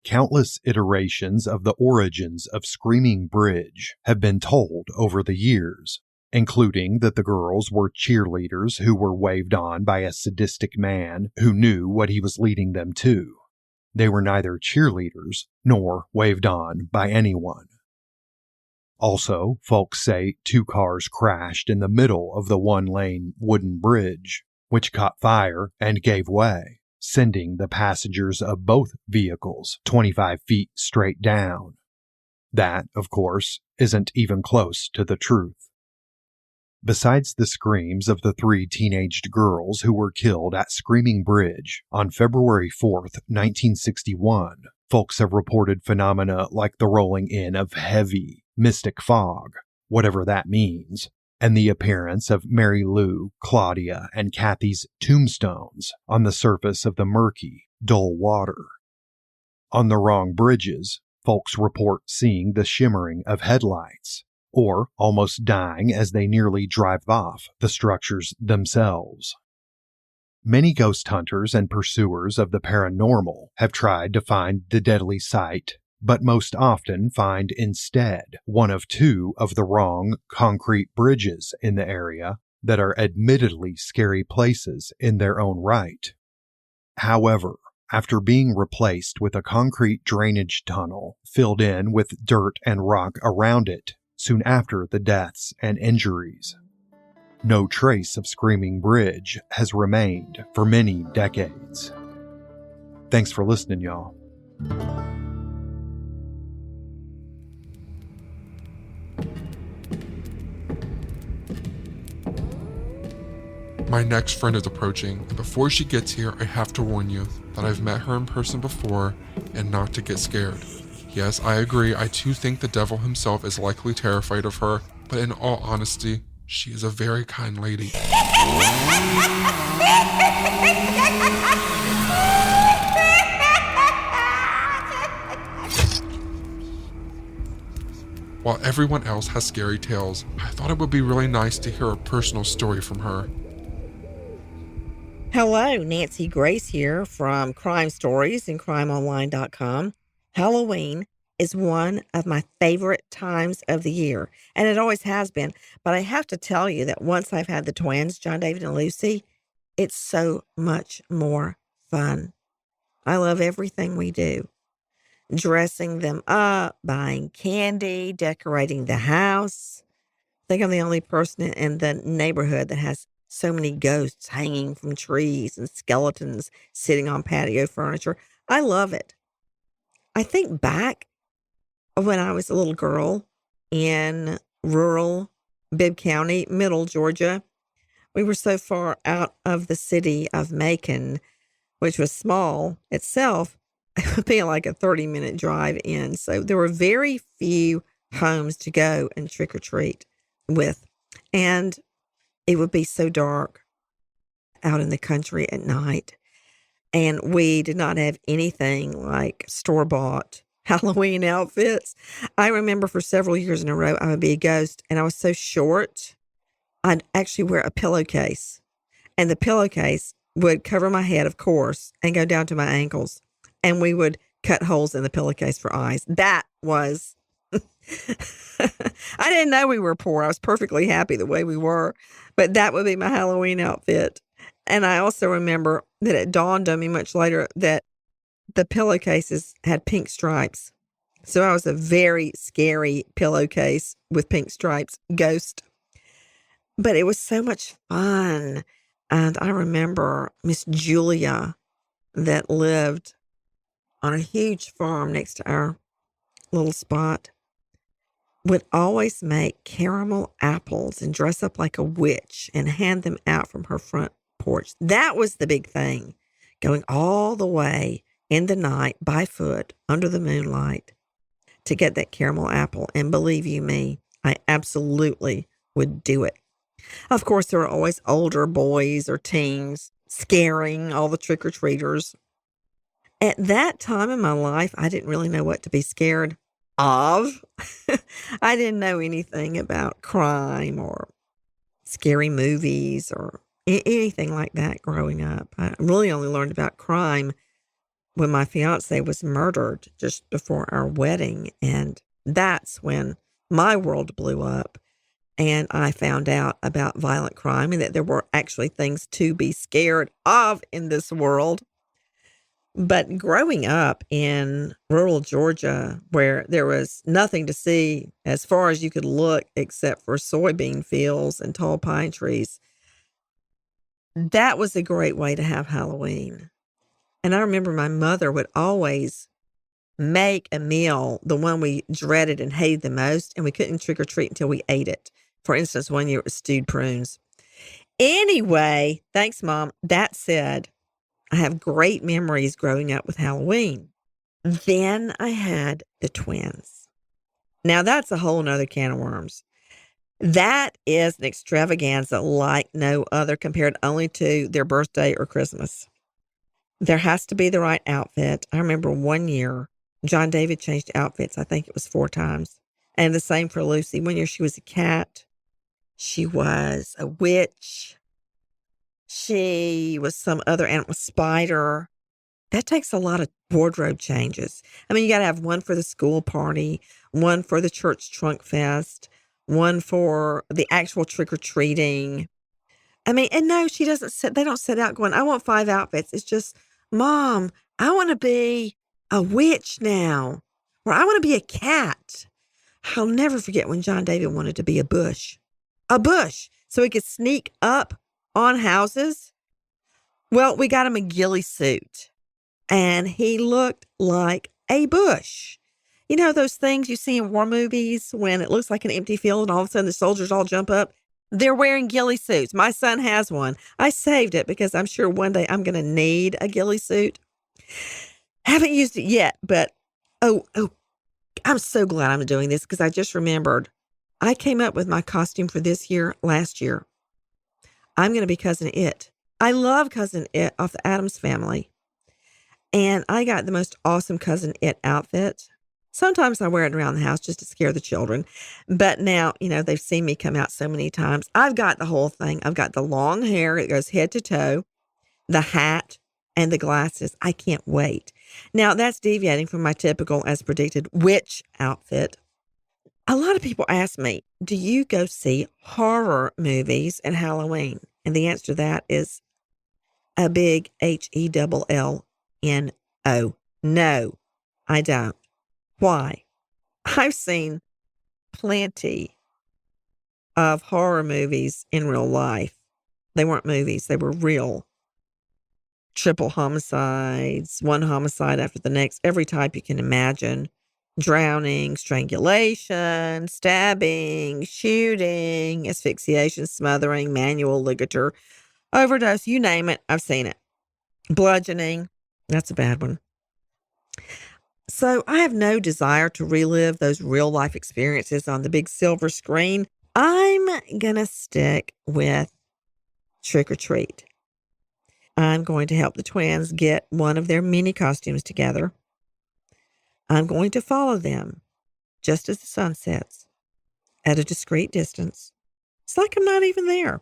Countless iterations of the origins of Screaming Bridge have been told over the years, including that the girls were cheerleaders who were waved on by a sadistic man who knew what he was leading them to. They were neither cheerleaders nor waved on by anyone. Also, folks say 2 cars crashed in the middle of the 1-lane wooden bridge, which caught fire and gave way, sending the passengers of both vehicles 25 feet straight down. That, of course, isn't even close to the truth. Besides the screams of the 3 teenaged girls who were killed at Screaming Bridge on February 4th, 1961, folks have reported phenomena like the rolling in of heavy, mystic fog, whatever that means, and the appearance of Mary Lou, Claudia, and Kathy's tombstones on the surface of the murky, dull water. On the wrong bridges, folks report seeing the shimmering of headlights, or almost dying as they nearly drive off the structures themselves. Many ghost hunters and pursuers of the paranormal have tried to find the deadly sight, but most often find instead one of 2 of the wrong concrete bridges in the area that are admittedly scary places in their own right. However, after being replaced with a concrete drainage tunnel filled in with dirt and rock around it soon after the deaths and injuries, no trace of Screaming Bridge has remained for many decades. Thanks for listening, y'all. My next friend is approaching, and before she gets here, I have to warn you that I've met her in person before and not to get scared. Yes, I agree, I too think the devil himself is likely terrified of her, but in all honesty, she is a very kind lady. While everyone else has scary tales, I thought it would be really nice to hear a personal story from her. Hello, Nancy Grace here from Crime Stories and CrimeOnline.com. Halloween is one of my favorite times of the year, and it always has been. But I have to tell you that once I've had the twins, John David and Lucy, it's so much more fun. I love everything we do. Dressing them up, buying candy, decorating the house. I think I'm the only person in the neighborhood that has so many ghosts hanging from trees and skeletons sitting on patio furniture. I love it. I think back when I was a little girl in rural Bibb County, middle Georgia. We were so far out of the city of Macon, which was small itself, it would be like a 30-minute drive in. So there were very few homes to go and trick or treat with. And it would be so dark out in the country at night. And we did not have anything like store-bought Halloween outfits. I remember for several years in a row, I would be a ghost, and I was so short, I'd actually wear a pillowcase. And the pillowcase would cover my head, of course, and go down to my ankles. And we would cut holes in the pillowcase for eyes. That was... I didn't know we were poor. I was perfectly happy the way we were. But that would be my Halloween outfit. And I also remember that it dawned on me much later that the pillowcases had pink stripes. So I was a very scary pillowcase with pink stripes ghost. But it was so much fun. And I remember Miss Julia that lived on a huge farm next to our little spot would always make caramel apples and dress up like a witch and hand them out from her front porch. That was the big thing, going all the way in the night by foot under the moonlight to get that caramel apple. And believe you me, I absolutely would do it. Of course, there were always older boys or teens scaring all the trick-or-treaters. At that time in my life, I didn't really know what to be scared of. I didn't know anything about crime or scary movies or anything like that growing up. I really only learned about crime when my fiance was murdered just before our wedding. And that's when my world blew up. And I found out about violent crime and that there were actually things to be scared of in this world. But growing up in rural Georgia, where there was nothing to see as far as you could look except for soybean fields and tall pine trees, that was a great way to have Halloween. And I remember my mother would always make a meal, the one we dreaded and hated the most, and we couldn't trick or treat until we ate it. For instance, one year it was stewed prunes. Anyway, thanks, Mom. That said, I have great memories growing up with Halloween. Then I had the twins. Now that's a whole nother can of worms. That is an extravaganza like no other, compared only to their birthday or Christmas. There has to be the right outfit. I remember one year, John David changed outfits. I think it was 4 times. And the same for Lucy. One year she was a cat. She was a witch. She was some other animal, spider. That takes a lot of wardrobe changes. I mean, you got to have one for the school party, one for the church trunk fest, one for the actual trick-or-treating. I mean, and no, they don't set out going, I want 5 outfits. It's just, Mom, I want to be a witch now, or I want to be a cat. I'll never forget when John David wanted to be a bush, so he could sneak up on houses. Well, we got him a ghillie suit, and he looked like a bush. You know those things you see in war movies when it looks like an empty field and all of a sudden the soldiers all jump up? They're wearing ghillie suits. My son has one. I saved it because I'm sure one day I'm going to need a ghillie suit. Haven't used it yet, but oh, I'm so glad I'm doing this because I just remembered I came up with my costume for this year last year. I'm going to be Cousin It. I love Cousin It off the Addams Family. And I got the most awesome Cousin It outfit. Sometimes I wear it around the house just to scare the children. But now, they've seen me come out so many times. I've got the whole thing. I've got the long hair. It goes head to toe, the hat, and the glasses. I can't wait. Now, that's deviating from my typical, as predicted, witch outfit. A lot of people ask me, do you go see horror movies at Halloween? And the answer to that is a big HELLNO. No, I don't. Why? I've seen plenty of horror movies in real life. They weren't movies. They were real. Triple homicides, one homicide after the next, every type you can imagine. Drowning, strangulation, stabbing, shooting, asphyxiation, smothering, manual ligature, overdose, you name it, I've seen it. Bludgeoning, that's a bad one. So I have no desire to relive those real life experiences on the big silver screen. I'm going to stick with Trick or Treat. I'm going to help the twins get one of their mini costumes together. I'm going to follow them just as the sun sets at a discreet distance. It's like I'm not even there,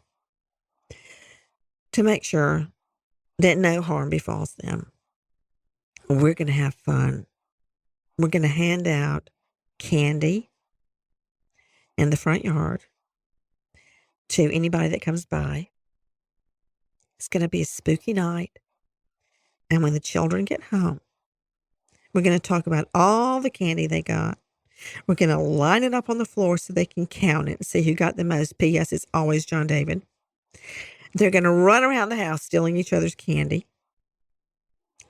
to make sure that no harm befalls them. We're going to have fun. We're going to hand out candy in the front yard to anybody that comes by. It's going to be a spooky night. And when the children get home, we're going to talk about all the candy they got. We're going to line it up on the floor so they can count it and see who got the most. P.S. It's always John David. They're going to run around the house stealing each other's candy,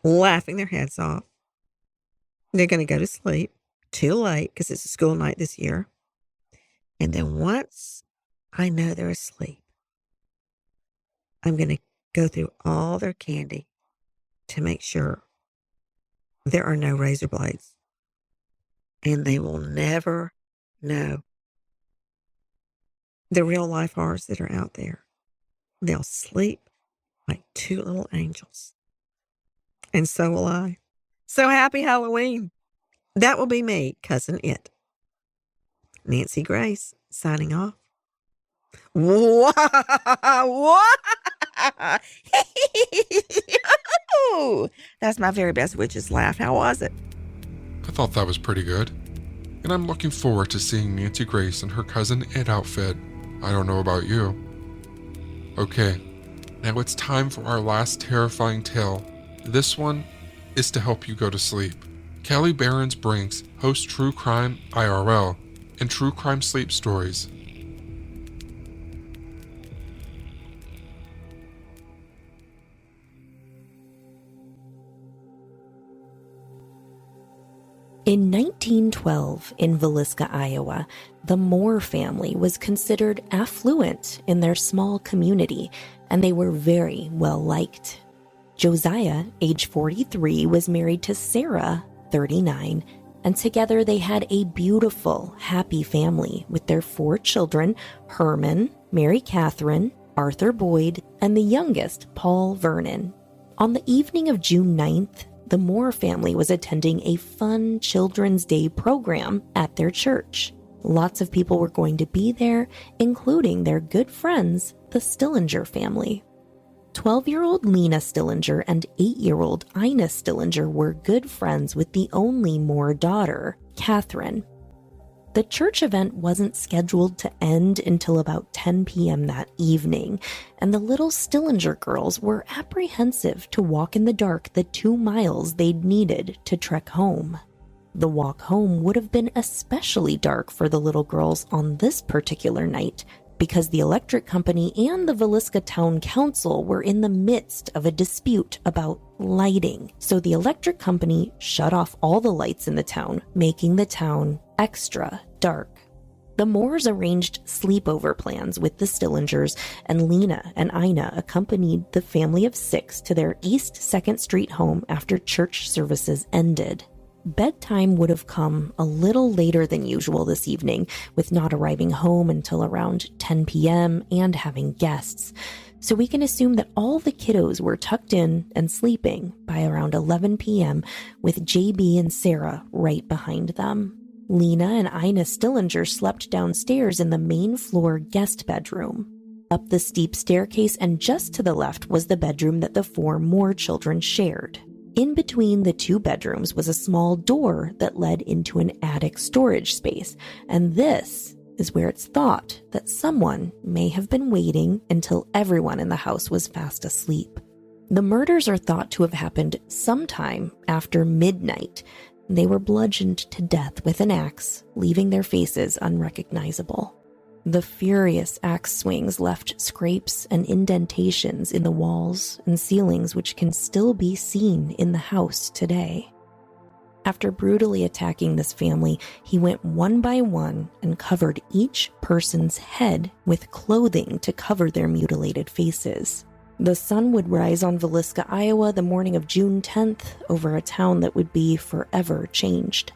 laughing their heads off. They're going to go to sleep too late because it's a school night this year. And then once I know they're asleep, I'm going to go through all their candy to make sure there are no razor blades. And they will never know the real life horrors that are out there. They'll sleep like two little angels. And so will I. So happy Halloween. That will be me, Cousin It. Nancy Grace, signing off. What? That's my very best witch's laugh. How was it? I thought that was pretty good. And I'm looking forward to seeing Nancy Grace in her Cousin It outfit. I don't know about you. Okay, now it's time for our last terrifying tale. This one is to help you go to sleep. Kelly Behrens Brinks hosts True Crime IRL and True Crime Sleep Stories. In 1912, in Villisca, Iowa, the Moore family was considered affluent in their small community, and they were very well liked. Josiah, age 43, was married to Sarah, 39, and together they had a beautiful, happy family with their 4 children, Herman, Mary Catherine, Arthur Boyd, and the youngest, Paul Vernon. On the evening of June 9th, the Moore family was attending a fun Children's Day program at their church. Lots of people were going to be there, including their good friends, the Stillinger family. 12-year-old Lena Stillinger and 8-year-old Ina Stillinger were good friends with the only Moore daughter, Catherine. The church event wasn't scheduled to end until about 10 p.m. that evening, and the little Stillinger girls were apprehensive to walk in the dark the 2 miles they'd needed to trek home. The walk home would have been especially dark for the little girls on this particular night, because the electric company and the Villisca Town Council were in the midst of a dispute about lighting. So the electric company shut off all the lights in the town, making the town extra dark. The Moores arranged sleepover plans with the Stillingers, and Lena and Ina accompanied the family of 6 to their East 2nd Street home after church services ended. Bedtime would have come a little later than usual this evening, with not arriving home until around 10 p.m. and having guests. So we can assume that all the kiddos were tucked in and sleeping by around 11 p.m. with JB and Sarah right behind them. Lena and Ina Stillinger slept downstairs in the main floor guest bedroom. Up the steep staircase and just to the left was the bedroom that the 4 Moore children shared. In between the 2 bedrooms was a small door that led into an attic storage space, and this is where it's thought that someone may have been waiting until everyone in the house was fast asleep. The murders are thought to have happened sometime after midnight. They were bludgeoned to death with an axe, leaving their faces unrecognizable. The furious axe swings left scrapes and indentations in the walls and ceilings which can still be seen in the house today. After brutally attacking this family, he went one by one and covered each person's head with clothing to cover their mutilated faces. The sun would rise on Villisca, Iowa the morning of June 10th over a town that would be forever changed.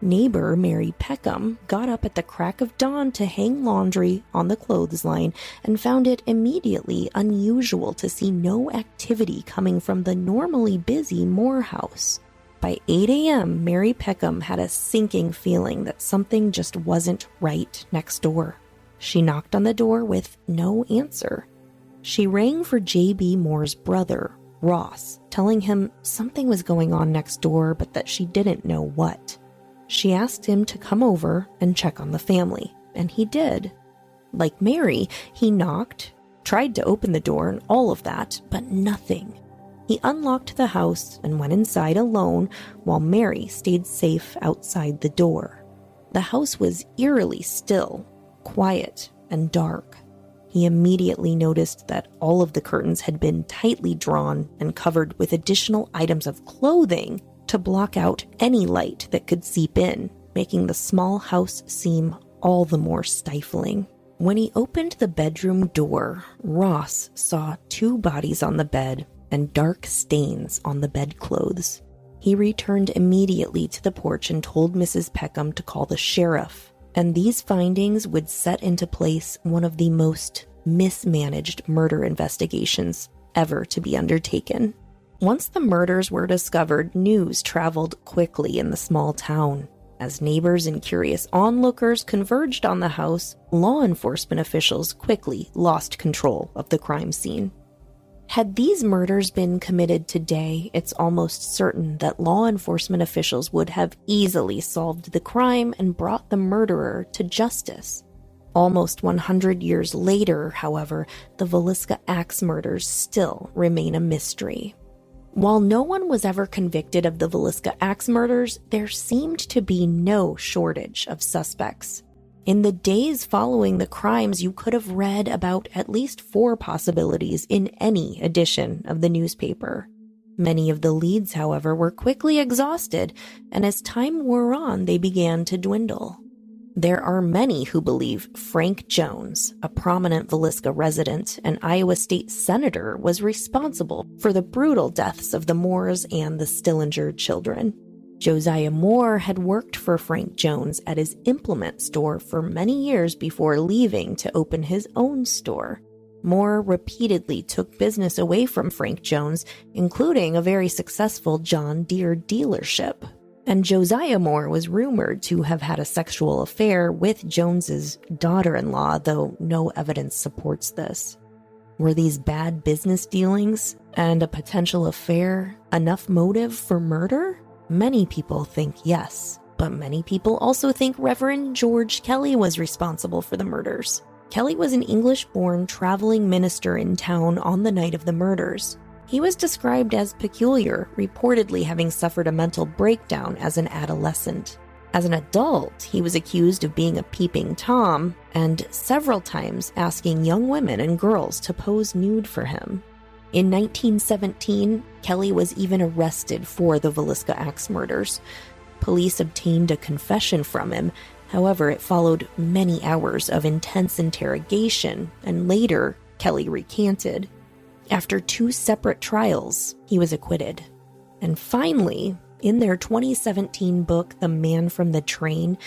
Neighbor Mary Peckham got up at the crack of dawn to hang laundry on the clothesline and found it immediately unusual to see no activity coming from the normally busy Moore house. By 8 a.m., Mary Peckham had a sinking feeling that something just wasn't right next door. She knocked on the door with no answer. She rang for J.B. Moore's brother, Ross, telling him something was going on next door, but that she didn't know what. She asked him to come over and check on the family, and he did. Like Mary, he knocked, tried to open the door and all of that, but nothing. He unlocked the house and went inside alone while Mary stayed safe outside the door. The house was eerily still, quiet, and dark. He immediately noticed that all of the curtains had been tightly drawn and covered with additional items of clothing to block out any light that could seep in, making the small house seem all the more stifling. When he opened the bedroom door, Ross saw 2 bodies on the bed and dark stains on the bedclothes. He returned immediately to the porch and told Mrs. Peckham to call the sheriff, and these findings would set into place one of the most mismanaged murder investigations ever to be undertaken. Once the murders were discovered, news traveled quickly in the small town. As neighbors and curious onlookers converged on the house, law enforcement officials quickly lost control of the crime scene. Had these murders been committed today, it's almost certain that law enforcement officials would have easily solved the crime and brought the murderer to justice. Almost 100 years later, however, the Villisca axe murders still remain a mystery. While no one was ever convicted of the Villisca axe murders, there seemed to be no shortage of suspects. In the days following the crimes, you could have read about at least 4 possibilities in any edition of the newspaper. Many of the leads, however, were quickly exhausted, and as time wore on, they began to dwindle. There are many who believe Frank Jones, a prominent Villisca resident and Iowa state senator, was responsible for the brutal deaths of the Moores and the Stillinger children. Josiah Moore had worked for Frank Jones at his implement store for many years before leaving to open his own store. Moore repeatedly took business away from Frank Jones, including a very successful John Deere dealership. And Josiah Moore was rumored to have had a sexual affair with Jones's daughter-in-law, though no evidence supports this. Were these bad business dealings and a potential affair enough motive for murder? Many people think yes, but many people also think Reverend George Kelly was responsible for the murders. Kelly was an English-born traveling minister in town on the night of the murders. He was described as peculiar, reportedly having suffered a mental breakdown as an adolescent. As an adult, he was accused of being a peeping Tom and several times asking young women and girls to pose nude for him. In 1917, Kelly was even arrested for the Villisca axe murders. Police obtained a confession from him. However, it followed many hours of intense interrogation, and later, Kelly recanted. After 2 separate trials, he was acquitted. And finally, in their 2017 book, The Man from the Train,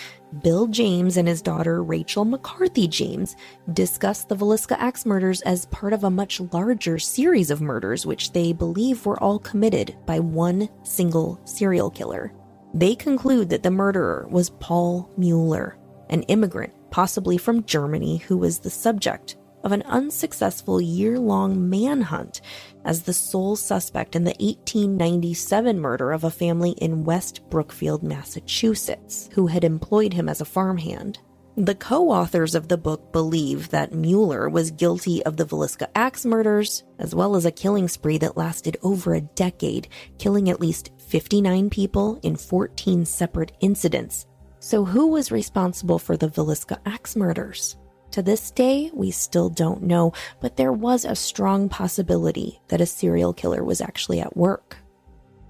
Bill James and his daughter Rachel McCarthy James discuss the Villisca axe murders as part of a much larger series of murders which they believe were all committed by one single serial killer. They conclude that the murderer was Paul Mueller, an immigrant, possibly from Germany, who was the subject of an unsuccessful year-long manhunt as the sole suspect in the 1897 murder of a family in West Brookfield, Massachusetts, who had employed him as a farmhand. The co-authors of the book believe that Mueller was guilty of the Villisca axe murders, as well as a killing spree that lasted over a decade, killing at least 59 people in 14 separate incidents. So who was responsible for the Villisca axe murders? To this day, we still don't know, but there was a strong possibility that a serial killer was actually at work.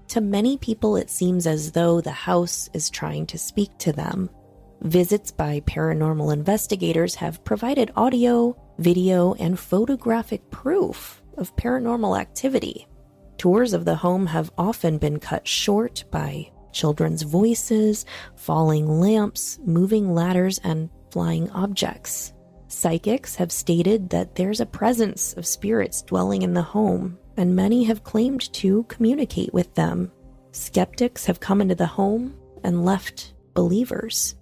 To many people, it seems as though the house is trying to speak to them. Visits by paranormal investigators have provided audio, video, and photographic proof of paranormal activity. Tours of the home have often been cut short by children's voices, falling lamps, moving ladders, and flying objects. Psychics have stated that there's a presence of spirits dwelling in the home, and many have claimed to communicate with them. Skeptics have come into the home and left believers.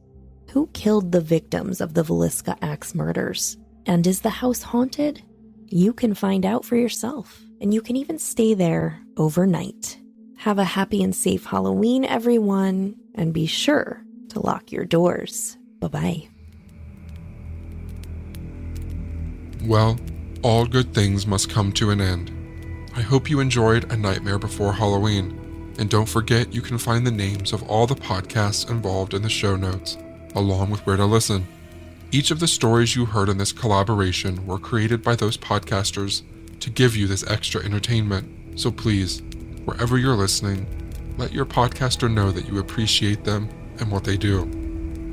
Who killed the victims of the Villisca Axe murders? And is the house haunted? You can find out for yourself, and you can even stay there overnight. Have a happy and safe Halloween, everyone, and be sure to lock your doors. Bye-bye. Well, all good things must come to an end. I hope you enjoyed A Nightmare Before Halloween, and don't forget you can find the names of all the podcasts involved in the show notes, along with where to listen. Each of the stories you heard in this collaboration were created by those podcasters to give you this extra entertainment, so please, wherever you're listening, let your podcaster know that you appreciate them and what they do.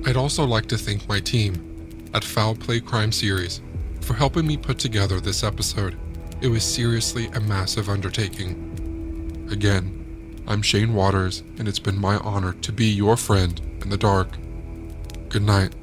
I'd also like to thank my team at Foul Play Crime Series for helping me put together this episode. It was seriously a massive undertaking. Again, I'm Shane Waters, and it's been my honor to be your friend in the dark. Good night.